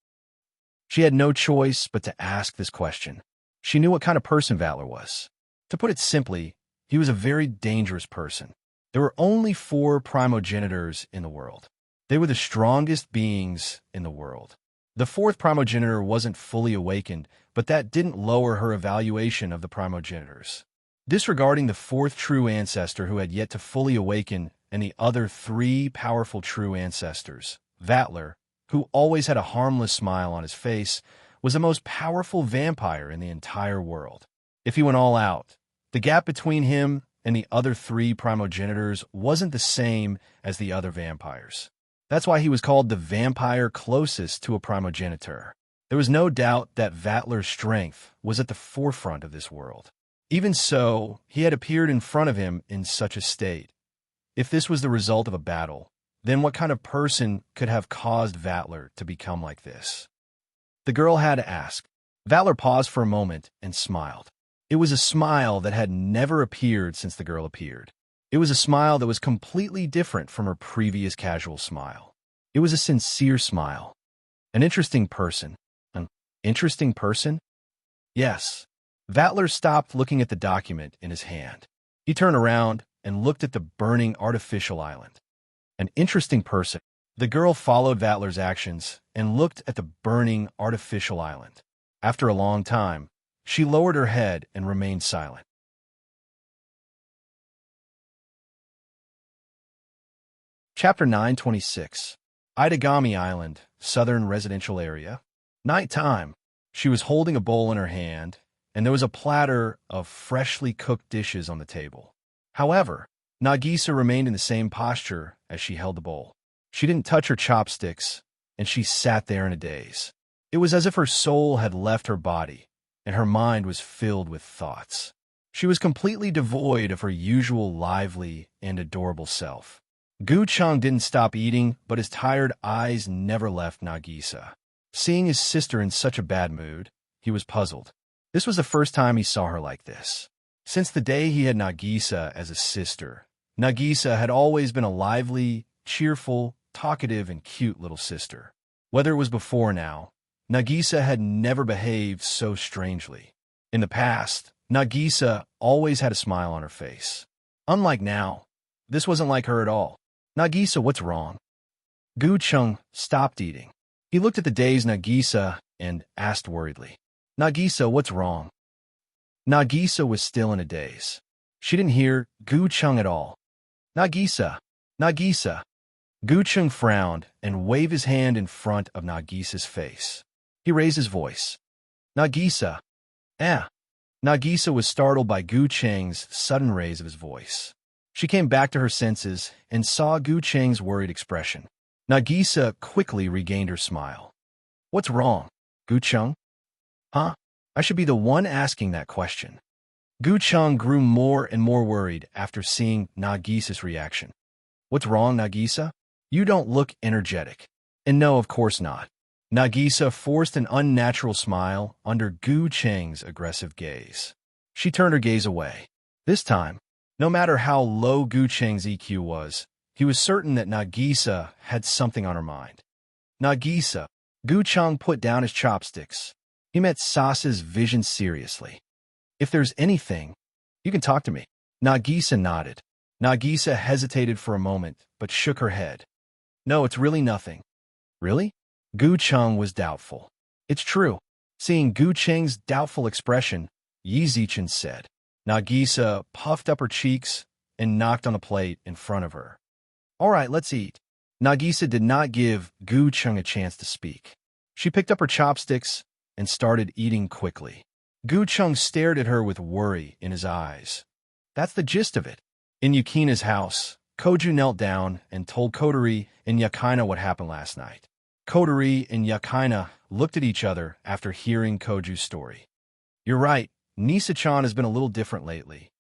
She had no choice but to ask this question. She knew what kind of person Vatler was. To put it simply, he was a very dangerous person. There were only 4 primogenitors in the world. They were the strongest beings in the world. The 4th primogenitor wasn't fully awakened, but that didn't lower her evaluation of the primogenitors. Disregarding the 4th true ancestor who had yet to fully awaken and the other 3 powerful true ancestors, Vatler, who always had a harmless smile on his face, was the most powerful vampire in the entire world. If he went all out, the gap between him and the other 3 primogenitors wasn't the same as the other vampires. That's why he was called the vampire closest to a primogenitor. There was no doubt that Vatler's strength was at the forefront of this world. Even so, he had appeared in front of him in such a state. If this was the result of a battle, then what kind of person could have caused Vatler to become like this? The girl had to ask. Vatler paused for a moment and smiled. It was a smile that had never appeared since the girl appeared. It was a smile that was completely different from her previous casual smile. It was a sincere smile. An interesting person. An interesting person? Yes. Vatler stopped looking at the document in his hand. He turned around and looked at the burning artificial island. An interesting person. The girl followed Vatler's actions and looked at the burning artificial island. After a long time, she lowered her head and remained silent. Chapter 926. Itagami Island, Southern Residential Area. Nighttime. She was holding a bowl in her hand, and there was a platter of freshly cooked dishes on the table. However, Nagisa remained in the same posture as she held the bowl. She didn't touch her chopsticks, and she sat there in a daze. It was as if her soul had left her body, and her mind was filled with thoughts. She was completely devoid of her usual lively and adorable self. Gu-chung didn't stop eating, but his tired eyes never left Nagisa. Seeing his sister in such a bad mood, he was puzzled. This was the first time he saw her like this. Since the day he had Nagisa as a sister, Nagisa had always been a lively, cheerful, talkative, and cute little sister. Whether it was before or now, Nagisa had never behaved so strangely. In the past, Nagisa always had a smile on her face. Unlike now, this wasn't like her at all. Nagisa, what's wrong? Gu-chung stopped eating. He looked at the dazed Nagisa and asked worriedly, Nagisa, what's wrong? Nagisa was still in a daze. She didn't hear Gu-chung at all. Nagisa, Nagisa. Gu-chung frowned and waved his hand in front of Nagisa's face. He raised his voice. Nagisa. Nagisa was startled by Gu-cheng's sudden raise of his voice. She came back to her senses and saw Gu-cheng's worried expression. Nagisa quickly regained her smile. What's wrong, Gu-cheng? Huh? I should be the one asking that question. Gu-cheng grew more and more worried after seeing Nagisa's reaction. What's wrong, Nagisa? You don't look energetic. And no, of course not. Nagisa forced an unnatural smile under Gu-cheng's aggressive gaze. She turned her gaze away. This time, no matter how low Gu Cheng's EQ was, he was certain that Nagisa had something on her mind. Nagisa. Gu Cheng put down his chopsticks. He met Sasa's vision seriously. If there's anything, you can talk to me. Nagisa nodded. Nagisa hesitated for a moment, but shook her head. No, it's really nothing. Really? Gu Cheng was doubtful. It's true. Seeing Gu Cheng's doubtful expression, Yi Zichen said. Nagisa puffed up her cheeks and knocked on a plate in front of her. All right, let's eat. Nagisa did not give Gu Cheng a chance to speak. She picked up her chopsticks and started eating quickly. Gu Cheng stared at her with worry in his eyes. That's the gist of it. In Yukina's house, Koju knelt down and told Kotori and Yakina what happened last night. Kotori and Yakina looked at each other after hearing Koju's story. You're right, Nisa-chan has been a little different lately.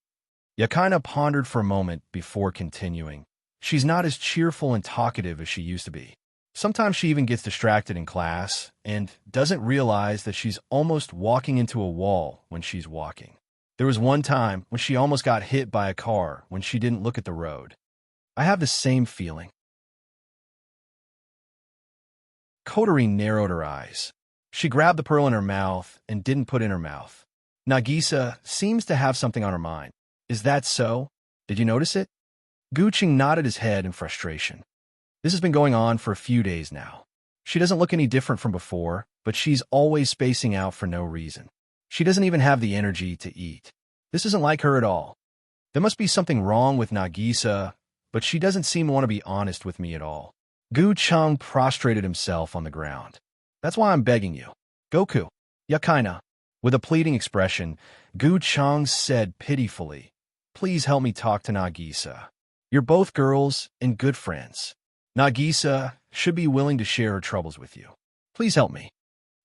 Yakina pondered for a moment before continuing. She's not as cheerful and talkative as she used to be. Sometimes she even gets distracted in class and doesn't realize that she's almost walking into a wall when she's walking. There was one time when she almost got hit by a car when she didn't look at the road. I have the same feeling. Kotori narrowed her eyes. She grabbed the pearl in her mouth and didn't put it in her mouth. Nagisa seems to have something on her mind. Is that so? Did you notice it? Gu Cheng nodded his head in frustration. This has been going on for a few days now. She doesn't look any different from before, but she's always spacing out for no reason. She doesn't even have the energy to eat. This isn't like her at all. There must be something wrong with Nagisa, but she doesn't seem to want to be honest with me at all. Gu Cheng prostrated himself on the ground. That's why I'm begging you. Goku. Yakina. With a pleading expression, Gu Cheng said pitifully, please help me talk to Nagisa. You're both girls and good friends. Nagisa should be willing to share her troubles with you. Please help me.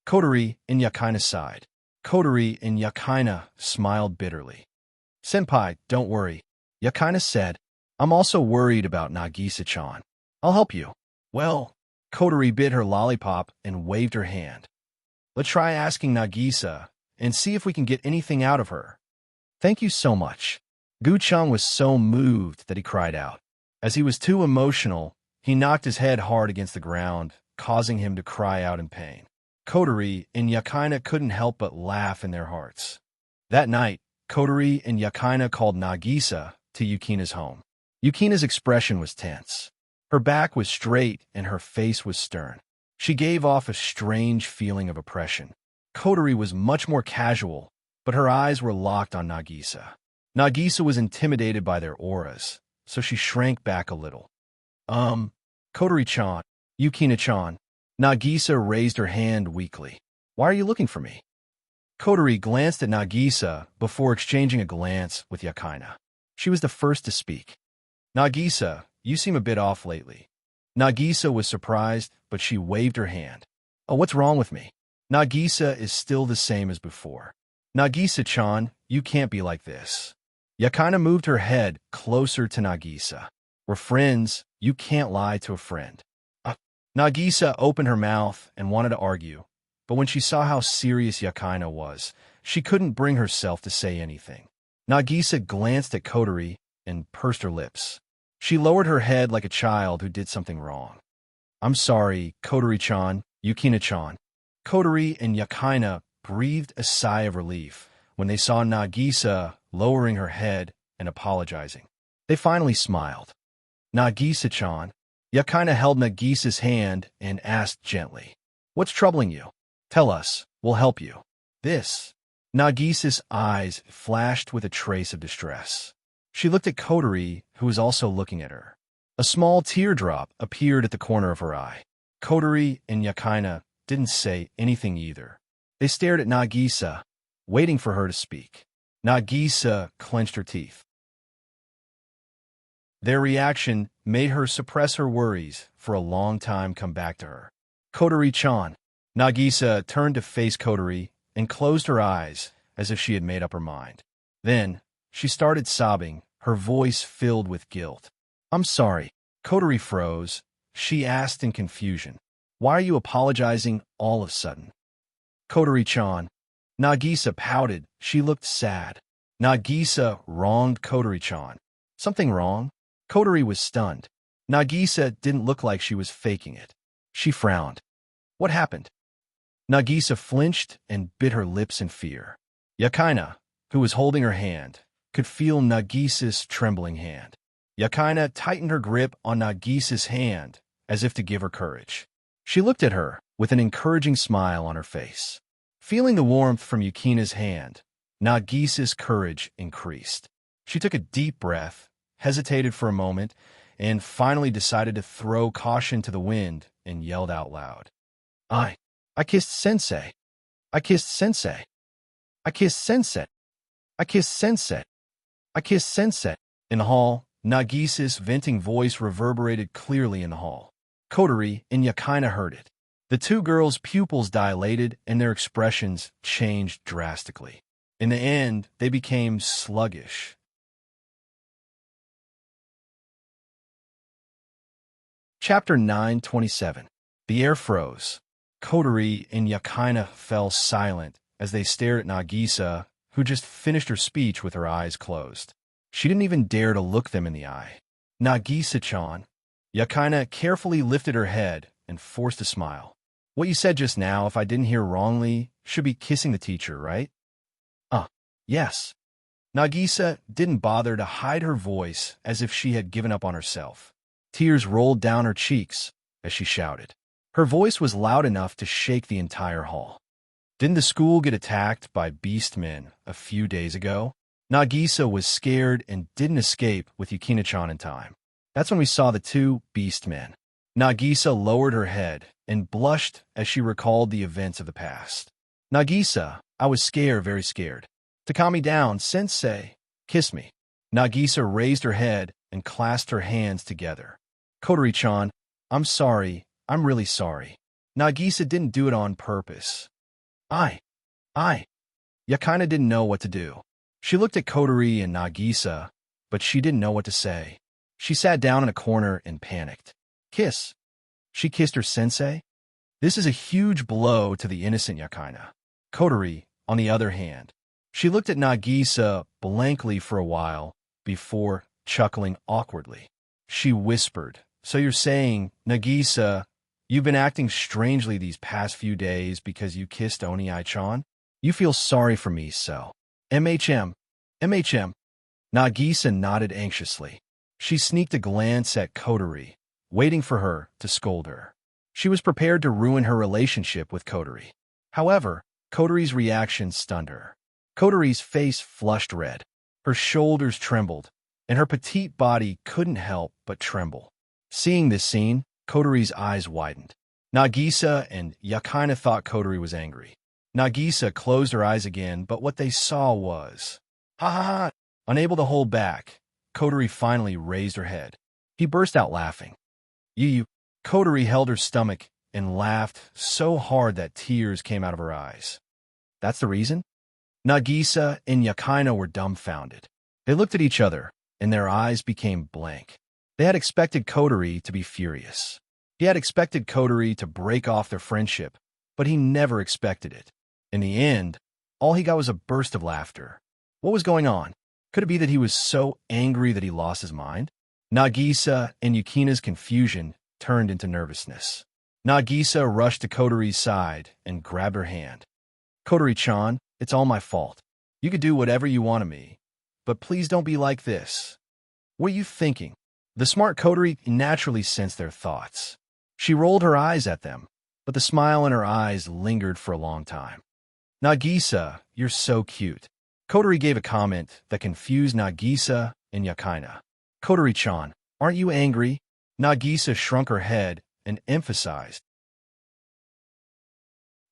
Kotori and Yakina sighed. Kotori and Yakina smiled bitterly. Senpai, don't worry. Yakina said, I'm also worried about Nagisa-chan. I'll help you. Well, Kotori bit her lollipop and waved her hand. Let's try asking Nagisa and see if we can get anything out of her. Thank you so much. Gu Cheng was so moved that he cried out. As he was too emotional, he knocked his head hard against the ground, causing him to cry out in pain. Kotori and Yakina couldn't help but laugh in their hearts. That night, Kotori and Yakina called Nagisa to Yukina's home. Yukina's expression was tense. Her back was straight and her face was stern. She gave off a strange feeling of oppression. Kotori was much more casual, but her eyes were locked on Nagisa. Nagisa was intimidated by their auras, so she shrank back a little. Kotori-chan, Yukina-chan. Nagisa raised her hand weakly. Why are you looking for me? Kotori glanced at Nagisa before exchanging a glance with Yakina. She was the first to speak. Nagisa, you seem a bit off lately. Nagisa was surprised, but she waved her hand. Oh, what's wrong with me? Nagisa is still the same as before. Nagisa-chan, you can't be like this. Yakina moved her head closer to Nagisa. We're friends. You can't lie to a friend. Nagisa opened her mouth and wanted to argue, but when she saw how serious Yakina was, she couldn't bring herself to say anything. Nagisa glanced at Kotori and pursed her lips. She lowered her head like a child who did something wrong. I'm sorry, Kotori-chan, Yukina-chan. Kotori and Yakina breathed a sigh of relief when they saw Nagisa lowering her head and apologizing. They finally smiled. Nagisa-chan. Yakina held Nagisa's hand and asked gently, what's troubling you? Tell us, we'll help you. This. Nagisa's eyes flashed with a trace of distress. She looked at Kotori, who was also looking at her. A small teardrop appeared at the corner of her eye. Kotori and Yakina didn't say anything either. They stared at Nagisa, waiting for her to speak. Nagisa clenched her teeth. Their reaction made her suppress her worries for a long time come back to her. Kotori-chan. Nagisa turned to face Kotori and closed her eyes as if she had made up her mind. Then, she started sobbing, her voice filled with guilt. I'm sorry. Kotori froze. She asked in confusion. Why are you apologizing all of a sudden? Kotori-chan. Nagisa pouted. She looked sad. Nagisa wronged Kotori-chan. Something wrong? Kotori was stunned. Nagisa didn't look like she was faking it. She frowned. What happened? Nagisa flinched and bit her lips in fear. Yakaina, who was holding her hand, could feel Nagisa's trembling hand. Yakaina tightened her grip on Nagisa's hand as if to give her courage. She looked at her with an encouraging smile on her face. Feeling the warmth from Yukina's hand, Nagisa's courage increased. She took a deep breath, hesitated for a moment, and finally decided to throw caution to the wind and yelled out loud. I kissed Sensei. I kissed Sensei. I kissed Sensei. I kissed Sensei. I kissed Sensei. In the hall, Nagisa's venting voice reverberated clearly in the hall. Kotori and Yakaina heard it. The two girls' pupils dilated and their expressions changed drastically. In the end, they became sluggish. Chapter 9:27. The air froze. Kotori and Yakaina fell silent as they stared at Nagisa, who just finished her speech with her eyes closed. She didn't even dare to look them in the eye. Nagisa-chan. Yakaina carefully lifted her head and forced a smile. What you said just now, if I didn't hear wrongly, should be kissing the teacher, right? Yes. Nagisa didn't bother to hide her voice as if she had given up on herself. Tears rolled down her cheeks as she shouted. Her voice was loud enough to shake the entire hall. Didn't the school get attacked by beastmen a few days ago? Nagisa was scared and didn't escape with Yukina-chan in time. That's when we saw the two beastmen. Nagisa lowered her head and blushed as she recalled the events of the past. Nagisa, I was scared, very scared. To calm me down, Sensei, kiss me. Nagisa raised her head and clasped her hands together. Kotori-chan, I'm sorry. I'm really sorry. Nagisa didn't do it on purpose. Yakaina didn't know what to do. She looked at Kotori and Nagisa, but she didn't know what to say. She sat down in a corner and panicked. Kiss. She kissed her sensei? This is a huge blow to the innocent Yakaina. Kotori, on the other hand, she looked at Nagisa blankly for a while before chuckling awkwardly. She whispered, So you're saying, Nagisa, you've been acting strangely these past few days because you kissed Oni-chan? You feel sorry for me, so. MHM. Nagisa nodded anxiously. She sneaked a glance at Kotori, waiting for her to scold her. She was prepared to ruin her relationship with Kotori. However, Kotori's reaction stunned her. Kotori's face flushed red. Her shoulders trembled, and her petite body couldn't help but tremble. Seeing this scene, Kotori's eyes widened. Nagisa and Yakaina thought Kotori was angry. Nagisa closed her eyes again, but what they saw was... Ha ha ha! Unable to hold back, Kotori finally raised her head. He burst out laughing. You. Kotori held her stomach and laughed so hard that tears came out of her eyes. That's the reason? Nagisa and Yakaina were dumbfounded. They looked at each other, and their eyes became blank. They had expected Kotori to be furious. He had expected Kotori to break off their friendship, but he never expected it. In the end, all he got was a burst of laughter. What was going on? Could it be that he was so angry that he lost his mind? Nagisa and Yukina's confusion turned into nervousness. Nagisa rushed to Kotori's side and grabbed her hand. Kotori-chan, it's all my fault. You could do whatever you want of me, but please don't be like this. What are you thinking? The smart Kotori naturally sensed their thoughts. She rolled her eyes at them, but the smile in her eyes lingered for a long time. Nagisa, you're so cute. Kotori gave a comment that confused Nagisa and Yakaina. Kotori-chan, aren't you angry? Nagisa shrunk her head and emphasized.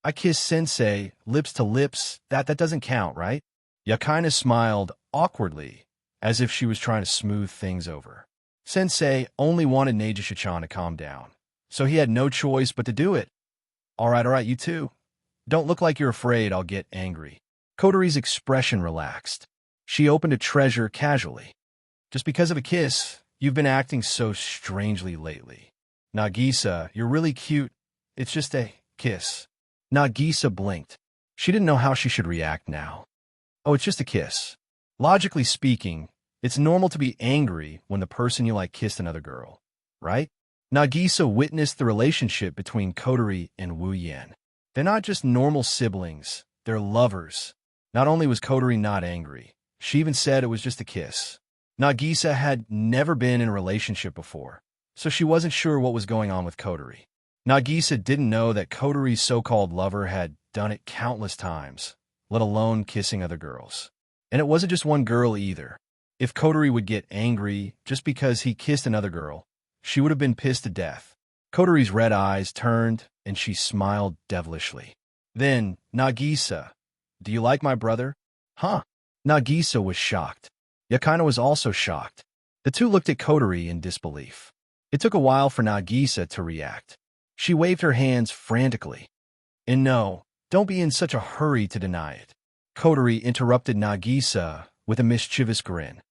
I kissed Sensei, lips to lips, that doesn't count, right? Yakaina smiled awkwardly, as if she was trying to smooth things over. Sensei only wanted Nagisa-chan to calm down, so he had no choice but to do it. All right, you too. Don't look like you're afraid I'll get angry. Kotori's expression relaxed. She opened a treasure casually. Just because of a kiss, you've been acting so strangely lately. Nagisa, you're really cute. It's just a kiss. Nagisa blinked. She didn't know how she should react now. Oh, it's just a kiss. Logically speaking, it's normal to be angry when the person you like kissed another girl, right? Nagisa witnessed the relationship between Kotori and Wu Yan. They're not just normal siblings, they're lovers. Not only was Kotori not angry, she even said it was just a kiss. Nagisa had never been in a relationship before, so she wasn't sure what was going on with Kotori. Nagisa didn't know that Kotori's so-called lover had done it countless times, let alone kissing other girls. And it wasn't just one girl either. If Kotori would get angry just because he kissed another girl, she would have been pissed to death. Kotori's red eyes turned, and she smiled devilishly. Then, Nagisa, do you like my brother? Huh? Nagisa was shocked. Yakina was also shocked. The two looked at Kotori in disbelief. It took a while for Nagisa to react. She waved her hands frantically. And no, don't be in such a hurry to deny it. Kotori interrupted Nagisa with a mischievous grin.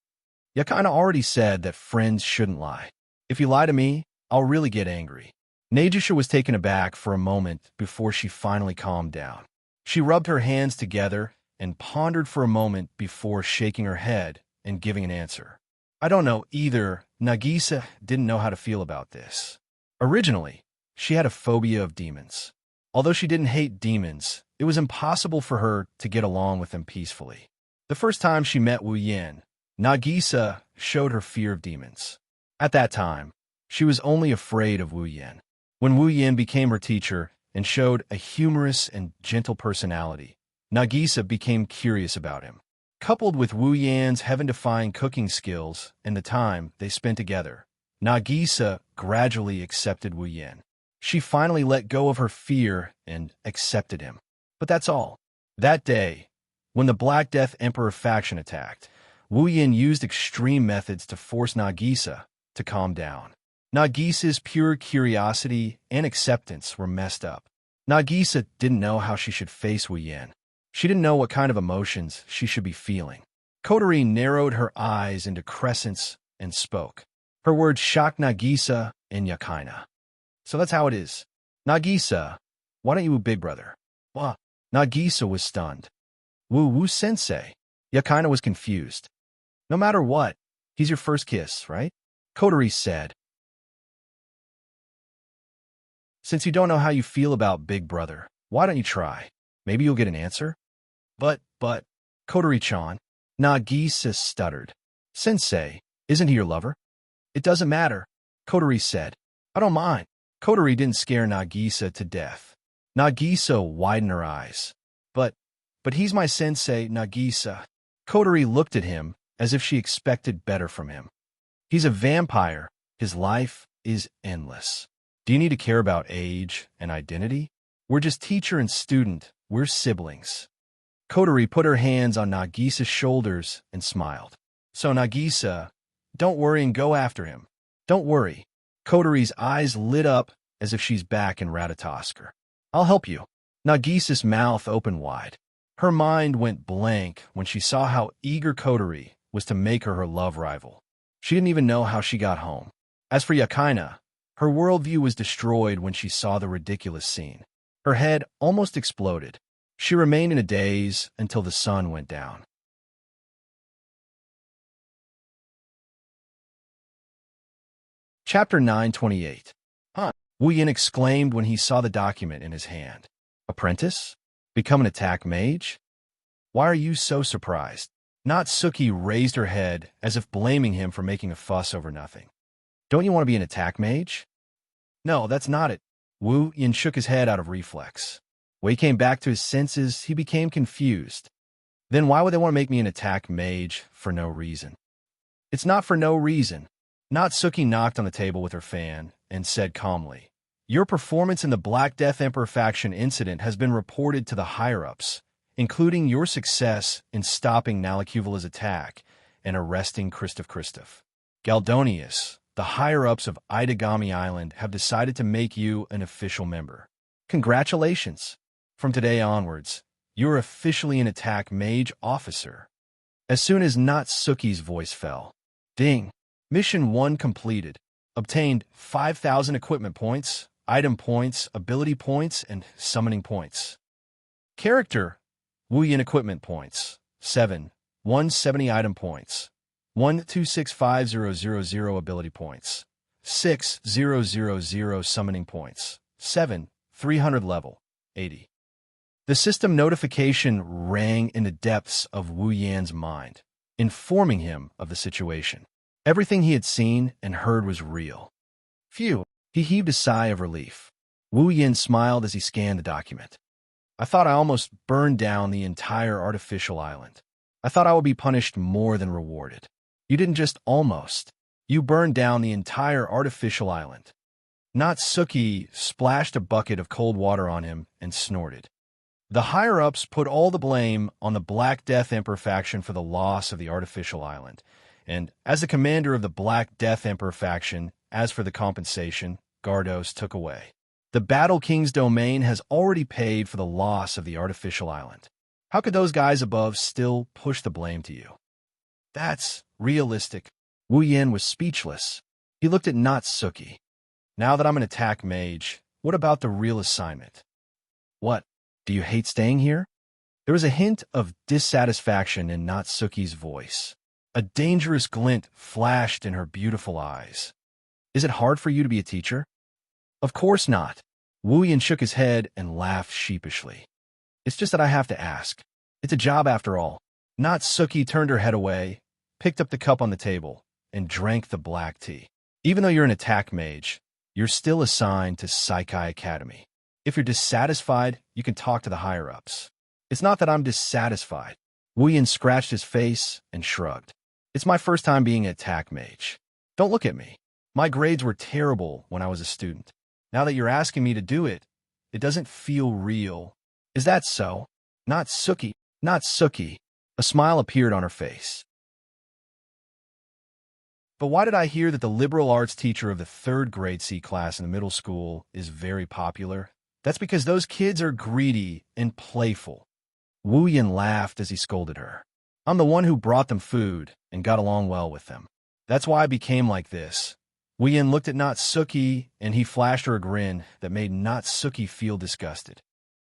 Yakina already said that friends shouldn't lie. If you lie to me, I'll really get angry. Nagisa was taken aback for a moment before she finally calmed down. She rubbed her hands together and pondered for a moment before shaking her head and giving an answer. I don't know either. Nagisa didn't know how to feel about this. Originally, she had a phobia of demons. Although she didn't hate demons, it was impossible for her to get along with them peacefully. The first time she met Wu Yan, Nagisa showed her fear of demons. At that time, she was only afraid of Wu Yan. When Wu Yan became her teacher and showed a humorous and gentle personality, Nagisa became curious about him. Coupled with Wu Yan's heaven-defying cooking skills and the time they spent together, Nagisa gradually accepted Wu Yan. She finally let go of her fear and accepted him. But that's all. That day, when the Black Death Emperor faction attacked, Wu Yan used extreme methods to force Nagisa to calm down. Nagisa's pure curiosity and acceptance were messed up. Nagisa didn't know how she should face Wu Yan. She didn't know what kind of emotions she should be feeling. Kotori narrowed her eyes into crescents and spoke. Her words shocked Nagisa and Yakina. So that's how it is. Nagisa, why don't you woo Big Brother? What? Nagisa was stunned. Woo sensei. Yakina was confused. No matter what, he's your first kiss, right? Kotori said. Since you don't know how you feel about Big Brother, why don't you try? Maybe you'll get an answer? But, Kotori-chan, Nagisa stuttered. Sensei, isn't he your lover? It doesn't matter, Kotori said. I don't mind. Kotori didn't scare Nagisa to death. Nagisa widened her eyes. But he's my sensei, Nagisa. Kotori looked at him as if she expected better from him. He's a vampire. His life is endless. Do you need to care about age and identity? We're just teacher and student. We're siblings. Kotori put her hands on Nagisa's shoulders and smiled. So Nagisa, don't worry and go after him. Don't worry. Kotori's eyes lit up as if she's back in Ratatoskr. I'll help you. Nagisa's mouth opened wide. Her mind went blank when she saw how eager Kotori was to make her love rival. She didn't even know how she got home. As for Yakina, her worldview was destroyed when she saw the ridiculous scene. Her head almost exploded. She remained in a daze until the sun went down. Chapter 928. Huh? Wu Yin exclaimed when he saw the document in his hand. Apprentice? Become an attack mage? Why are you so surprised? Natsuki raised her head as if blaming him for making a fuss over nothing. Don't you want to be an attack mage? No, that's not it. Wu Yin shook his head out of reflex. When he came back to his senses, he became confused. Then why would they want to make me an attack mage for no reason? It's not for no reason. Natsuki knocked on the table with her fan and said calmly, Your performance in the Black Death Emperor faction incident has been reported to the higher-ups, including your success in stopping Nalakuvala's attack and arresting Kristoff. Galdonius, the higher-ups of Itagami Island, have decided to make you an official member. Congratulations! From today onwards, you're officially an attack mage officer. As soon as Natsuki's voice fell, ding! Mission 1 completed. Obtained 5,000 equipment points, item points, ability points, and summoning points. Character, Wu Yin equipment points, 7. 170 item points, 1265000 ability points, 6000 summoning points, 7 300 level, 80. The system notification rang in the depths of Wu Yan's mind, informing him of the situation. Everything he had seen and heard was real. Phew, he heaved a sigh of relief. Wu Yan smiled as he scanned the document. I thought I almost burned down the entire artificial island. I thought I would be punished more than rewarded. You didn't just almost. You burned down the entire artificial island. Natsuki splashed a bucket of cold water on him and snorted. The higher-ups put all the blame on the Black Death Emperor faction for the loss of the artificial island. And as the commander of the Black Death Emperor faction, as for the compensation, Gardos took away. The Battle King's domain has already paid for the loss of the artificial island. How could those guys above still push the blame to you? That's realistic. Wu Yan was speechless. He looked at Natsuki. Now that I'm an attack mage, what about the real assignment? What? Do you hate staying here? There was a hint of dissatisfaction in Natsuki's voice. A dangerous glint flashed in her beautiful eyes. Is it hard for you to be a teacher? Of course not. Wu Yan shook his head and laughed sheepishly. It's just that I have to ask. It's a job after all. Natsuki turned her head away, picked up the cup on the table, and drank the black tea. Even though you're an attack mage, you're still assigned to Saikai Academy. If you're dissatisfied, you can talk to the higher-ups. It's not that I'm dissatisfied. Wu Yan scratched his face and shrugged. It's my first time being an attack mage. Don't look at me. My grades were terrible when I was a student. Now that you're asking me to do it, it doesn't feel real. Is that so? Natsuki. A smile appeared on her face. But why did I hear that the liberal arts teacher of the 3rd grade C class in the middle school is very popular? That's because those kids are greedy and playful. Wu Yan laughed as he scolded her. I'm the one who brought them food and got along well with them. That's why I became like this. Wu Yan looked at Natsuki and he flashed her a grin that made Natsuki feel disgusted.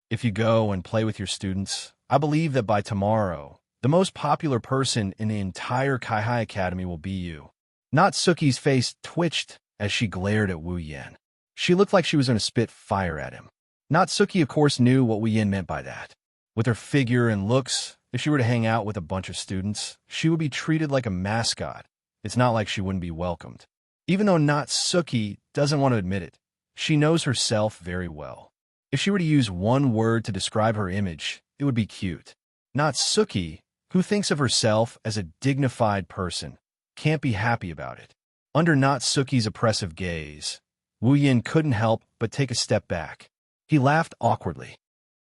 If you go and play with your students, I believe that by tomorrow, the most popular person in the entire Kaihai Academy will be you. Natsuki's face twitched as she glared at Wu Yan. She looked like she was going to spit fire at him. Natsuki, of course, knew what Wu Yan meant by that. With her figure and looks, if she were to hang out with a bunch of students, she would be treated like a mascot. It's not like she wouldn't be welcomed. Even though Natsuki doesn't want to admit it, she knows herself very well. If she were to use one word to describe her image, it would be cute. Natsuki, who thinks of herself as a dignified person, can't be happy about it. Under Natsuki's oppressive gaze, Wu Yan couldn't help but take a step back. He laughed awkwardly.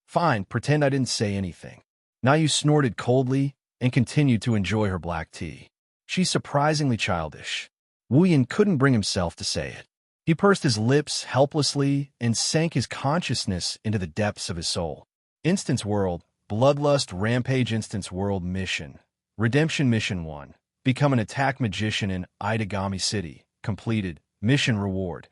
Fine, pretend I didn't say anything. Nayu snorted coldly and continued to enjoy her black tea. She's surprisingly childish. Wu Yan couldn't bring himself to say it. He pursed his lips helplessly and sank his consciousness into the depths of his soul. Instance World, Bloodlust Rampage Instance World Mission. Redemption Mission 1. Become an attack magician in Itagami City. Completed. Mission reward.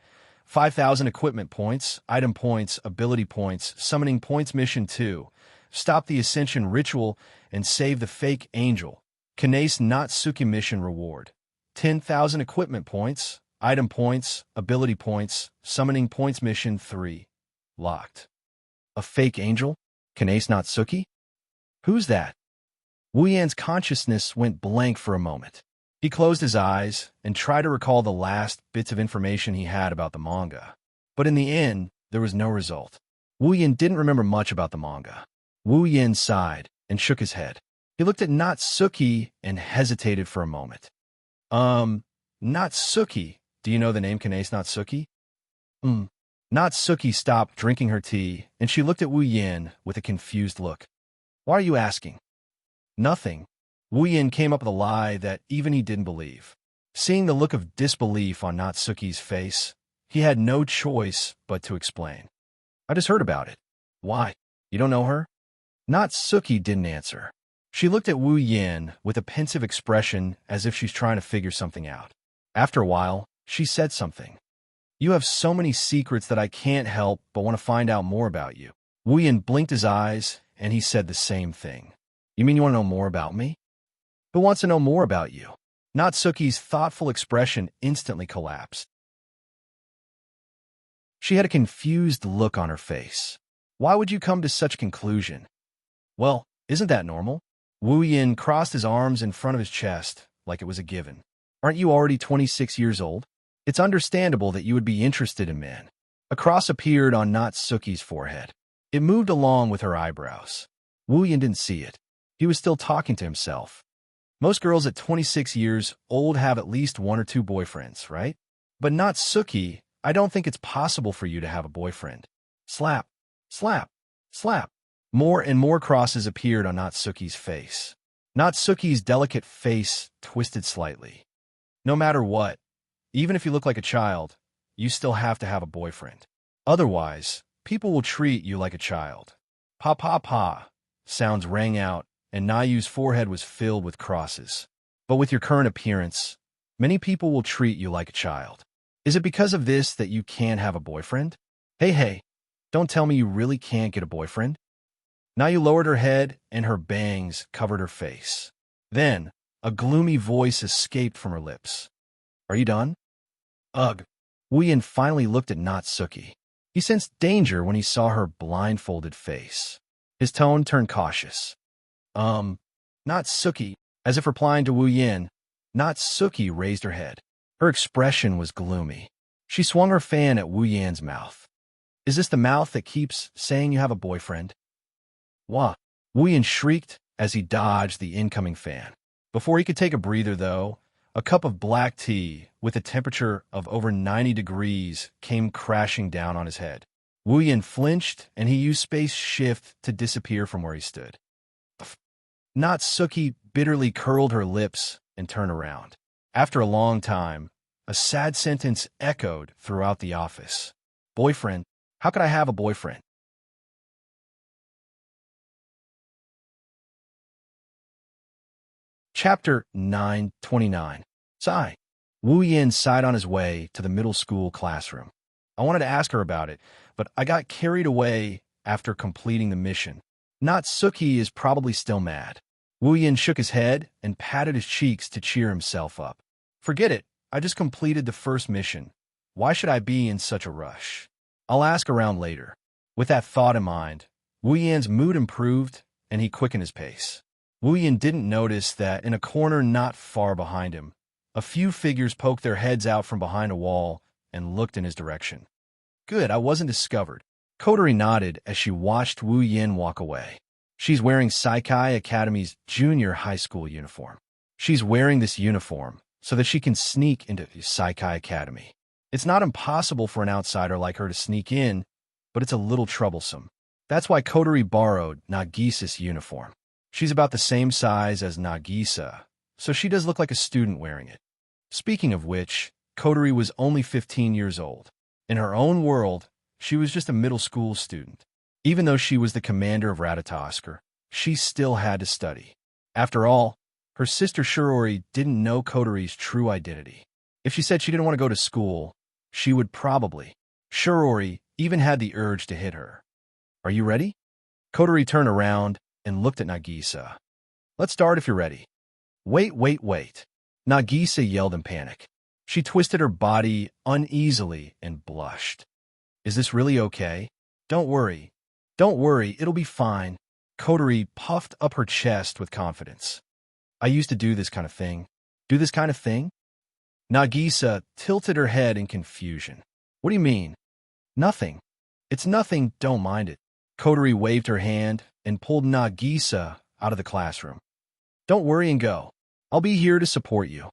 5,000 equipment points, item points, ability points, summoning points. Mission 2. Stop the Ascension Ritual and save the fake angel. Kanace Natsuki Mission reward. 10,000 equipment points, item points, ability points, summoning points. Mission 3. Locked. A fake angel? Kanace Natsuki? Who's that? Wu Yan's consciousness went blank for a moment. He closed his eyes and tried to recall the last bits of information he had about the manga. But in the end, there was no result. Wu Yan didn't remember much about the manga. Wu Yan sighed and shook his head. He looked at Natsuki and hesitated for a moment. Natsuki. Do you know the name Kanace Natsuki? Natsuki stopped drinking her tea, and she looked at Wu Yan with a confused look. Why are you asking? Nothing. Wu Yan came up with a lie that even he didn't believe. Seeing the look of disbelief on Natsuki's face, he had no choice but to explain. I just heard about it. Why? You don't know her? Natsuki didn't answer. She looked at Wu Yan with a pensive expression as if she's trying to figure something out. After a while, she said something. You have so many secrets that I can't help but want to find out more about you. Wu Yan blinked his eyes, and he said the same thing. You mean you want to know more about me? Who wants to know more about you? Natsuki's thoughtful expression instantly collapsed. She had a confused look on her face. Why would you come to such a conclusion? Well, isn't that normal? Wu Yin crossed his arms in front of his chest, like it was a given. Aren't you already 26 years old? It's understandable that you would be interested in men. A cross appeared on Natsuki's forehead. It moved along with her eyebrows. Wu Yin didn't see it. He was still talking to himself. Most girls at 26 years old have at least 1 or 2 boyfriends, right? But Natsuki, I don't think it's possible for you to have a boyfriend. Slap, slap, slap. More and more crosses appeared on Natsuki's face. Natsuki's delicate face twisted slightly. No matter what, even if you look like a child, you still have to have a boyfriend. Otherwise, people will treat you like a child. Pa pa pa. Sounds rang out, and Nayu's forehead was filled with crosses. But with your current appearance, many people will treat you like a child. Is it because of this that you can't have a boyfriend? Hey, don't tell me you really can't get a boyfriend. Nayu lowered her head, and her bangs covered her face. Then, a gloomy voice escaped from her lips. Are you done? Ugh. Wu Yin finally looked at Natsuki. He sensed danger when he saw her blindfolded face. His tone turned cautious. Natsuki, as if replying to Wu Yin, Natsuki raised her head. Her expression was gloomy. She swung her fan at Wu Yan's mouth. Is this the mouth that keeps saying you have a boyfriend? Wah! Wu Yin shrieked as he dodged the incoming fan. Before he could take a breather, though, a cup of black tea with a temperature of over 90 degrees came crashing down on his head. Wu Yin flinched, and he used space shift to disappear from where he stood. Natsuki bitterly curled her lips and turned around. After a long time, a sad sentence echoed throughout the office. Boyfriend? How could I have a boyfriend? Chapter 929. Sigh. Wu Yin sighed on his way to the middle school classroom. I wanted to ask her about it, but I got carried away after completing the mission. Natsuki is probably still mad. Wu Yin shook his head and patted his cheeks to cheer himself up. Forget it. I just completed the first mission. Why should I be in such a rush? I'll ask around later. With that thought in mind, Wu Yin's mood improved and he quickened his pace. Wu Yin didn't notice that in a corner not far behind him, a few figures poked their heads out from behind a wall and looked in his direction. Good, I wasn't discovered. Kotori nodded as she watched Wu Yin walk away. She's wearing Saikai Academy's junior high school uniform. She's wearing this uniform so that she can sneak into Saikai Academy. It's not impossible for an outsider like her to sneak in, but it's a little troublesome. That's why Kotori borrowed Nagisa's uniform. She's about the same size as Nagisa, so she does look like a student wearing it. Speaking of which, Kotori was only 15 years old. In her own world, she was just a middle school student. Even though she was the commander of Ratatoskr, she still had to study. After all, her sister Shirori didn't know Kotori's true identity. If she said she didn't want to go to school, she would probably. Shirori even had the urge to hit her. Are you ready? Kotori turned around and looked at Nagisa. Let's start if you're ready. Wait. Nagisa yelled in panic. She twisted her body uneasily and blushed. Is this really okay? Don't worry, it'll be fine. Kotori puffed up her chest with confidence. I used to do this kind of thing. Do this kind of thing? Nagisa tilted her head in confusion. What do you mean? Nothing. It's nothing, don't mind it. Kotori waved her hand and pulled Nagisa out of the classroom. Don't worry and go. I'll be here to support you.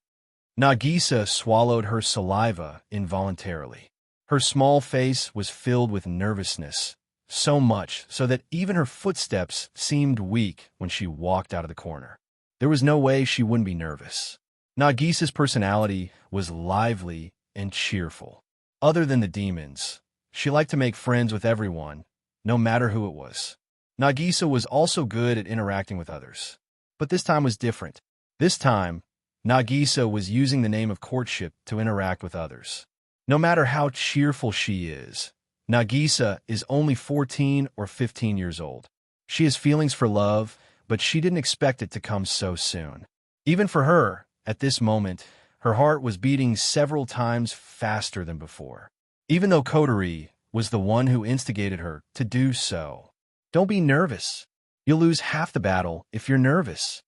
Nagisa swallowed her saliva involuntarily. Her small face was filled with nervousness, so much so that even her footsteps seemed weak when she walked out of the corner. There was no way she wouldn't be nervous. Nagisa's personality was lively and cheerful. Other than the demons, she liked to make friends with everyone, no matter who it was. Nagisa was also good at interacting with others. But this time was different. This time, Nagisa was using the name of courtship to interact with others. No matter how cheerful she is, Nagisa is only 14 or 15 years old. She has feelings for love, but she didn't expect it to come so soon. Even for her, at this moment, her heart was beating several times faster than before, even though Kotori was the one who instigated her to do so. Don't be nervous. You'll lose half the battle if you're nervous,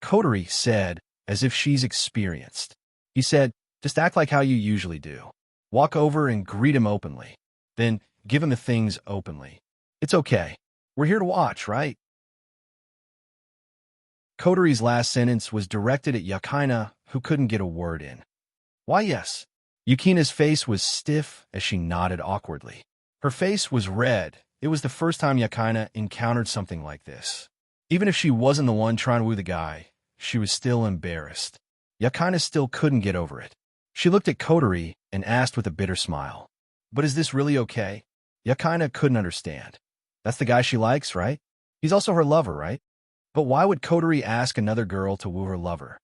Kotori said, as if she's experienced. He said, just act like how you usually do. Walk over and greet him openly. Then give him the things openly. It's okay. We're here to watch, right? Kotori's last sentence was directed at Yukina, who couldn't get a word in. Why, yes. Yukina's face was stiff as she nodded awkwardly. Her face was red. It was the first time Yukina encountered something like this. Even if she wasn't the one trying to woo the guy, she was still embarrassed. Yukina still couldn't get over it. She looked at Kotori and asked with a bitter smile, "But is this really okay?" Yukina couldn't understand. That's the guy she likes, right? He's also her lover, right? But why would Kotori ask another girl to woo her lover?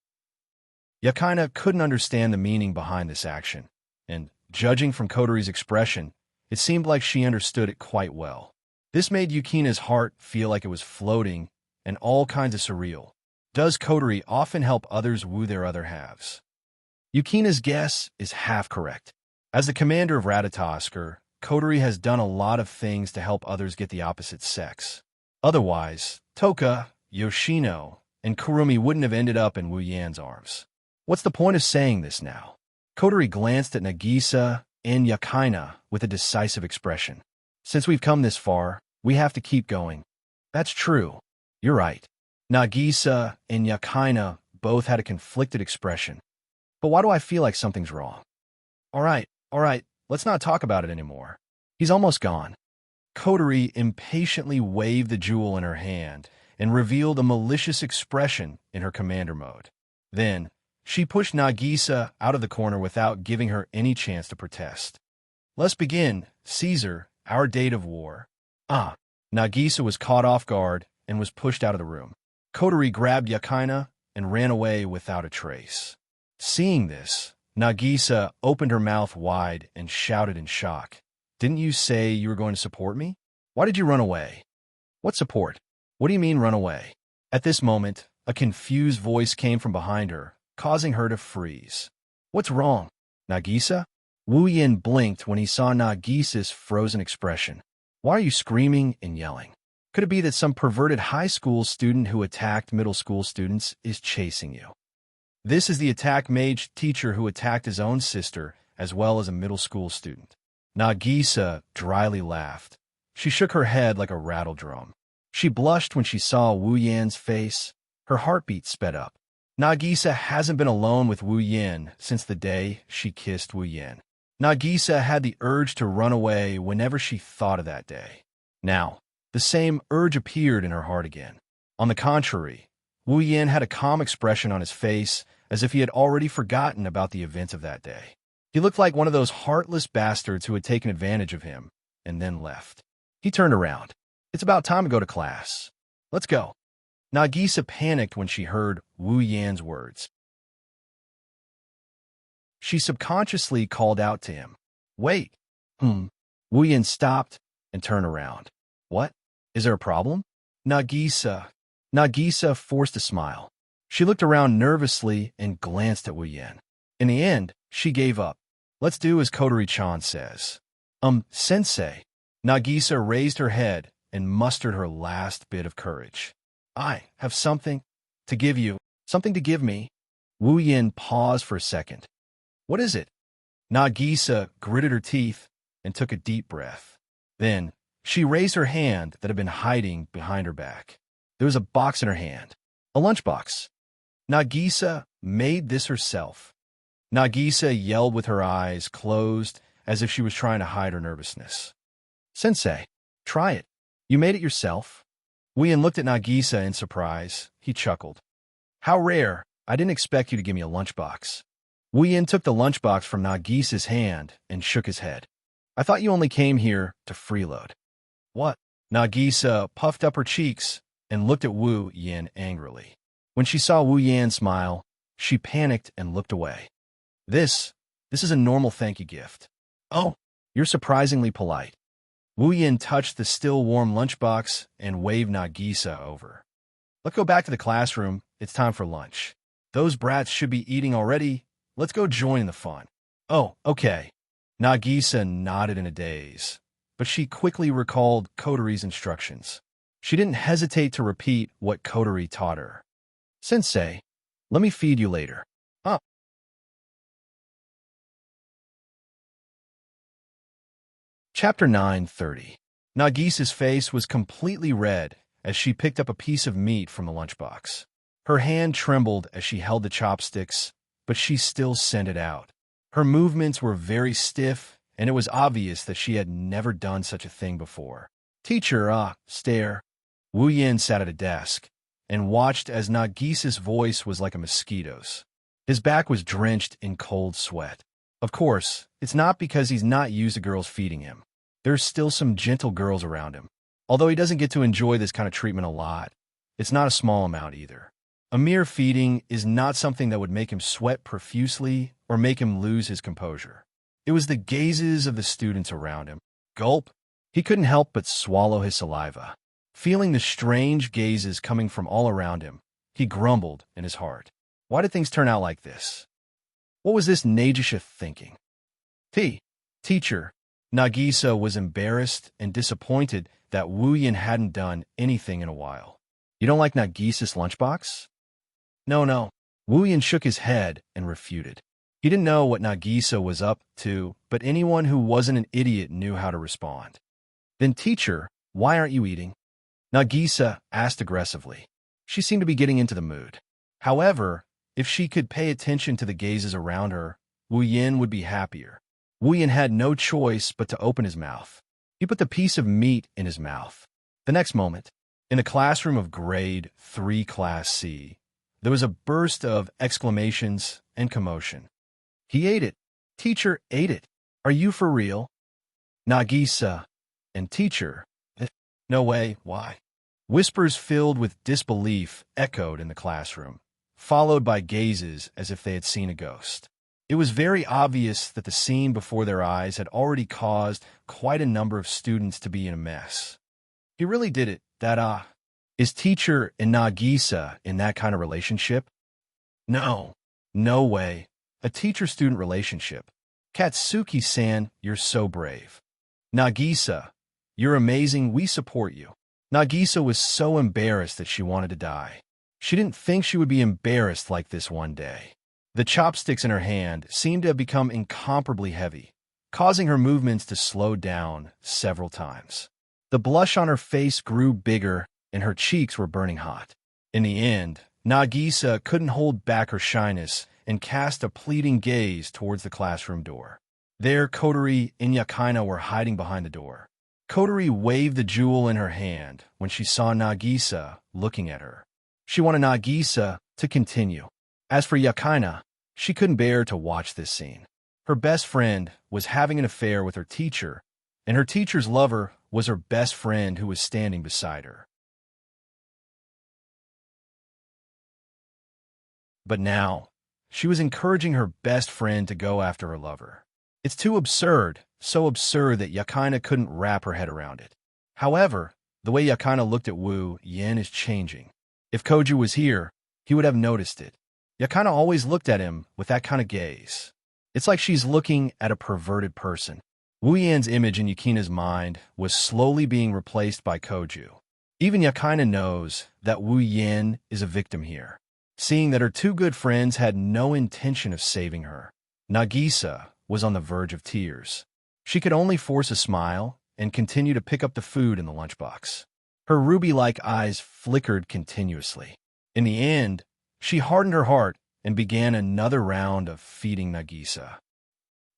Yukina couldn't understand the meaning behind this action, and, judging from Kotori's expression, it seemed like she understood it quite well. This made Yukina's heart feel like it was floating and all kinds of surreal. Does Kotori often help others woo their other halves? Yukina's guess is half correct. As the commander of Ratatoskr, Kotori has done a lot of things to help others get the opposite sex. Otherwise, Toka, Yoshino, and Kurumi wouldn't have ended up in Wu Yan's arms. What's the point of saying this now? Kotori glanced at Nagisa and Yukina with a decisive expression. Since we've come this far, we have to keep going. That's true. You're right. Nagisa and Yukina both had a conflicted expression. But why do I feel like something's wrong? All right, let's not talk about it anymore. He's almost gone. Kotori impatiently waved the jewel in her hand and revealed a malicious expression in her commander mode. Then, she pushed Nagisa out of the corner without giving her any chance to protest. Let's begin, Caesar, our date of war. Nagisa was caught off guard and was pushed out of the room. Kotori grabbed Yukina and ran away without a trace. Seeing this, Nagisa opened her mouth wide and shouted in shock. Didn't you say you were going to support me? Why did you run away? What support? What do you mean run away? At this moment, a confused voice came from behind her, causing her to freeze. What's wrong? Nagisa? Wu Yin blinked when he saw Nagisa's frozen expression. Why are you screaming and yelling? Could it be that some perverted high school student who attacked middle school students is chasing you? This is the attack mage teacher who attacked his own sister as well as a middle school student. Nagisa dryly laughed. She shook her head like a rattle drum. She blushed when she saw Wu Yan's face. Her heartbeat sped up. Nagisa hasn't been alone with Wu Yan since the day she kissed Wu Yan. Nagisa had the urge to run away whenever she thought of that day. Now, the same urge appeared in her heart again. On the contrary, Wu Yan had a calm expression on his face, as if he had already forgotten about the events of that day. He looked like one of those heartless bastards who had taken advantage of him and then left. He turned around. It's about time to go to class. Let's go. Nagisa panicked when she heard Wu Yan's words. She subconsciously called out to him. Wait. Wu Yan stopped and turned around. What? Is there a problem? Nagisa forced a smile. She looked around nervously and glanced at Wu Yan. In the end, she gave up. Let's do as Kotori-chan says. Sensei. Nagisa raised her head and mustered her last bit of courage. I have something to give you. Something to give me. Wu Yan paused for a second. What is it? Nagisa gritted her teeth and took a deep breath. Then, she raised her hand that had been hiding behind her back. There was a box in her hand. A lunchbox. Nagisa made this herself. Nagisa yelled with her eyes closed as if she was trying to hide her nervousness. Sensei, try it. You made it yourself? Wu Yan looked at Nagisa in surprise. He chuckled. How rare. I didn't expect you to give me a lunchbox. Wu Yan took the lunchbox from Nagisa's hand and shook his head. I thought you only came here to freeload. What? Nagisa puffed up her cheeks and looked at Wu Yan angrily. When she saw Wu Yan smile, she panicked and looked away. This is a normal thank you gift. Oh, you're surprisingly polite. Wu Yan touched the still warm lunchbox and waved Nagisa over. Let's go back to the classroom. It's time for lunch. Those brats should be eating already. Let's go join in the fun. Oh, okay. Nagisa nodded in a daze, but she quickly recalled Kotori's instructions. She didn't hesitate to repeat what Kotori taught her. Sensei, let me feed you later. Ah. Chapter 9:30. Nagisa's face was completely red as she picked up a piece of meat from the lunchbox. Her hand trembled as she held the chopsticks, but she still sent it out. Her movements were very stiff, and it was obvious that she had never done such a thing before. Teacher, stare. Wu Yin sat at a desk and watched as Nagisa's voice was like a mosquito's. His back was drenched in cold sweat. Of course, it's not because he's not used to girls feeding him. There's still some gentle girls around him. Although he doesn't get to enjoy this kind of treatment a lot, it's not a small amount either. A mere feeding is not something that would make him sweat profusely or make him lose his composure. It was the gazes of the students around him. Gulp! He couldn't help but swallow his saliva. Feeling the strange gazes coming from all around him, he grumbled in his heart. Why did things turn out like this? What was this Nagisha thinking? Teacher. Nagisa was embarrassed and disappointed that Wu Yin hadn't done anything in a while. You don't like Nagisa's lunchbox? No. Wu Yin shook his head and refuted. He didn't know what Nagisa was up to, but anyone who wasn't an idiot knew how to respond. Then, teacher, why aren't you eating? Nagisa asked aggressively. She seemed to be getting into the mood. However, if she could pay attention to the gazes around her, Wu Yin would be happier. Wu Yin had no choice but to open his mouth. He put the piece of meat in his mouth. The next moment, in the classroom of Grade 3 Class C, there was a burst of exclamations and commotion. He ate it. Teacher ate it. Are you for real? Nagisa and teacher. No way, why? Whispers filled with disbelief echoed in the classroom, followed by gazes as if they had seen a ghost. It was very obvious that the scene before their eyes had already caused quite a number of students to be in a mess. He really did it. Is teacher and Nagisa in that kind of relationship? No way. A teacher-student relationship. Katsuki-san, you're so brave. Nagisa, you're amazing, we support you. Nagisa was so embarrassed that she wanted to die. She didn't think she would be embarrassed like this one day. The chopsticks in her hand seemed to have become incomparably heavy, causing her movements to slow down several times. The blush on her face grew bigger, and her cheeks were burning hot. In the end, Nagisa couldn't hold back her shyness and cast a pleading gaze towards the classroom door. There, Kotori and Yakaina were hiding behind the door. Kotori waved the jewel in her hand when she saw Nagisa looking at her. She wanted Nagisa to continue. As for Yakaina, she couldn't bear to watch this scene. Her best friend was having an affair with her teacher, and her teacher's lover was her best friend who was standing beside her. But now, she was encouraging her best friend to go after her lover. It's too absurd, so absurd that Yakaina couldn't wrap her head around it. However, the way Yakaina looked at Wu Yin is changing. If Koju was here, he would have noticed it. Yakaina always looked at him with that kind of gaze. It's like she's looking at a perverted person. Wu Yin's image in Yukina's mind was slowly being replaced by Koju. Even Yakaina knows that Wu Yin is a victim here. Seeing that her two good friends had no intention of saving her, Nagisa was on the verge of tears. She could only force a smile and continue to pick up the food in the lunchbox. Her ruby-like eyes flickered continuously. In the end, she hardened her heart and began another round of feeding Nagisa.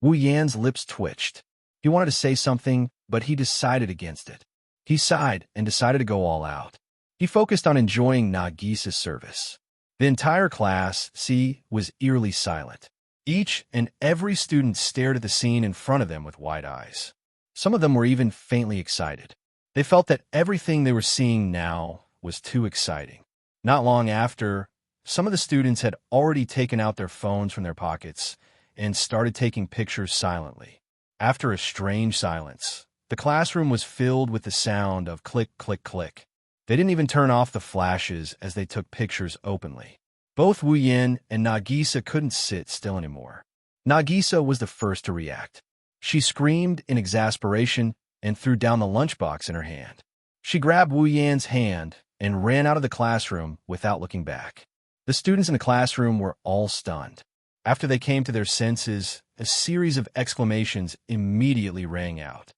Wu Yan's lips twitched. He wanted to say something, but he decided against it. He sighed and decided to go all out. He focused on enjoying Nagisa's service. The entire class, C, was eerily silent. Each and every student stared at the scene in front of them with wide eyes. Some of them were even faintly excited. They felt that everything they were seeing now was too exciting. Not long after, some of the students had already taken out their phones from their pockets and started taking pictures silently. After a strange silence, the classroom was filled with the sound of click, click, click. They didn't even turn off the flashes as they took pictures openly. Both Wu Yin and Nagisa couldn't sit still anymore. Nagisa was the first to react. She screamed in exasperation and threw down the lunchbox in her hand. She grabbed Wu Yan's hand and ran out of the classroom without looking back. The students in the classroom were all stunned. After they came to their senses, a series of exclamations immediately rang out.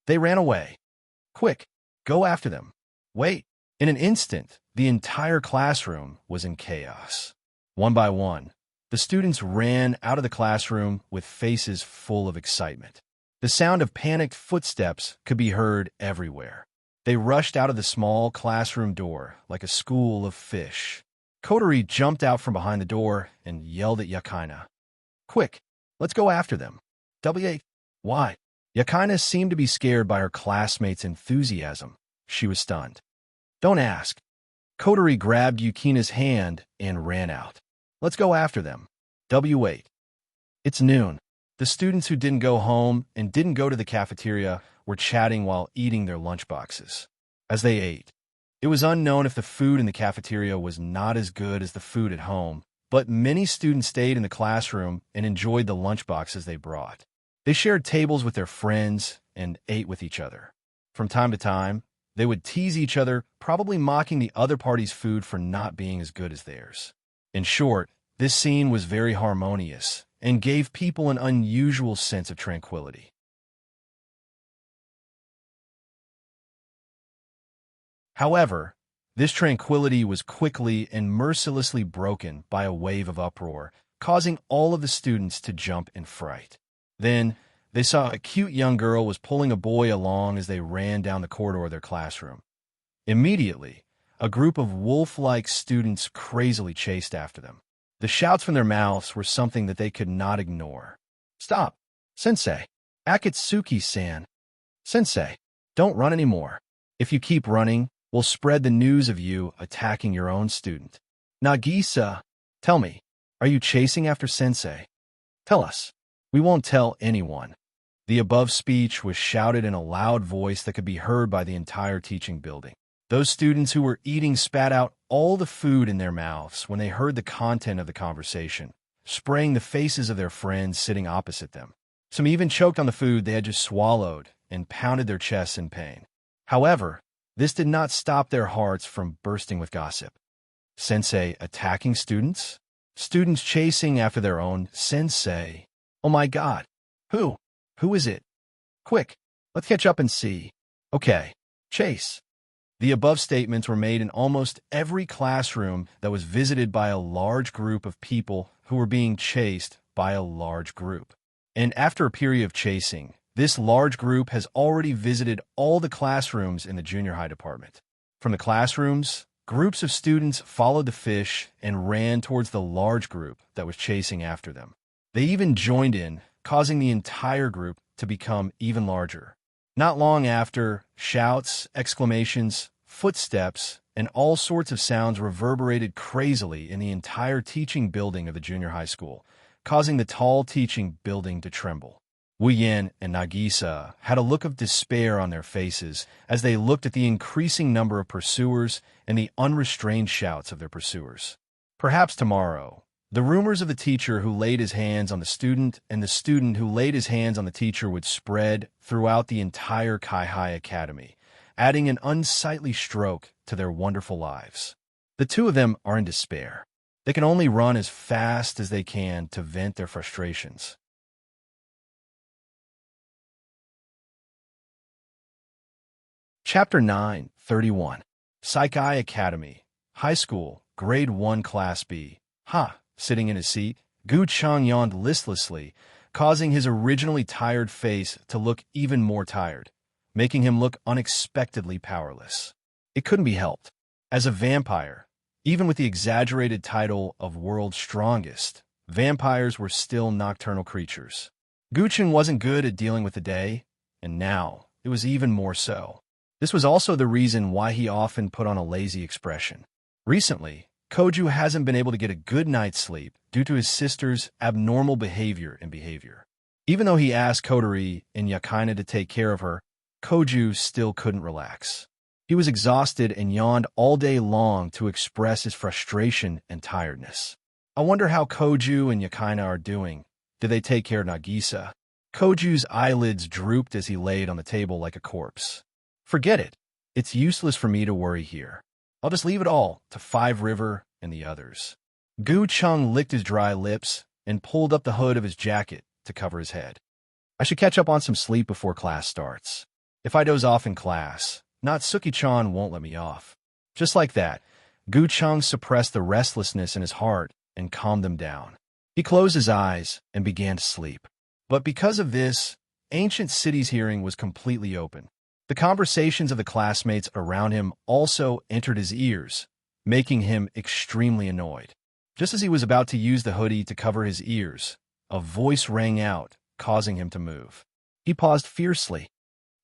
They ran away. Quick, go after them. Wait. In an instant, the entire classroom was in chaos. One by one, the students ran out of the classroom with faces full of excitement. The sound of panicked footsteps could be heard everywhere. They rushed out of the small classroom door like a school of fish. Kotori jumped out from behind the door and yelled at Yakaina. Quick, let's go after them. Why? Yakaina seemed to be scared by her classmates' enthusiasm. She was stunned. Don't ask. Kotori grabbed Yukina's hand and ran out. Let's go after them. W8. It's noon. The students who didn't go home and didn't go to the cafeteria were chatting while eating their lunchboxes. As they ate, it was unknown if the food in the cafeteria was not as good as the food at home, but many students stayed in the classroom and enjoyed the lunchboxes they brought. They shared tables with their friends and ate with each other. From time to time, they would tease each other, probably mocking the other party's food for not being as good as theirs. In short, this scene was very harmonious and gave people an unusual sense of tranquility. However, this tranquility was quickly and mercilessly broken by a wave of uproar, causing all of the students to jump in fright. Then, they saw a cute young girl was pulling a boy along as they ran down the corridor of their classroom. Immediately, a group of wolf-like students crazily chased after them. The shouts from their mouths were something that they could not ignore. Stop! Sensei! Akatsuki-san! Sensei, don't run anymore. If you keep running, we'll spread the news of you attacking your own student. Nagisa, tell me, are you chasing after Sensei? Tell us. We won't tell anyone. The above speech was shouted in a loud voice that could be heard by the entire teaching building. Those students who were eating spat out all the food in their mouths when they heard the content of the conversation, spraying the faces of their friends sitting opposite them. Some even choked on the food they had just swallowed and pounded their chests in pain. However, this did not stop their hearts from bursting with gossip. Sensei attacking students? Students chasing after their own sensei. Oh my God. Who? Who is it? Quick, let's catch up and see. Okay, chase. The above statements were made in almost every classroom that was visited by a large group of people who were being chased by a large group. And after a period of chasing, this large group has already visited all the classrooms in the junior high department. From the classrooms, groups of students followed the fish and ran towards the large group that was chasing after them. They even joined in, causing the entire group to become even larger. Not long after, shouts, exclamations, footsteps, and all sorts of sounds reverberated crazily in the entire teaching building of the junior high school, causing the tall teaching building to tremble. Wu Yan and Nagisa had a look of despair on their faces as they looked at the increasing number of pursuers and the unrestrained shouts of their pursuers. Perhaps tomorrow, the rumors of the teacher who laid his hands on the student and the student who laid his hands on the teacher would spread throughout the entire Kaihai Academy, adding an unsightly stroke to their wonderful lives. The two of them are in despair. They can only run as fast as they can to vent their frustrations. Chapter 9:31. Saikai Academy, High School, Grade 1 Class B. Sitting in his seat, Gu Chang yawned listlessly, causing his originally tired face to look even more tired, making him look unexpectedly powerless. It couldn't be helped. As a vampire, even with the exaggerated title of World's Strongest, vampires were still nocturnal creatures. Guchen wasn't good at dealing with the day, and now it was even more so. This was also the reason why he often put on a lazy expression. Recently, Koju hasn't been able to get a good night's sleep due to his sister's abnormal behavior. Even though he asked Kotori and Yakaina to take care of her, Koju still couldn't relax. He was exhausted and yawned all day long to express his frustration and tiredness. I wonder how Koju and Yakina are doing. Did they take care of Nagisa? Koju's eyelids drooped as he laid on the table like a corpse. Forget it. It's useless for me to worry here. I'll just leave it all to Five River and the others. Gu Chung licked his dry lips and pulled up the hood of his jacket to cover his head. I should catch up on some sleep before class starts. If I doze off in class, Natsuki-chan won't let me off. Just like that, Gu Chung suppressed the restlessness in his heart and calmed them down. He closed his eyes and began to sleep. But because of this, Ancient City's hearing was completely open. The conversations of the classmates around him also entered his ears, making him extremely annoyed. Just as he was about to use the hoodie to cover his ears, a voice rang out, causing him to move. He paused fiercely.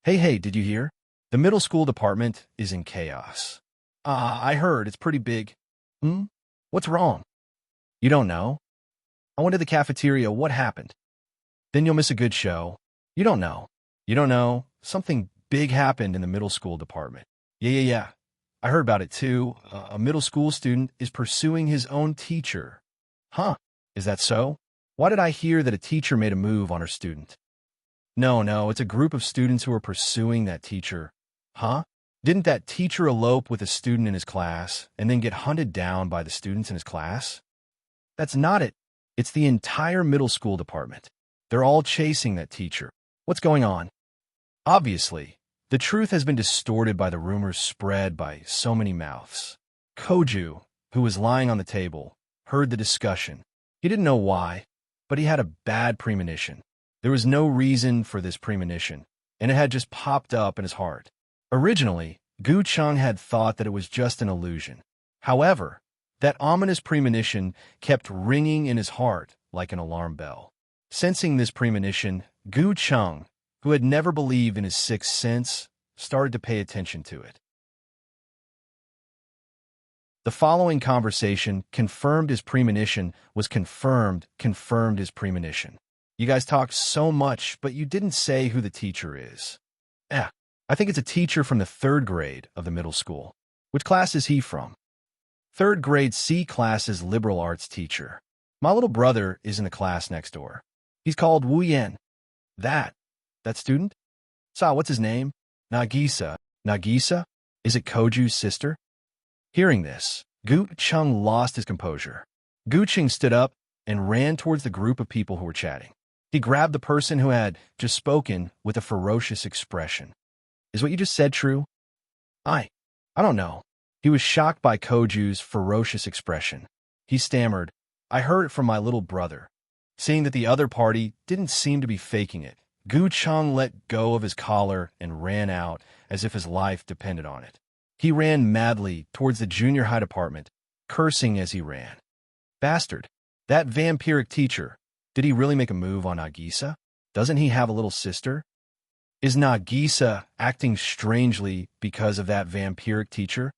Hey, did you hear? The middle school department is in chaos. I heard. It's pretty big. What's wrong? You don't know? I went to the cafeteria. What happened? Then you'll miss a good show. You don't know. You don't know. Something big happened in the middle school department. Yeah. I heard about it too. A middle school student is pursuing his own teacher. Huh? Is that so? Why did I hear that a teacher made a move on her student? No, it's a group of students who are pursuing that teacher. Huh? Didn't that teacher elope with a student in his class and then get hunted down by the students in his class? That's not it. It's the entire middle school department. They're all chasing that teacher. What's going on? Obviously, the truth has been distorted by the rumors spread by so many mouths. Koju, who was lying on the table, heard the discussion. He didn't know why, but he had a bad premonition. There was no reason for this premonition, and it had just popped up in his heart. Originally, Gu Chung had thought that it was just an illusion. However, that ominous premonition kept ringing in his heart like an alarm bell. Sensing this premonition, Gu Chung, who had never believed in his sixth sense, started to pay attention to it. The following conversation confirmed his premonition confirmed his premonition. You guys talk so much, but you didn't say who the teacher is. I think it's a teacher from the 3rd grade of the middle school. Which class is he from? 3rd grade C class's liberal arts teacher. My little brother is in the class next door. He's called Wu Yan. That student? What's his name? Nagisa. Nagisa? Is it Koju's sister? Hearing this, Gu Chung lost his composure. Gu Chung stood up and ran towards the group of people who were chatting. He grabbed the person who had just spoken with a ferocious expression. Is what you just said true? I don't know. He was shocked by Koju's ferocious expression. He stammered, I heard it from my little brother. Seeing that the other party didn't seem to be faking it, Gu Chung let go of his collar and ran out as if his life depended on it. He ran madly towards the junior high department, cursing as he ran. Bastard. That vampiric teacher. Did he really make a move on Nagisa? Doesn't he have a little sister? Is Nagisa acting strangely because of that vampiric teacher?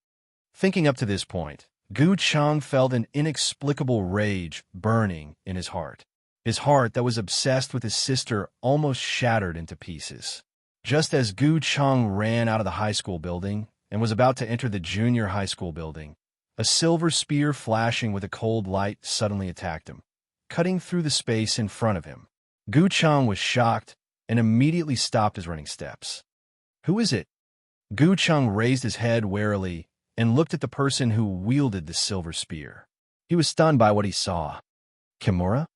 Thinking up to this point, Gu Chung felt an inexplicable rage burning in his heart. His heart that was obsessed with his sister almost shattered into pieces. Just as Gu Chung ran out of the high school building and was about to enter the junior high school building, a silver spear flashing with a cold light suddenly attacked him, cutting through the space in front of him. Gu Chung was shocked and immediately stopped his running steps. Who is it? Gu Chung raised his head warily and looked at the person who wielded the silver spear. He was stunned by what he saw. Kimura?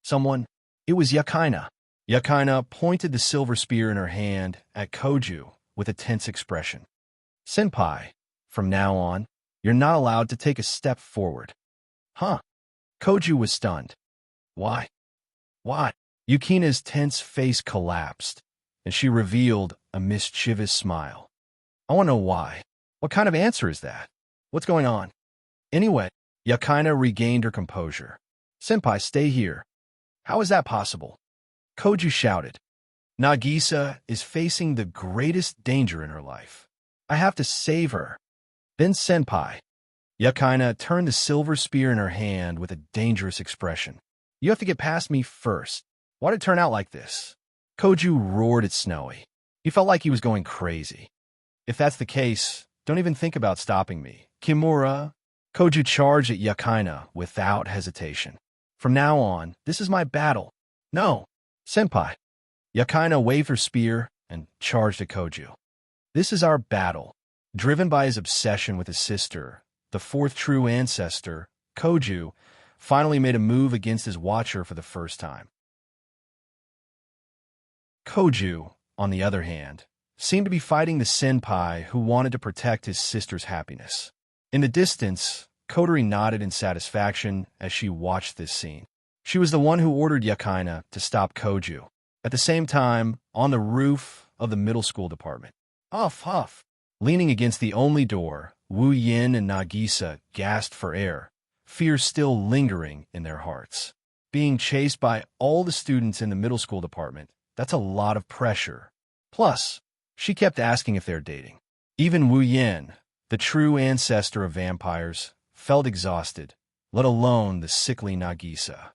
Someone? It was Yakina. Yakina pointed the silver spear in her hand at Koju with a tense expression. Senpai, from now on, you're not allowed to take a step forward. Huh? Koju was stunned. Why? Yukina's tense face collapsed, and she revealed a mischievous smile. I want to know why. What kind of answer is that? What's going on? Anyway, Yakina regained her composure. Senpai, stay here. How is that possible? Koju shouted. Nagisa is facing the greatest danger in her life. I have to save her. Then Senpai. Yakina turned the silver spear in her hand with a dangerous expression. You have to get past me first. Why'd it turn out like this? Koju roared at Snowy. He felt like he was going crazy. If that's the case, Don't even think about stopping me. Kimura. Koju charged at Yakaina without hesitation. From now on, this is my battle. No, senpai. Yakaina waved her spear and charged at Koju. This is our battle. Driven by his obsession with his sister, the fourth true ancestor, Koju, finally made a move against his watcher for the first time. Koju, on the other hand, seemed to be fighting the senpai who wanted to protect his sister's happiness. In the distance, Kotori nodded in satisfaction as she watched this scene. She was the one who ordered Yakaina to stop Koju. At the same time, on the roof of the middle school department, huff, leaning against the only door, Wu Yin and Nagisa gasped for air, fear still lingering in their hearts. Being chased by all the students in the middle school department, that's a lot of pressure. Plus, she kept asking if they're dating. Even Wu Yin, the true ancestor of vampires, felt exhausted, let alone the sickly Nagisa.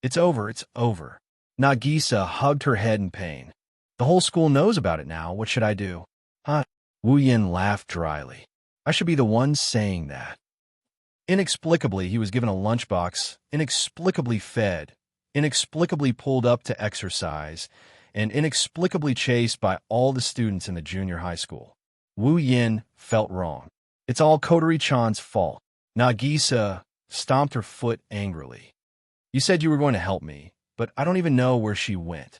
It's over. Nagisa hugged her head in pain. The whole school knows about it now. What should I do? Huh? Wu Yin laughed dryly. I should be the one saying that. Inexplicably, he was given a lunchbox, inexplicably fed, inexplicably pulled up to exercise, and inexplicably chased by all the students in the junior high school. Wu Yin felt wrong. It's all Kotori-chan's fault. Nagisa stomped her foot angrily. You said you were going to help me, but I don't even know where she went.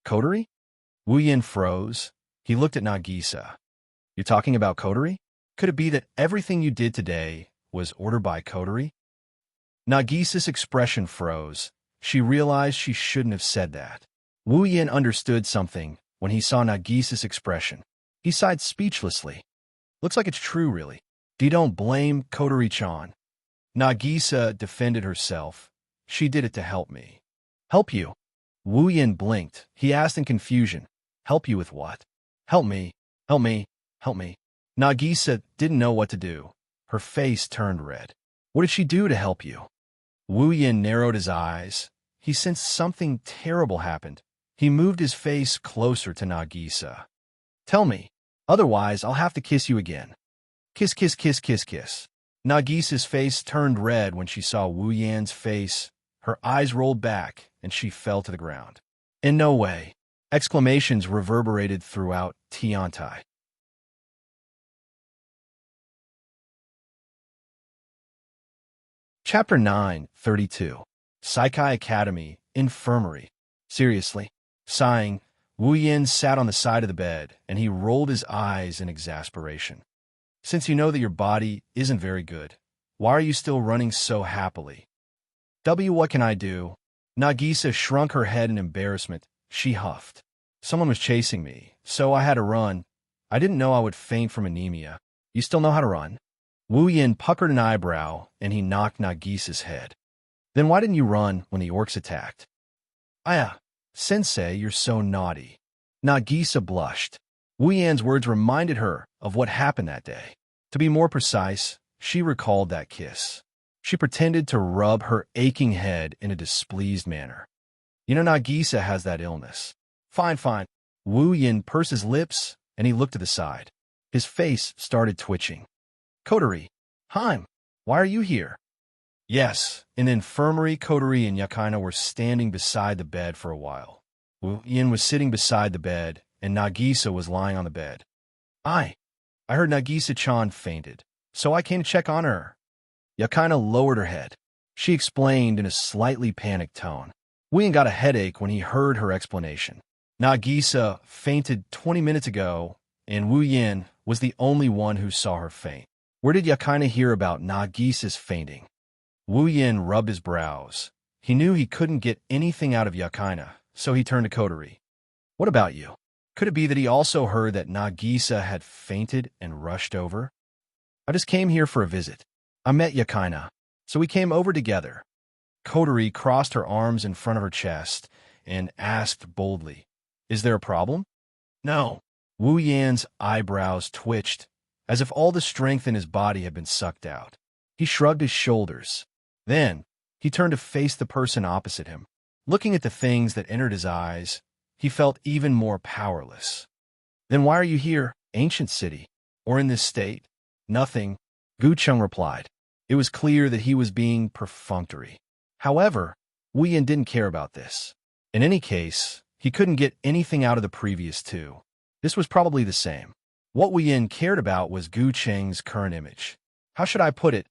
Kotori? Wu Yin froze. He looked at Nagisa. You're talking about Kotori? Could it be that everything you did today was ordered by Kotori? Nagisa's expression froze. She realized she shouldn't have said that. Wu Yin understood something when he saw Nagisa's expression. He sighed speechlessly. Looks like it's true, really. You don't blame Kotori-chan. Nagisa defended herself. She did it to help me. Help you? Wu Yin blinked. He asked in confusion. Help you with what? Help me. Nagisa didn't know what to do. Her face turned red. What did she do to help you? Wu Yin narrowed his eyes. He sensed something terrible happened. He moved his face closer to Nagisa. Tell me. Otherwise, I'll have to kiss you again. Kiss. Nagisa's face turned red when she saw Wu Yan's face. Her eyes rolled back, and she fell to the ground. In no way. Exclamations reverberated throughout Tiantai. Chapter 9:32. Saikai Academy, Infirmary. Seriously. Sighing, Wu Yin sat on the side of the bed, and he rolled his eyes in exasperation. Since you know that your body isn't very good, why are you still running so happily? What can I do? Nagisa shrunk her head in embarrassment. She huffed. Someone was chasing me, so I had to run. I didn't know I would faint from anemia. You still know how to run? Wu Yin puckered an eyebrow, and he knocked Nagisa's head. Then why didn't you run when the orcs attacked? Sensei, you're so naughty. Nagisa blushed. Wu Yan's words reminded her of what happened that day. To be more precise, she recalled that kiss. She pretended to rub her aching head in a displeased manner. You know Nagisa has that illness. Fine. Wu Yin pursed his lips, and he looked to the side. His face started twitching. Kotori, Haim, why are you here? Yes, in the infirmary, Kotori and Yakaina were standing beside the bed for a while. Wu Yin was sitting beside the bed, and Nagisa was lying on the bed. I heard Nagisa-chan fainted, so I came to check on her. Yakaina lowered her head. She explained in a slightly panicked tone. Wu Yin got a headache when he heard her explanation. Nagisa fainted 20 minutes ago, and Wu Yin was the only one who saw her faint. Where did Yakaina hear about Nagisa's fainting? Wu Yin rubbed his brows. He knew he couldn't get anything out of Yakaina, so he turned to Kotori. What about you? Could it be that he also heard that Nagisa had fainted and rushed over? I just came here for a visit. I met Yakaina, so we came over together. Kotori crossed her arms in front of her chest and asked boldly, Is there a problem? No. Wu Yan's eyebrows twitched, as if all the strength in his body had been sucked out. He shrugged his shoulders. Then, he turned to face the person opposite him. Looking at the things that entered his eyes, he felt even more powerless. Then why are you here, ancient city, or in this state? Nothing, Gu Cheng replied. It was clear that he was being perfunctory. However, Wu Yin didn't care about this. In any case, he couldn't get anything out of the previous two. This was probably the same. What Wu Yin cared about was Gu Cheng's current image. How should I put it?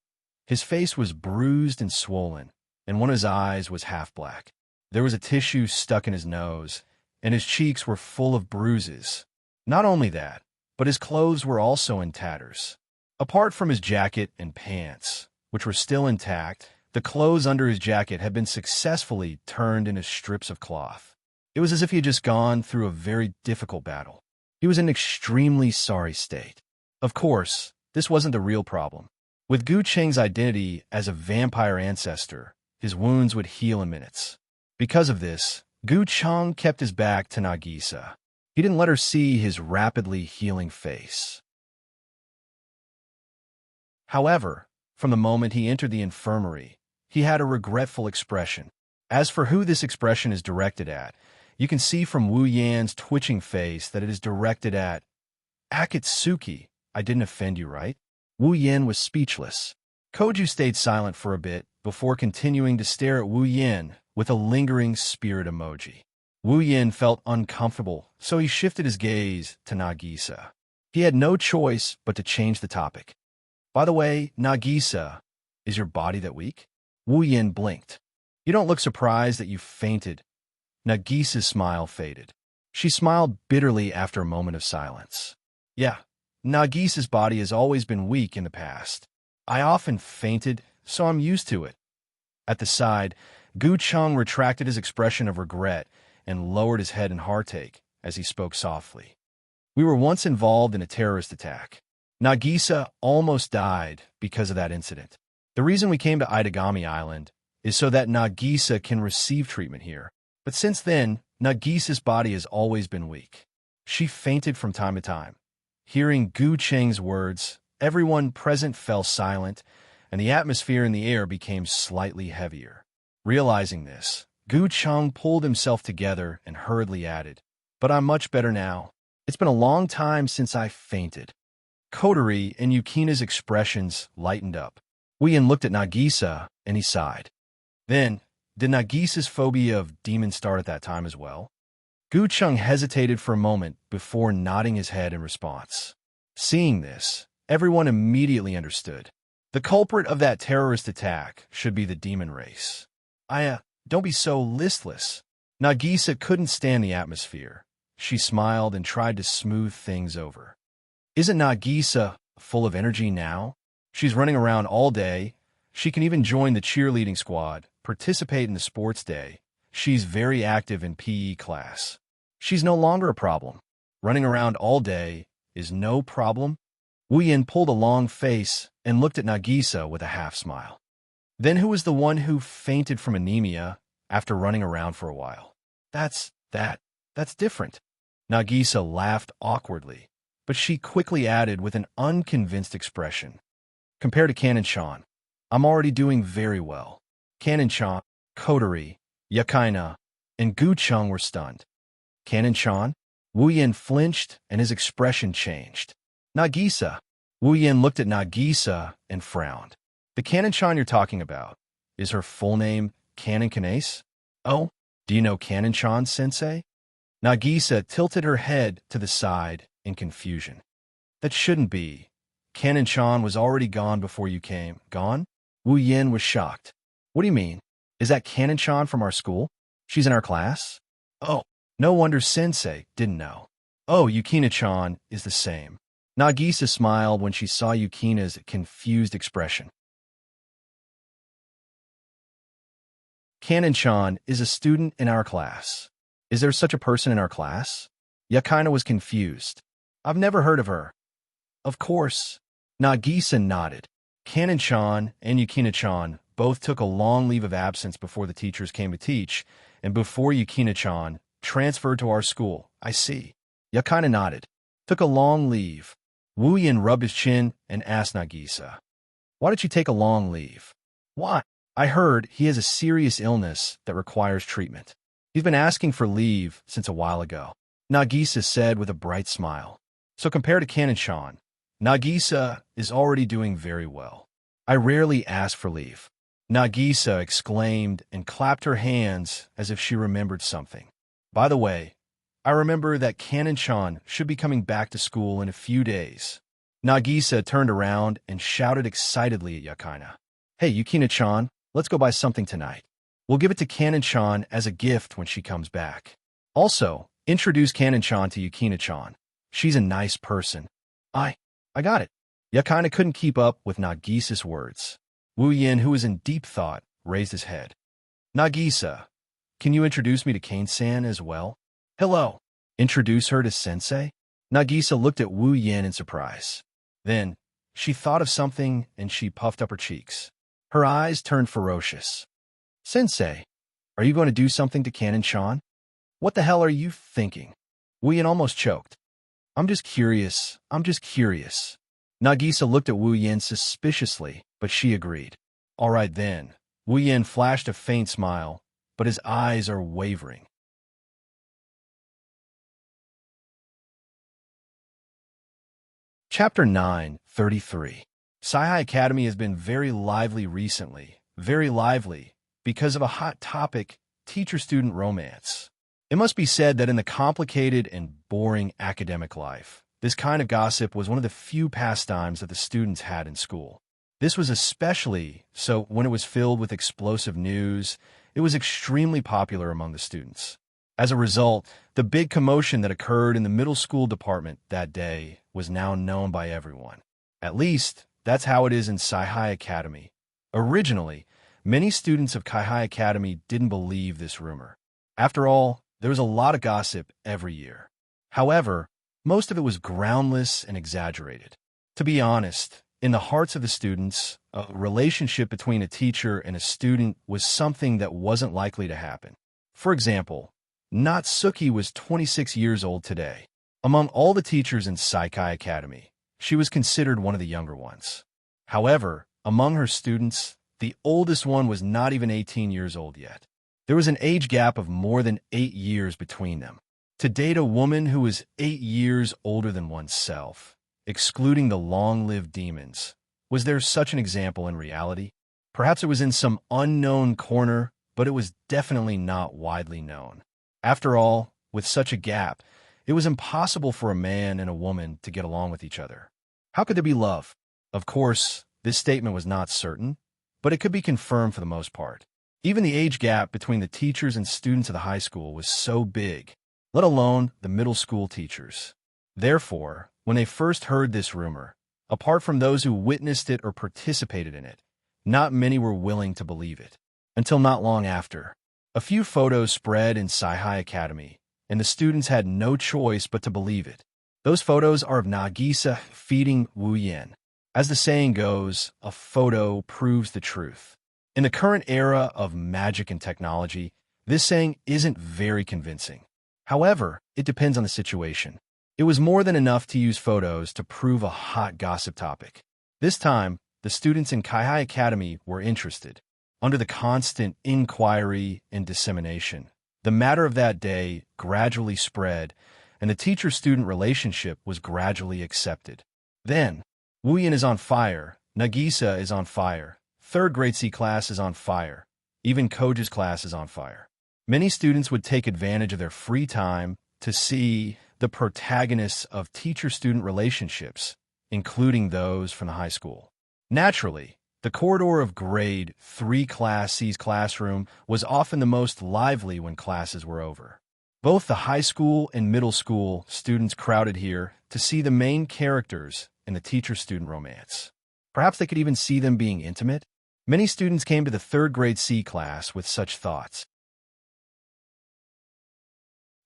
His face was bruised and swollen, and one of his eyes was half black. There was a tissue stuck in his nose, and his cheeks were full of bruises. Not only that, but his clothes were also in tatters. Apart from his jacket and pants, which were still intact, the clothes under his jacket had been successfully turned into strips of cloth. It was as if he had just gone through a very difficult battle. He was in an extremely sorry state. Of course, this wasn't the real problem. With Gu Cheng's identity as a vampire ancestor, his wounds would heal in minutes. Because of this, Gu Cheng kept his back to Nagisa. He didn't let her see his rapidly healing face. However, from the moment he entered the infirmary, he had a regretful expression. As for who this expression is directed at, you can see from Wu Yan's twitching face that it is directed at Akatsuki. I didn't offend you, right? Wu Yan was speechless. Koju stayed silent for a bit before continuing to stare at Wu Yan with a lingering spirit emoji. Wu Yan felt uncomfortable, so he shifted his gaze to Nagisa. He had no choice but to change the topic. By the way, Nagisa, is your body that weak? Wu Yan blinked. You don't look surprised that you fainted. Nagisa's smile faded. She smiled bitterly after a moment of silence. Yeah, Nagisa's body has always been weak in the past. I often fainted, so I'm used to it. At the side, Gu Cheng retracted his expression of regret and lowered his head in heartache as he spoke softly. We were once involved in a terrorist attack. Nagisa almost died because of that incident. The reason we came to Itagami Island is so that Nagisa can receive treatment here. But since then, Nagisa's body has always been weak. She fainted from time to time. Hearing Gu Cheng's words, everyone present fell silent, and the atmosphere in the air became slightly heavier. Realizing this, Gu Cheng pulled himself together and hurriedly added, "But I'm much better now. It's been a long time since I fainted." Kotori and Yukina's expressions lightened up. Wien looked at Nagisa, and he sighed. Then, did Nagisa's phobia of demons start at that time as well? Gu Cheng hesitated for a moment before nodding his head in response. Seeing this, everyone immediately understood. The culprit of that terrorist attack should be the demon race. Don't be so listless. Nagisa couldn't stand the atmosphere. She smiled and tried to smooth things over. Isn't Nagisa full of energy now? She's running around all day. She can even join the cheerleading squad, participate in the sports day. She's very active in PE class. She's no longer a problem. Running around all day is no problem. Wu Yin pulled a long face and looked at Nagisa with a half smile. Then who was the one who fainted from anemia after running around for a while? That's different. Nagisa laughed awkwardly, but she quickly added with an unconvinced expression. Compared to Kanon-chan, I'm already doing very well. Kanon-chan, Kotori, Yakaina, and Gu Cheng were stunned. Kanon-chan? Wu Yin flinched and his expression changed. Nagisa. Wu Yin looked at Nagisa and frowned. The Kanon-chan you're talking about, is her full name Kanon Kanase? Oh, do you know Kanon-chan, sensei? Nagisa tilted her head to the side in confusion. That shouldn't be. Kanon-chan was already gone before you came. Gone? Wu Yin was shocked. What do you mean? Is that Kanon-chan from our school? She's in our class? Oh, no wonder sensei didn't know. Oh, Yukina-chan is the same. Nagisa smiled when she saw Yukina's confused expression. Kanon-chan is a student in our class. Is there such a person in our class? Yakaina was confused. I've never heard of her. Of course. Nagisa nodded. Kanon-chan and Yukina-chan both took a long leave of absence before the teachers came to teach, and before Yukina-chan transferred to our school. I see. Yakaina nodded. Took a long leave. Wu Yin rubbed his chin and asked Nagisa. Why did you take a long leave? Why? I heard he has a serious illness that requires treatment. He's been asking for leave since a while ago. Nagisa said with a bright smile. So compared to Kanon-chan, Nagisa is already doing very well. I rarely ask for leave. Nagisa exclaimed and clapped her hands as if she remembered something. By the way, I remember that Kanan-chan should be coming back to school in a few days. Nagisa turned around and shouted excitedly at Yakina. Hey, Yukina-chan, let's go buy something tonight. We'll give it to Kanan-chan as a gift when she comes back. Also, introduce Kanan-chan to Yukina-chan. She's a nice person. I got it. Yakina couldn't keep up with Nagisa's words. Wu Yin, who was in deep thought, raised his head. Nagisa, can you introduce me to Kane-san as well? Hello. Introduce her to Sensei? Nagisa looked at Wu Yin in surprise. Then, she thought of something and she puffed up her cheeks. Her eyes turned ferocious. Sensei, are you going to do something to Kanan-chan? What the hell are you thinking? Wu Yin almost choked. I'm just curious. Nagisa looked at Wu Yin suspiciously, but she agreed. All right then. Wu Yin flashed a faint smile, but his eyes are wavering. Chapter 9:33. Sci-Hi Academy has been very lively recently. Very lively, because of a hot topic, teacher-student romance. It must be said that in the complicated and boring academic life, this kind of gossip was one of the few pastimes that the students had in school. This was especially so when it was filled with explosive news. It was extremely popular among the students. As a result, the big commotion that occurred in the middle school department that day was now known by everyone. At least, that's how it is in Sci-Hi Academy. Originally, many students of Sci-Hi Academy didn't believe this rumor. After all, there was a lot of gossip every year. However, most of it was groundless and exaggerated. To be honest, in the hearts of the students, a relationship between a teacher and a student was something that wasn't likely to happen. For example, Natsuki was 26 years old today. Among all the teachers in Sci-Hi Academy, she was considered one of the younger ones. However, among her students, the oldest one was not even 18 years old yet. There was an age gap of more than 8 years between them. To date a woman who was 8 years older than oneself, excluding the long-lived demons, was there such an example in reality? Perhaps it was in some unknown corner, but it was definitely not widely known. After all, with such a gap, it was impossible for a man and a woman to get along with each other. How could there be love? Of course, this statement was not certain, but it could be confirmed for the most part. Even the age gap between the teachers and students of the high school was so big, let alone the middle school teachers. Therefore, when they first heard this rumor, apart from those who witnessed it or participated in it, not many were willing to believe it. Until not long after, a few photos spread in Sci-Hi Academy, and the students had no choice but to believe it. Those photos are of Nagisa feeding Wu Yin. As the saying goes, a photo proves the truth. In the current era of magic and technology, this saying isn't very convincing. However, it depends on the situation. It was more than enough to use photos to prove a hot gossip topic. This time, the students in Sci-Hi Academy were interested. Under the constant inquiry and dissemination, the matter of that day gradually spread, and the teacher-student relationship was gradually accepted. Then, Wu Yin is on fire, Nagisa is on fire, 3rd grade C class is on fire, even Koja's class is on fire. Many students would take advantage of their free time to see the protagonists of teacher-student relationships, including those from the high school. Naturally, the corridor of grade 3 class C's classroom was often the most lively when classes were over. Both the high school and middle school students crowded here to see the main characters in the teacher-student romance. Perhaps they could even see them being intimate. Many students came to the 3rd grade C class with such thoughts.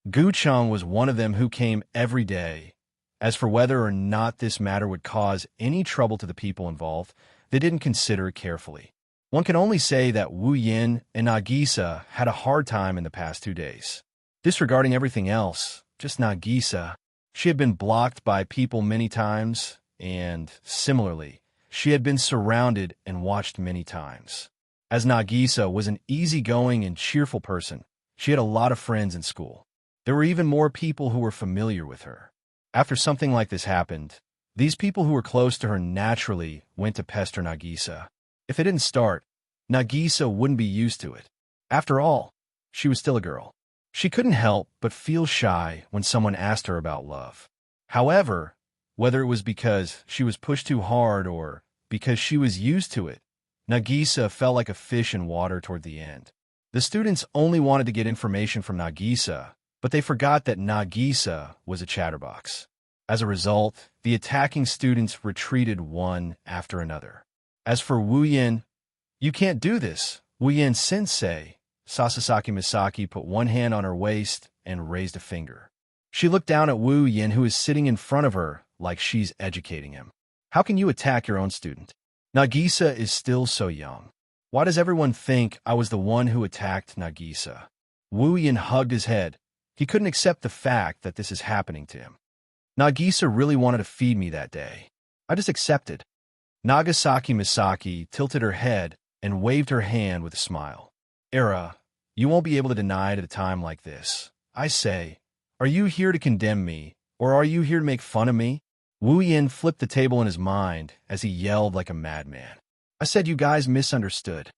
Gu-chan was one of them who came every day. As for whether or not this matter would cause any trouble to the people involved, they didn't consider it carefully. One can only say that Wu Yin and Nagisa had a hard time in the past 2 days. Disregarding everything else, just Nagisa, she had been blocked by people many times, and, similarly, she had been surrounded and watched many times. As Nagisa was an easygoing and cheerful person, she had a lot of friends in school. There were even more people who were familiar with her. After something like this happened, These people who were close to her naturally went to pester Nagisa. If it didn't start, Nagisa wouldn't be used to it. After all, she was still a girl. She couldn't help but feel shy when someone asked her about love. However, whether it was because she was pushed too hard or because she was used to it, Nagisa felt like a fish in water toward the end. The students only wanted to get information from Nagisa, but they forgot that Nagisa was a chatterbox. As a result, the attacking students retreated one after another. As for Wu Yin, "You can't do this, Wu Yin-sensei." Sasasaki Misaki put one hand on her waist and raised a finger. She looked down at Wu Yin, who is sitting in front of her like she's educating him. "How can you attack your own student? Nagisa is still so young. Why does everyone think I was the one who attacked Nagisa?" Wu Yin hugged his head. He couldn't accept the fact that this is happening to him. "Nagisa really wanted to feed me that day. I just accepted." Nagasaki Misaki tilted her head and waved her hand with a smile. "Era, you won't be able to deny it at a time like this. I say, are you here to condemn me, or are you here to make fun of me?" Wu Yin flipped the table in his mind as he yelled like a madman. "I said you guys misunderstood."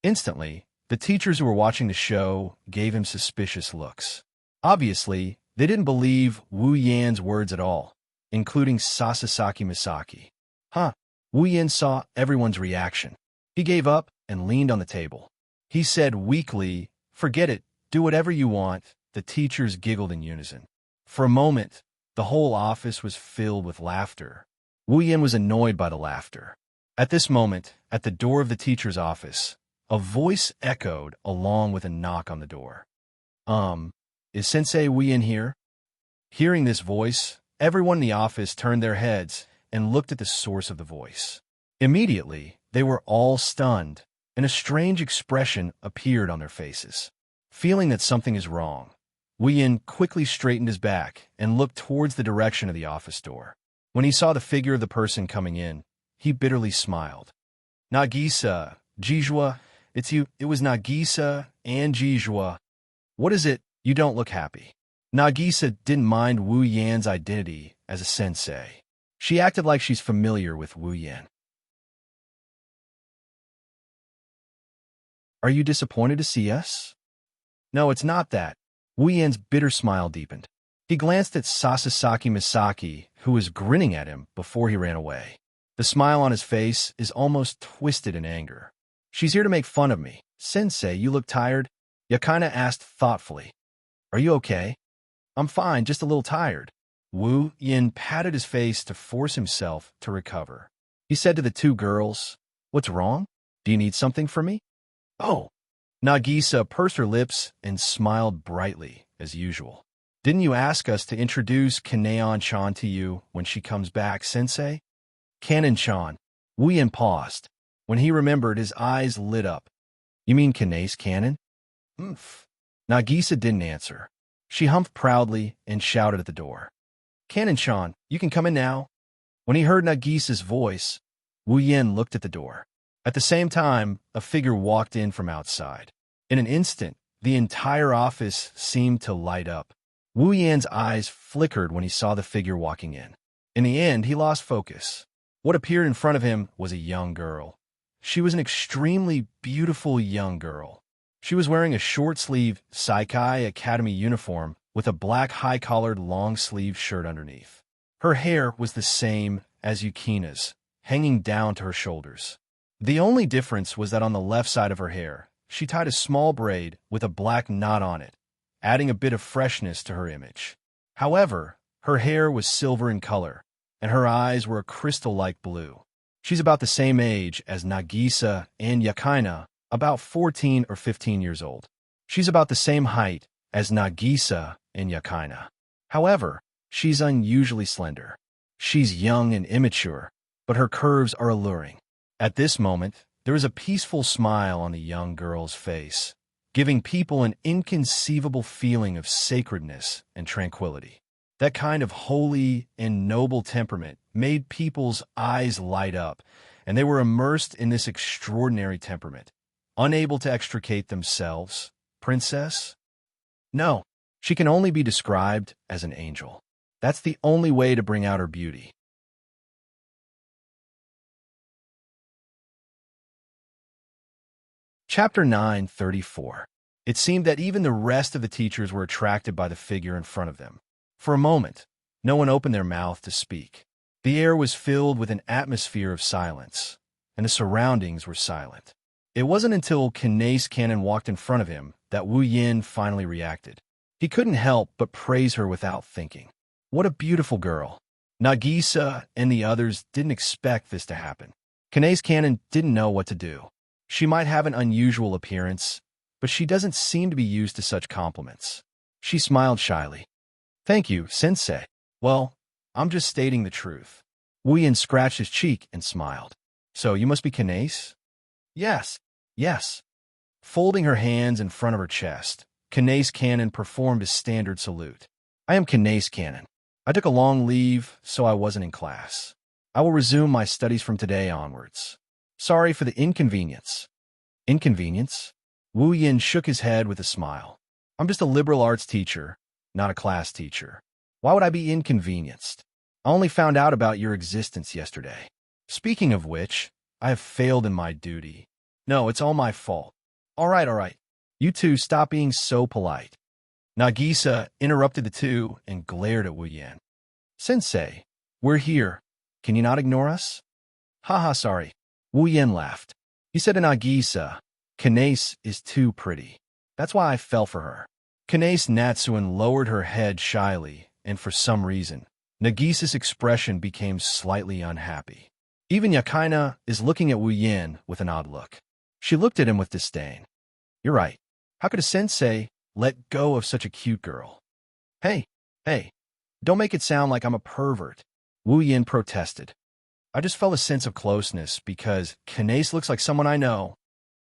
Instantly, the teachers who were watching the show gave him suspicious looks. Obviously, they didn't believe Wu Yan's words at all, including Sasasaki Misaki. Wu Yan saw everyone's reaction. He gave up and leaned on the table. He said weakly, "Forget it, do whatever you want." The teachers giggled in unison. For a moment, the whole office was filled with laughter. Wu Yan was annoyed by the laughter. At this moment, at the door of the teacher's office, a voice echoed along with a knock on the door. Is Sensei Wu Yan here?" Hearing this voice, everyone in the office turned their heads and looked at the source of the voice. Immediately, they were all stunned, and a strange expression appeared on their faces. Feeling that something is wrong, Wu Yan quickly straightened his back and looked towards the direction of the office door. When he saw the figure of the person coming in, he bitterly smiled. "Nagisa, Jijua, it's you." It was Nagisa and Jijua. "What is it? You don't look happy." Nagisa didn't mind Wu Yan's identity as a sensei. She acted like she's familiar with Wu Yan. "Are you disappointed to see us?" "No, it's not that." Wu Yan's bitter smile deepened. He glanced at Sasasaki Misaki, who was grinning at him before he ran away. The smile on his face is almost twisted in anger. "She's here to make fun of me." "Sensei, you look tired." Yakina asked thoughtfully. "Are you okay?" "I'm fine, just a little tired." Wu Yan patted his face to force himself to recover. He said to the two girls, "What's wrong? Do you need something from me?" "Oh." Nagisa pursed her lips and smiled brightly, as usual. "Didn't you ask us to introduce Kaneon-chan to you when she comes back, Sensei?" "Kanon-chan." Wu Yan paused. When he remembered, his eyes lit up. "You mean Kane's Kanon?" "Oomph." Nagisa didn't answer. She humphed proudly and shouted at the door. "Kanon-chan, you can come in now." When he heard Nagisa's voice, Wu Yan looked at the door. At the same time, a figure walked in from outside. In an instant, the entire office seemed to light up. Wu Yan's eyes flickered when he saw the figure walking in. In the end, he lost focus. What appeared in front of him was a young girl. She was an extremely beautiful young girl. She was wearing a short-sleeved Saikai Academy uniform with a black high-collared long-sleeved shirt underneath. Her hair was the same as Yukina's, hanging down to her shoulders. The only difference was that on the left side of her hair, she tied a small braid with a black knot on it, adding a bit of freshness to her image. However, her hair was silver in color, and her eyes were a crystal-like blue. She's about the same age as Nagisa and Yakina, about 14 or 15 years old. She's about the same height as Nagisa and Yakina. However, she's unusually slender. She's young and immature, but her curves are alluring. At this moment, there is a peaceful smile on the young girl's face, giving people an inconceivable feeling of sacredness and tranquility. That kind of holy and noble temperament made people's eyes light up, and they were immersed in this extraordinary temperament, unable to extricate themselves. Princess? No, she can only be described as an angel. That's the only way to bring out her beauty. Chapter 934. It seemed that even the rest of the teachers were attracted by the figure in front of them. For a moment, no one opened their mouth to speak. The air was filled with an atmosphere of silence, and the surroundings were silent. It wasn't until Kinace Cannon walked in front of him that Wu Yin finally reacted. He couldn't help but praise her without thinking. What a beautiful girl. Nagisa and the others didn't expect this to happen. Kinace Cannon didn't know what to do. She might have an unusual appearance, but she doesn't seem to be used to such compliments. She smiled shyly. Thank you, Sensei. Well, I'm just stating the truth. Wu Yin scratched his cheek and smiled. So you must be Kinace? Yes, yes. Folding her hands in front of her chest, Kinace Cannon performed his standard salute. I am Kinace Cannon. I took a long leave, so I wasn't in class. I will resume my studies from today onwards. Sorry for the inconvenience. Inconvenience? Wu Yin shook his head with a smile. I'm just a liberal arts teacher, not a class teacher. Why would I be inconvenienced? I only found out about your existence yesterday. Speaking of which, I have failed in my duty. No, it's all my fault. All right. You two stop being so polite. Nagisa interrupted the two and glared at Wu Yin. Sensei, we're here. Can you not ignore us? Haha, sorry. Wu Yin laughed. He said to Nagisa, Kinace is too pretty. That's why I fell for her. Kinace Natsuan lowered her head shyly, and for some reason, Nagisa's expression became slightly unhappy. Even Yakaina is looking at Wu Yin with an odd look. She looked at him with disdain. You're right. How could a sensei let go of such a cute girl? Hey, don't make it sound like I'm a pervert. Wu Yin protested. I just felt a sense of closeness because Kinace looks like someone I know.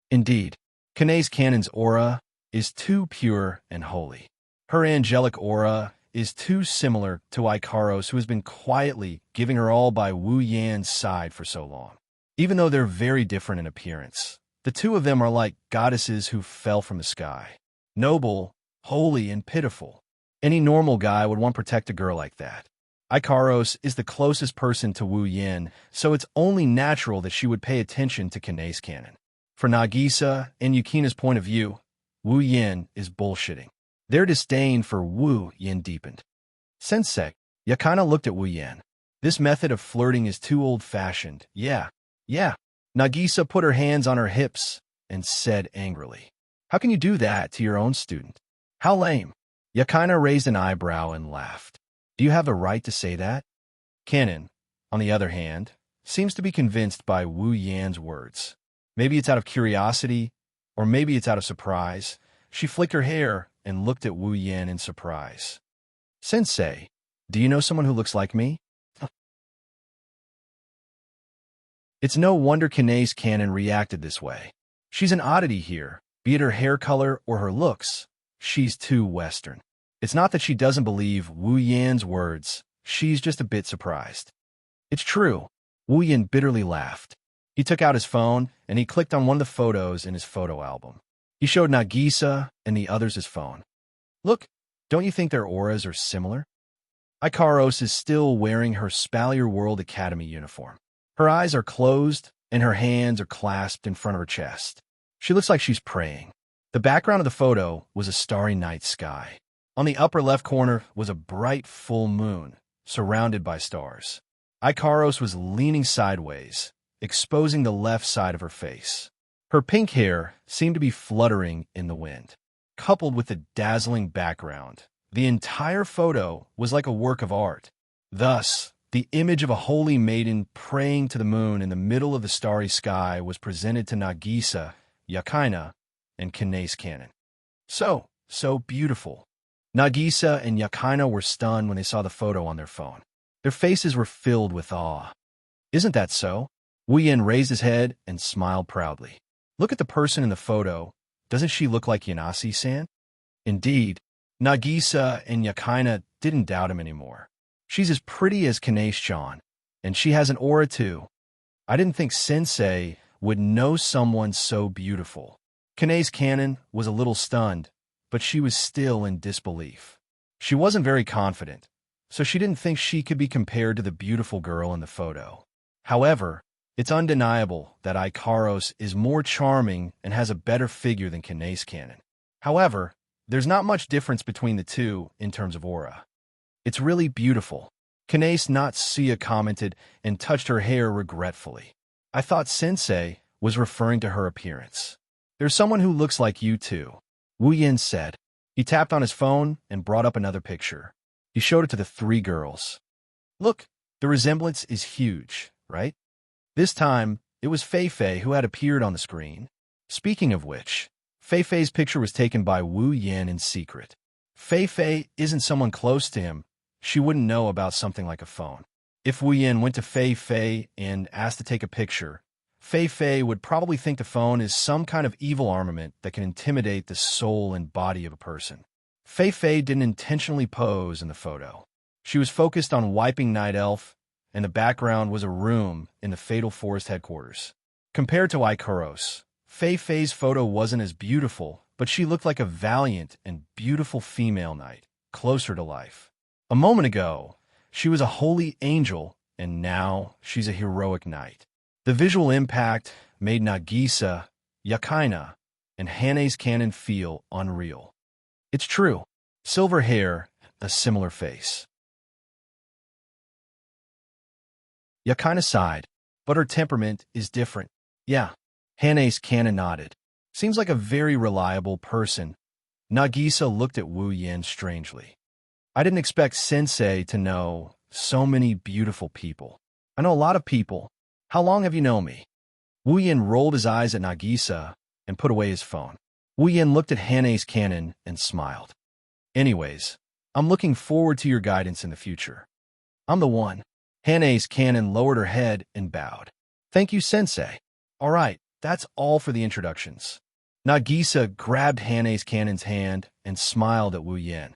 Indeed, Kinace Cannon's aura is too pure and holy. Her angelic aura is too similar to Ikaros, who has been quietly giving her all by Wu Yan's side for so long. Even though they're very different in appearance, the two of them are like goddesses who fell from the sky. Noble, holy, and pitiful. Any normal guy would want to protect a girl like that. Ikaros is the closest person to Wu Yin, so it's only natural that she would pay attention to Kinace Cannon. For Nagisa and Yukina's point of view, Wu Yin is bullshitting. Their disdain for Wu Yin deepened. Sensei, Yakaina looked at Wu Yin. This method of flirting is too old-fashioned. Yeah. Nagisa put her hands on her hips and said angrily, How can you do that to your own student? How lame. Yakaina raised an eyebrow and laughed. Do you have a right to say that? Cannon, on the other hand, seems to be convinced by Wu Yan's words. Maybe it's out of curiosity, or maybe it's out of surprise. She flicked her hair and looked at Wu Yin in surprise. Sensei, do you know someone who looks like me? It's no wonder Kinace Cannon reacted this way. She's an oddity here, be it her hair color or her looks. She's too Western. It's not that she doesn't believe Wu Yan's words, she's just a bit surprised. It's true. Wu Yin bitterly laughed. He took out his phone and he clicked on one of the photos in his photo album. He showed Nagisa and the others his phone. Look, don't you think their auras are similar? Ikaros is still wearing her Spalier World Academy uniform. Her eyes are closed and her hands are clasped in front of her chest. She looks like she's praying. The background of the photo was a starry night sky. On the upper left corner was a bright full moon, surrounded by stars. Ikaros was leaning sideways, exposing the left side of her face. Her pink hair seemed to be fluttering in the wind. Coupled with the dazzling background, the entire photo was like a work of art. Thus, the image of a holy maiden praying to the moon in the middle of the starry sky was presented to Nagisa, Yakaina, and Kinace Cannon. So beautiful. Nagisa and Yakaina were stunned when they saw the photo on their phone. Their faces were filled with awe. Isn't that so? Wu Yin raised his head and smiled proudly. Look at the person in the photo. Doesn't she look like Yanasi-san? Indeed, Nagisa and Yakaina didn't doubt him anymore. She's as pretty as Kinace-chan, and she has an aura too. I didn't think Sensei would know someone so beautiful. Kinace Cannon was a little stunned, but she was still in disbelief. She wasn't very confident, so she didn't think she could be compared to the beautiful girl in the photo. However, It's undeniable that Ikaros is more charming and has a better figure than Kanae's canon. However, there's not much difference between the two in terms of aura. It's really beautiful. Kanae's Natsuya commented and touched her hair regretfully. I thought Sensei was referring to her appearance. There's someone who looks like you too, Wu Yin said. He tapped on his phone and brought up another picture. He showed it to the three girls. Look, the resemblance is huge, right? This time, it was Fei Fei who had appeared on the screen. Speaking of which, Fei Fei's picture was taken by Wu Yin in secret. Fei Fei isn't someone close to him. She wouldn't know about something like a phone. If Wu Yin went to Fei Fei and asked to take a picture, Fei Fei would probably think the phone is some kind of evil armament that can intimidate the soul and body of a person. Fei Fei didn't intentionally pose in the photo. She was focused on wiping Night Elf, and the background was a room in the Fatal Forest headquarters. Compared to Ikaros, Fei Fei's photo wasn't as beautiful, but she looked like a valiant and beautiful female knight, closer to life. A moment ago, she was a holy angel, and now she's a heroic knight. The visual impact made Nagisa, Yakaina, and Hane's canon feel unreal. It's true. Silver hair, a similar face. Yakaina sighed, but her temperament is different. Yeah, Hane's canon nodded. Seems like a very reliable person. Nagisa looked at Wu Yin strangely. I didn't expect Sensei to know so many beautiful people. I know a lot of people. How long have you known me? Wu Yin rolled his eyes at Nagisa and put away his phone. Wu Yin looked at Hane's canon and smiled. Anyways, I'm looking forward to your guidance in the future. I'm the one. Hane's canon lowered her head and bowed. Thank you, Sensei. All right, that's all for the introductions. Nagisa grabbed Hane's canon's hand and smiled at Wu Yin.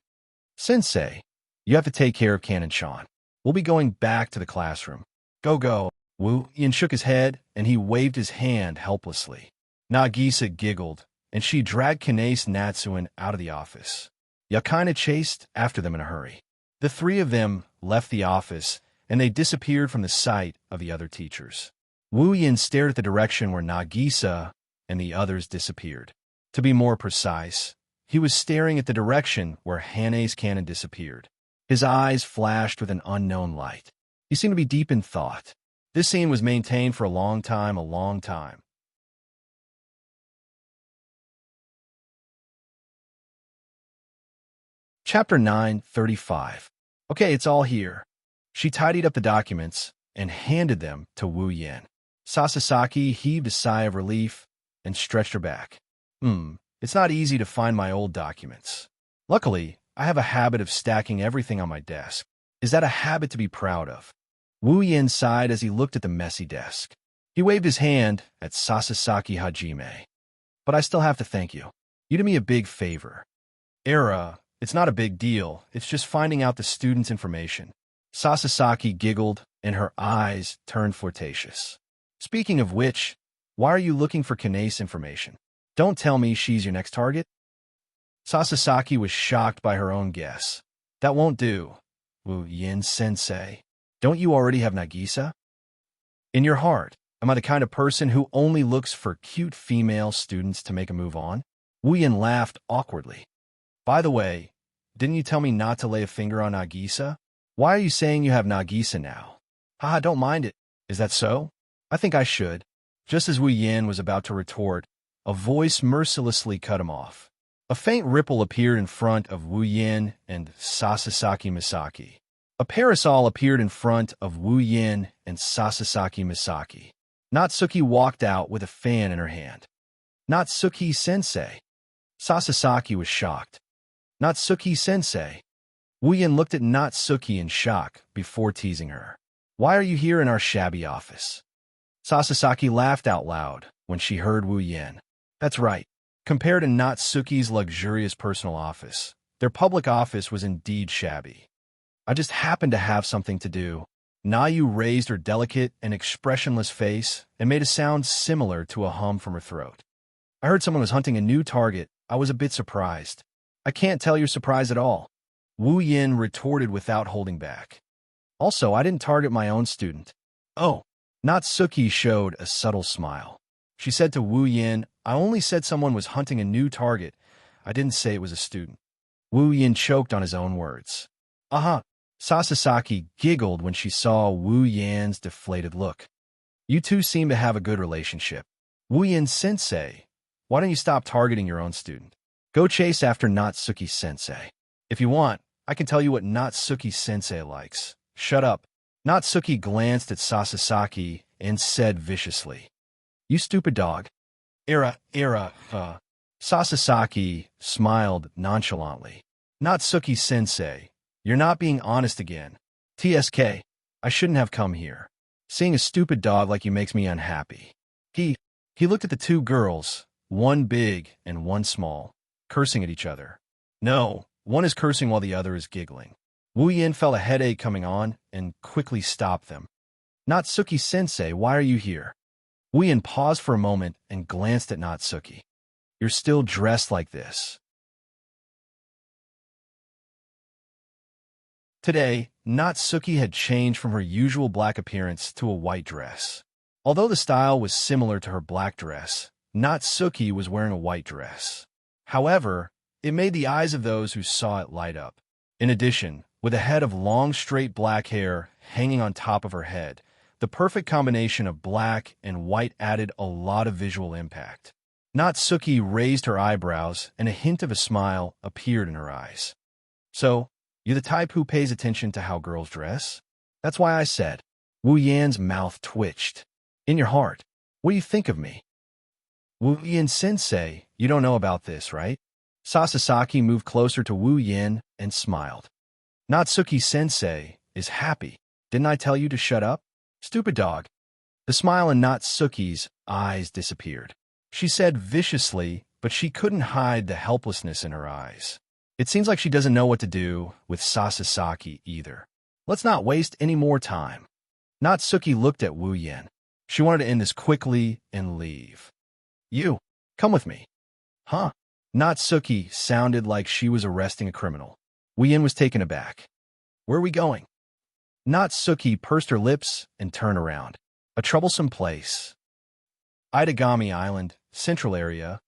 Sensei, you have to take care of Canon-chan. We'll be going back to the classroom. Go. Wu Yin shook his head, and he waved his hand helplessly. Nagisa giggled, and she dragged Kanae's Natsuin out of the office. Yakaina chased after them in a hurry. The three of them left the office, and they disappeared from the sight of the other teachers. Wu Yin stared at the direction where Nagisa and the others disappeared. To be more precise, he was staring at the direction where Hane's canon disappeared. His eyes flashed with an unknown light. He seemed to be deep in thought. This scene was maintained for a long time. Chapter 9:35. Okay, it's all here. She tidied up the documents and handed them to Wu Yin. Sasasaki heaved a sigh of relief and stretched her back. It's not easy to find my old documents. Luckily, I have a habit of stacking everything on my desk. Is that a habit to be proud of? Wu Yin sighed as he looked at the messy desk. He waved his hand at Sasasaki Hajime. But I still have to thank you. You did me a big favor. It's not a big deal. It's just finding out the student's information. Sasasaki giggled, and her eyes turned flirtatious. Speaking of which, why are you looking for Kanae's information? Don't tell me she's your next target? Sasasaki was shocked by her own guess. That won't do, Wu Yin sensei. Don't you already have Nagisa? In your heart, am I the kind of person who only looks for cute female students to make a move on? Wu Yin laughed awkwardly. By the way, didn't you tell me not to lay a finger on Nagisa? Why are you saying you have Nagisa now? Haha, don't mind it. Is that so? I think I should. Just as Wu Yin was about to retort, a voice mercilessly cut him off. A faint ripple appeared in front of Wu Yin and Sasasaki Misaki. A parasol appeared in front of Wu Yin and Sasasaki Misaki. Natsuki walked out with a fan in her hand. Natsuki-sensei. Sasasaki was shocked. Natsuki-sensei. Wu Yin looked at Natsuki in shock before teasing her. Why are you here in our shabby office? Sasasaki laughed out loud when she heard Wu Yin. That's right. Compared to Natsuki's luxurious personal office, their public office was indeed shabby. I just happened to have something to do. Nayu raised her delicate and expressionless face and made a sound similar to a hum from her throat. I heard someone was hunting a new target. I was a bit surprised. I can't tell you're surprised at all. Wu Yin retorted without holding back. Also, I didn't target my own student. Oh, Natsuki showed a subtle smile. She said to Wu Yin, I only said someone was hunting a new target. I didn't say it was a student. Wu Yin choked on his own words. Uh-huh. Sasasaki giggled when she saw Wu Yan's deflated look. You two seem to have a good relationship. Wu Yin sensei, why don't you stop targeting your own student? Go chase after Natsuki sensei. If you want, I can tell you what Natsuki sensei likes. Shut up. Natsuki glanced at Sasasaki and said viciously, You stupid dog. Sasasaki smiled nonchalantly. Natsuki sensei, you're not being honest again. TSK, I shouldn't have come here. Seeing a stupid dog like you makes me unhappy. He looked at the two girls, one big and one small, cursing at each other. No, one is cursing while the other is giggling. Wu Yin felt a headache coming on and quickly stopped them. Natsuki sensei, why are you here? Wu Yin paused for a moment and glanced at Natsuki. You're still dressed like this. Today, Natsuki had changed from her usual black appearance to a white dress. Although the style was similar to her black dress, Natsuki was wearing a white dress. However, it made the eyes of those who saw it light up. In addition, with a head of long, straight black hair hanging on top of her head, the perfect combination of black and white added a lot of visual impact. Natsuki raised her eyebrows, and a hint of a smile appeared in her eyes. So, you're the type who pays attention to how girls dress? That's why I said. Wu Yan's mouth twitched. In your heart, what do you think of me? Wu Yin sensei, you don't know about this, right? Sasasaki moved closer to Wu Yin and smiled. Natsuki sensei is happy. Didn't I tell you to shut up? Stupid dog. The smile in Natsuki's eyes disappeared. She said viciously, but she couldn't hide the helplessness in her eyes. It seems like she doesn't know what to do with Sasasaki either. Let's not waste any more time. Natsuki looked at Wu Yin. She wanted to end this quickly and leave. You, come with me. Huh? Natsuki sounded like she was arresting a criminal. Wu Yin was taken aback. Where are we going? Natsuki pursed her lips and turned around. A troublesome place. Itagami Island, central area.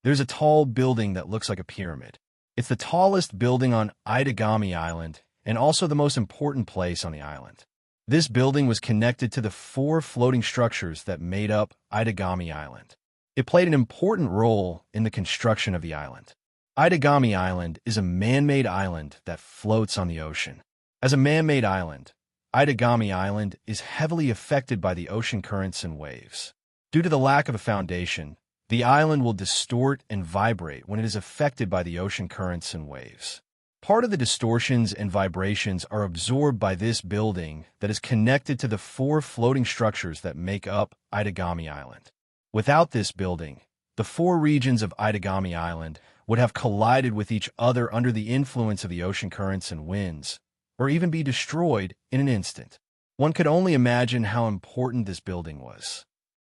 There's a tall building that looks like a pyramid. It's the tallest building on Itagami Island and also the most important place on the island. This building was connected to the 4 floating structures that made up Itagami Island. It played an important role in the construction of the island. Itagami Island is a man-made island that floats on the ocean. As a man-made island, Itagami Island is heavily affected by the ocean currents and waves. Due to the lack of a foundation, the island will distort and vibrate when it is affected by the ocean currents and waves. Part of the distortions and vibrations are absorbed by this building that is connected to the 4 floating structures that make up Itagami Island. Without this building, the 4 regions of Itagami Island would have collided with each other under the influence of the ocean currents and winds, or even be destroyed in an instant. One could only imagine how important this building was.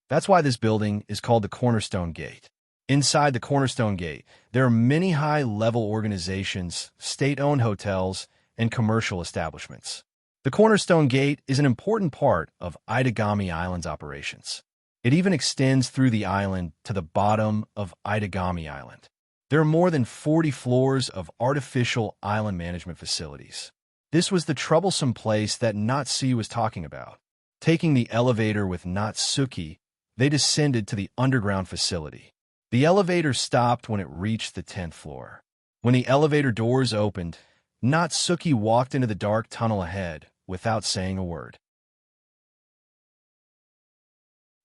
That's why this building is called the Cornerstone Gate. Inside the Cornerstone Gate, there are many high-level organizations, state-owned hotels, and commercial establishments. The Cornerstone Gate is an important part of Itagami Island's operations. It even extends through the island to the bottom of Itagami Island. There are more than 40 floors of artificial island management facilities. This was the troublesome place that Natsuki was talking about. Taking the elevator with Natsuki, they descended to the underground facility. The elevator stopped when it reached the 10th floor. When the elevator doors opened, Natsuki walked into the dark tunnel ahead without saying a word.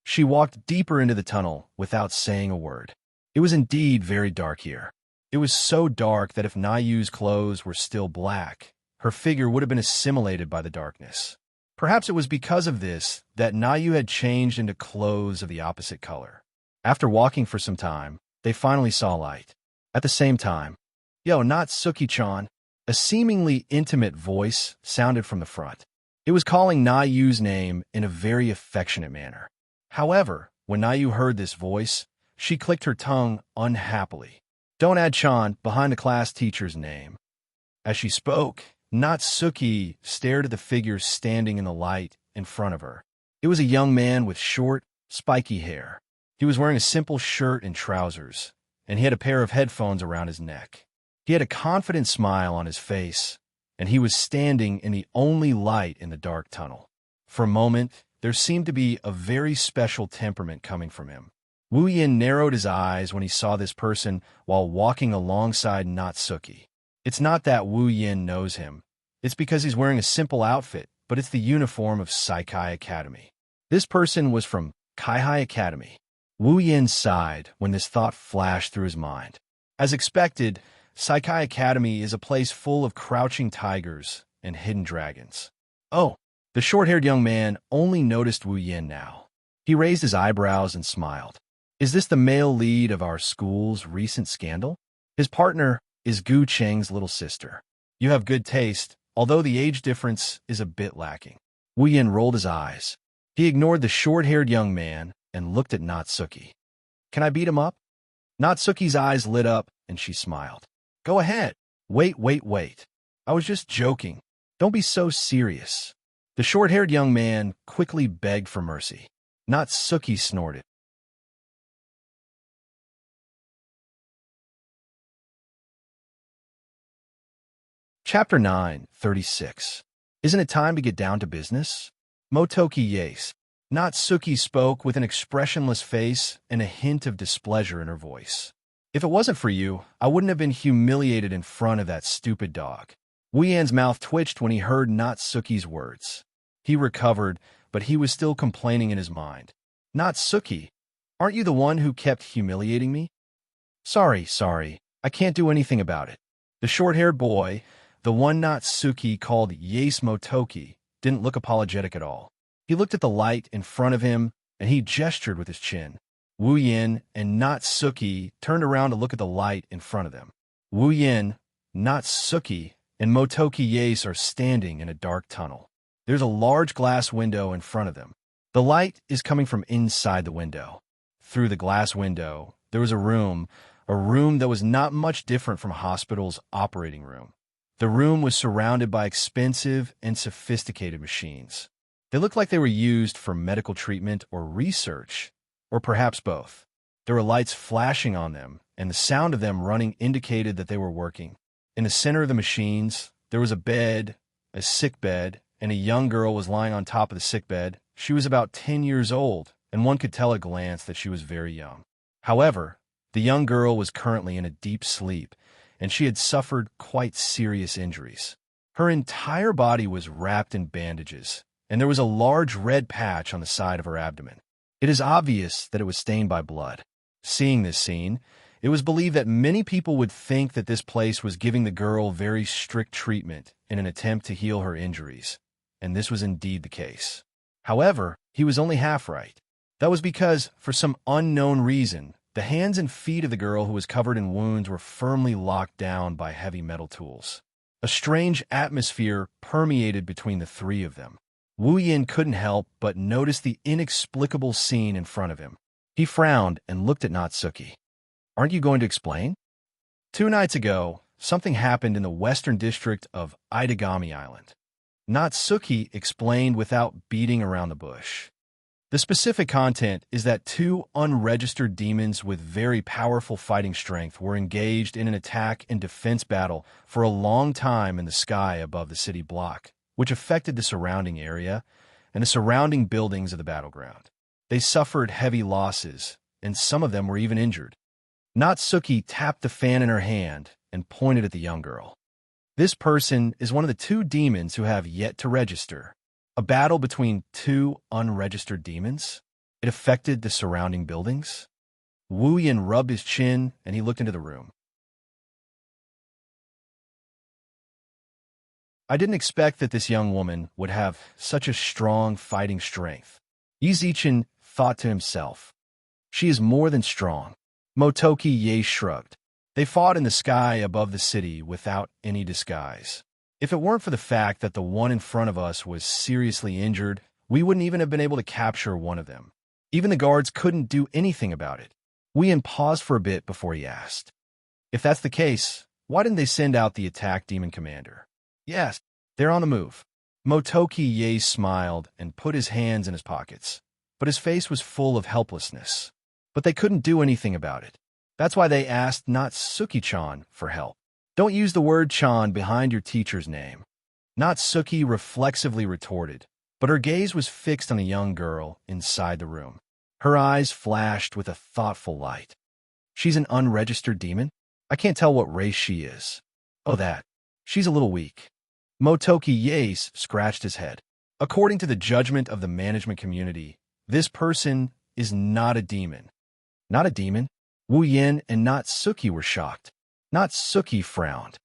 She walked deeper into the tunnel without saying a word. It was indeed very dark here. It was so dark that if Nayu's clothes were still black, her figure would have been assimilated by the darkness. Perhaps it was because of this that Nayu had changed into clothes of the opposite color. After walking for some time, they finally saw light. At the same time, "Yo, Natsuki-chan," a seemingly intimate voice sounded from the front. It was calling Nayu's name in a very affectionate manner. However, when Nayu heard this voice, she clicked her tongue unhappily. "Don't add Chan behind the class teacher's name." As she spoke, Natsuki stared at the figure standing in the light in front of her. It was a young man with short, spiky hair. He was wearing a simple shirt and trousers, and he had a pair of headphones around his neck. He had a confident smile on his face, and he was standing in the only light in the dark tunnel. For a moment, there seemed to be a very special temperament coming from him. Wu Yin narrowed his eyes when he saw this person while walking alongside Natsuki. It's not that Wu Yin knows him. It's because he's wearing a simple outfit, but it's the uniform of Saikai Academy. This person was from Kaihai Academy. Wu Yin sighed when this thought flashed through his mind. As expected, Saikai Academy is a place full of crouching tigers and hidden dragons. Oh, the short-haired young man only noticed Wu Yin now. He raised his eyebrows and smiled. Is this the male lead of our school's recent scandal? His partner is Gu Cheng's little sister. You have good taste, although the age difference is a bit lacking. Wu Yin rolled his eyes. He ignored the short-haired young man and looked at Natsuki. Can I beat him up? Natsuki's eyes lit up and she smiled. Go ahead. Wait. I was just joking. Don't be so serious. The short-haired young man quickly begged for mercy. Natsuki snorted. Chapter 9:36. Isn't it time to get down to business? Motoki yes. Natsuki spoke with an expressionless face and a hint of displeasure in her voice. If it wasn't for you, I wouldn't have been humiliated in front of that stupid dog. Wu Yan's mouth twitched when he heard Natsuki's words. He recovered, but he was still complaining in his mind. Natsuki, aren't you the one who kept humiliating me? Sorry, I can't do anything about it. The short-haired boy, the one Natsuki called Yes Motoki, didn't look apologetic at all. He looked at the light in front of him, and he gestured with his chin. Wu Yin and Natsuki turned around to look at the light in front of them. Wu Yin, Natsuki, and Motoki Yes are standing in a dark tunnel. There's a large glass window in front of them. The light is coming from inside the window. Through the glass window, there was a room that was not much different from a hospital's operating room. The room was surrounded by expensive and sophisticated machines. They looked like they were used for medical treatment or research, or perhaps both. There were lights flashing on them, and the sound of them running indicated that they were working. In the center of the machines, there was a bed, a sick bed, and a young girl was lying on top of the sick bed. She was about 10 years old, and one could tell at a glance that she was very young. However, the young girl was currently in a deep sleep, and she had suffered quite serious injuries. Her entire body was wrapped in bandages, and there was a large red patch on the side of her abdomen. It is obvious that it was stained by blood. Seeing this scene, it was believed that many people would think that this place was giving the girl very strict treatment in an attempt to heal her injuries, and this was indeed the case. However, he was only half right. That was because, for some unknown reason, the hands and feet of the girl who was covered in wounds were firmly locked down by heavy metal tools. A strange atmosphere permeated between the three of them. Wu Yin couldn't help but notice the inexplicable scene in front of him. He frowned and looked at Natsuki. Aren't you going to explain? 2 nights ago, something happened in the western district of Itagami Island. Natsuki explained without beating around the bush. The specific content is that 2 unregistered demons with very powerful fighting strength were engaged in an attack and defense battle for a long time in the sky above the city block, which affected the surrounding area and the surrounding buildings of the battleground. They suffered heavy losses, and some of them were even injured. Natsuki tapped the fan in her hand and pointed at the young girl. This person is one of the 2 demons who have yet to register. A battle between 2 unregistered demons? It affected the surrounding buildings? Wu Yin rubbed his chin and he looked into the room. I didn't expect that this young woman would have such a strong fighting strength. Yi Zichen thought to himself. She is more than strong. Motoki Ye shrugged. They fought in the sky above the city without any disguise. If it weren't for the fact that the one in front of us was seriously injured, we wouldn't even have been able to capture one of them. Even the guards couldn't do anything about it. Wu Yin paused for a bit before he asked. If that's the case, why didn't they send out the attack demon commander? Yes, they're on the move. Motoki Ye smiled and put his hands in his pockets, but his face was full of helplessness. But they couldn't do anything about it. That's why they asked Natsuki-chan for help. Don't use the word chan behind your teacher's name. Natsuki reflexively retorted, but her gaze was fixed on a young girl inside the room. Her eyes flashed with a thoughtful light. She's an unregistered demon? I can't tell what race she is. Oh, that. She's a little weak. Motoki Yase scratched his head. According to the judgment of the management community, this person is not a demon. Not a demon? Wu Yin and Natsuki were shocked. Natsuki frowned.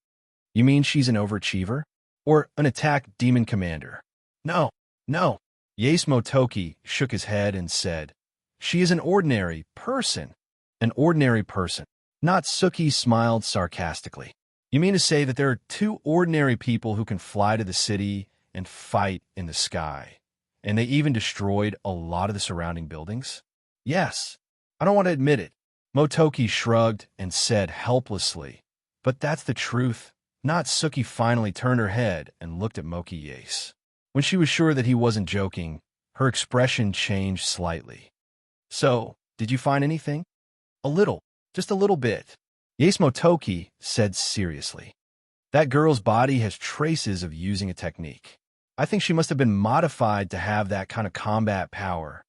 You mean she's an overachiever? Or an attack demon commander? No, no. Yase Motoki shook his head and said, she is an ordinary person. An ordinary person. Natsuki smiled sarcastically. You mean to say that there are two ordinary people who can fly to the city and fight in the sky, and they even destroyed a lot of the surrounding buildings? Yes. I don't want to admit it. Motoki shrugged and said helplessly, but that's the truth. Natsuki finally turned her head and looked at Moki Yase. When she was sure that he wasn't joking, her expression changed slightly. So, did you find anything? A little. Just a little bit. Yase Motoki said seriously. That girl's body has traces of using a technique. I think she must have been modified to have that kind of combat power.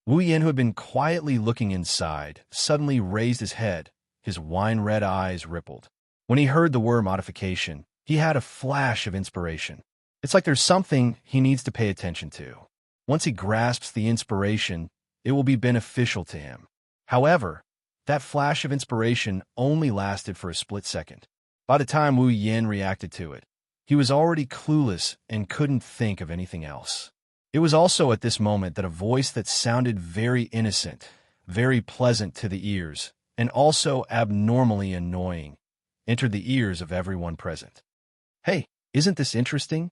Wu Yin, who had been quietly looking inside, suddenly raised his head. His wine-red eyes rippled. When he heard the word modification, he had a flash of inspiration. It's like there's something he needs to pay attention to. Once he grasps the inspiration, it will be beneficial to him. However, that flash of inspiration only lasted for a split second. By the time Wu Yin reacted to it, he was already clueless and couldn't think of anything else. It was also at this moment that a voice that sounded very innocent, very pleasant to the ears, and also abnormally annoying, entered the ears of everyone present. Hey, isn't this interesting?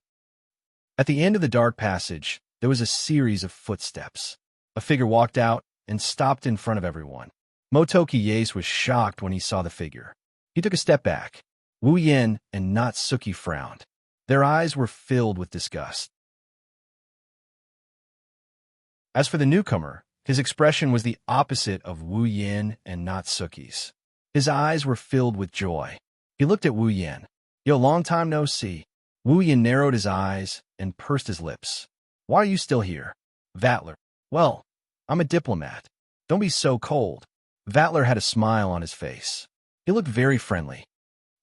At the end of the dark passage, there was a series of footsteps. A figure walked out and stopped in front of everyone. Motoki Yase was shocked when he saw the figure. He took a step back. Wu Yin and Natsuki frowned. Their eyes were filled with disgust. As for the newcomer, his expression was the opposite of Wu Yin and Natsuki's. His eyes were filled with joy. He looked at Wu Yin. Yo, long time no see. Wu Yin narrowed his eyes and pursed his lips. Why are you still here? Vatler. Well, I'm a diplomat. Don't be so cold. Vatler had a smile on his face. He looked very friendly.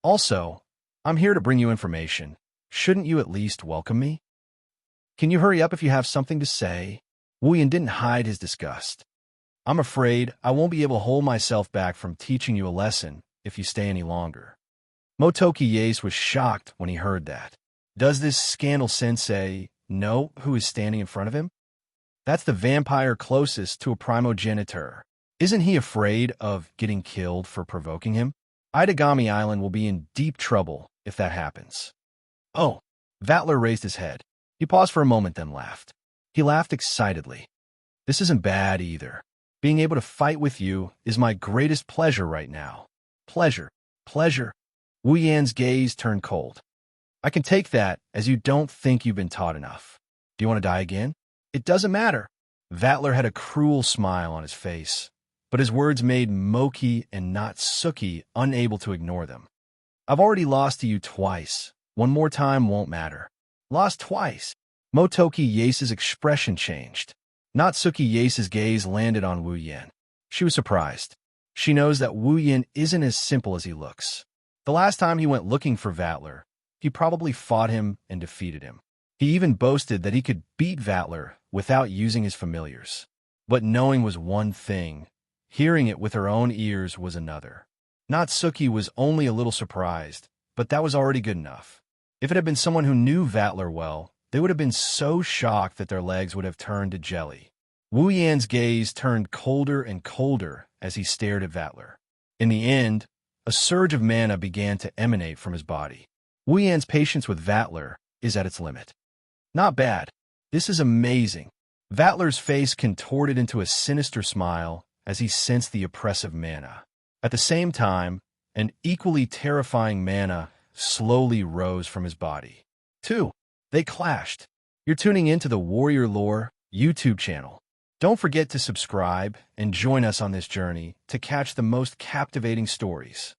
Also, I'm here to bring you information. Shouldn't you at least welcome me? Can you hurry up if you have something to say? Wu Yin didn't hide his disgust. I'm afraid I won't be able to hold myself back from teaching you a lesson if you stay any longer. Motoki Yase was shocked when he heard that. Does this scandal sensei know who is standing in front of him? That's the vampire closest to a primogenitor. Isn't he afraid of getting killed for provoking him? Itagami Island will be in deep trouble if that happens. Oh, Vatler raised his head. He paused for a moment, then laughed. He laughed excitedly. This isn't bad either. Being able to fight with you is my greatest pleasure right now. Pleasure. Pleasure. Wu Yan's gaze turned cold. I can take that as you don't think you've been taught enough. Do you want to die again? It doesn't matter. Vatler had a cruel smile on his face, but his words made Moki and Natsuki unable to ignore them. I've already lost to you twice. One more time won't matter. Lost twice. Motoki Yase's expression changed. Natsuki Yase's gaze landed on Wu Yin. She was surprised. She knows that Wu Yin isn't as simple as he looks. The last time he went looking for Vatler, he probably fought him and defeated him. He even boasted that he could beat Vatler without using his familiars. But knowing was one thing. Hearing it with her own ears was another. Natsuki was only a little surprised, but that was already good enough. If it had been someone who knew Vatler well, they would have been so shocked that their legs would have turned to jelly. Wu Yan's gaze turned colder and colder as he stared at Vatler. In the end, a surge of mana began to emanate from his body. Wu Yan's patience with Vatler is at its limit. Not bad. This is amazing. Vatler's face contorted into a sinister smile as he sensed the oppressive mana. At the same time, an equally terrifying mana slowly rose from his body. Two. They clashed. You're tuning into the Warrior Lore YouTube channel. Don't forget to subscribe and join us on this journey to catch the most captivating stories.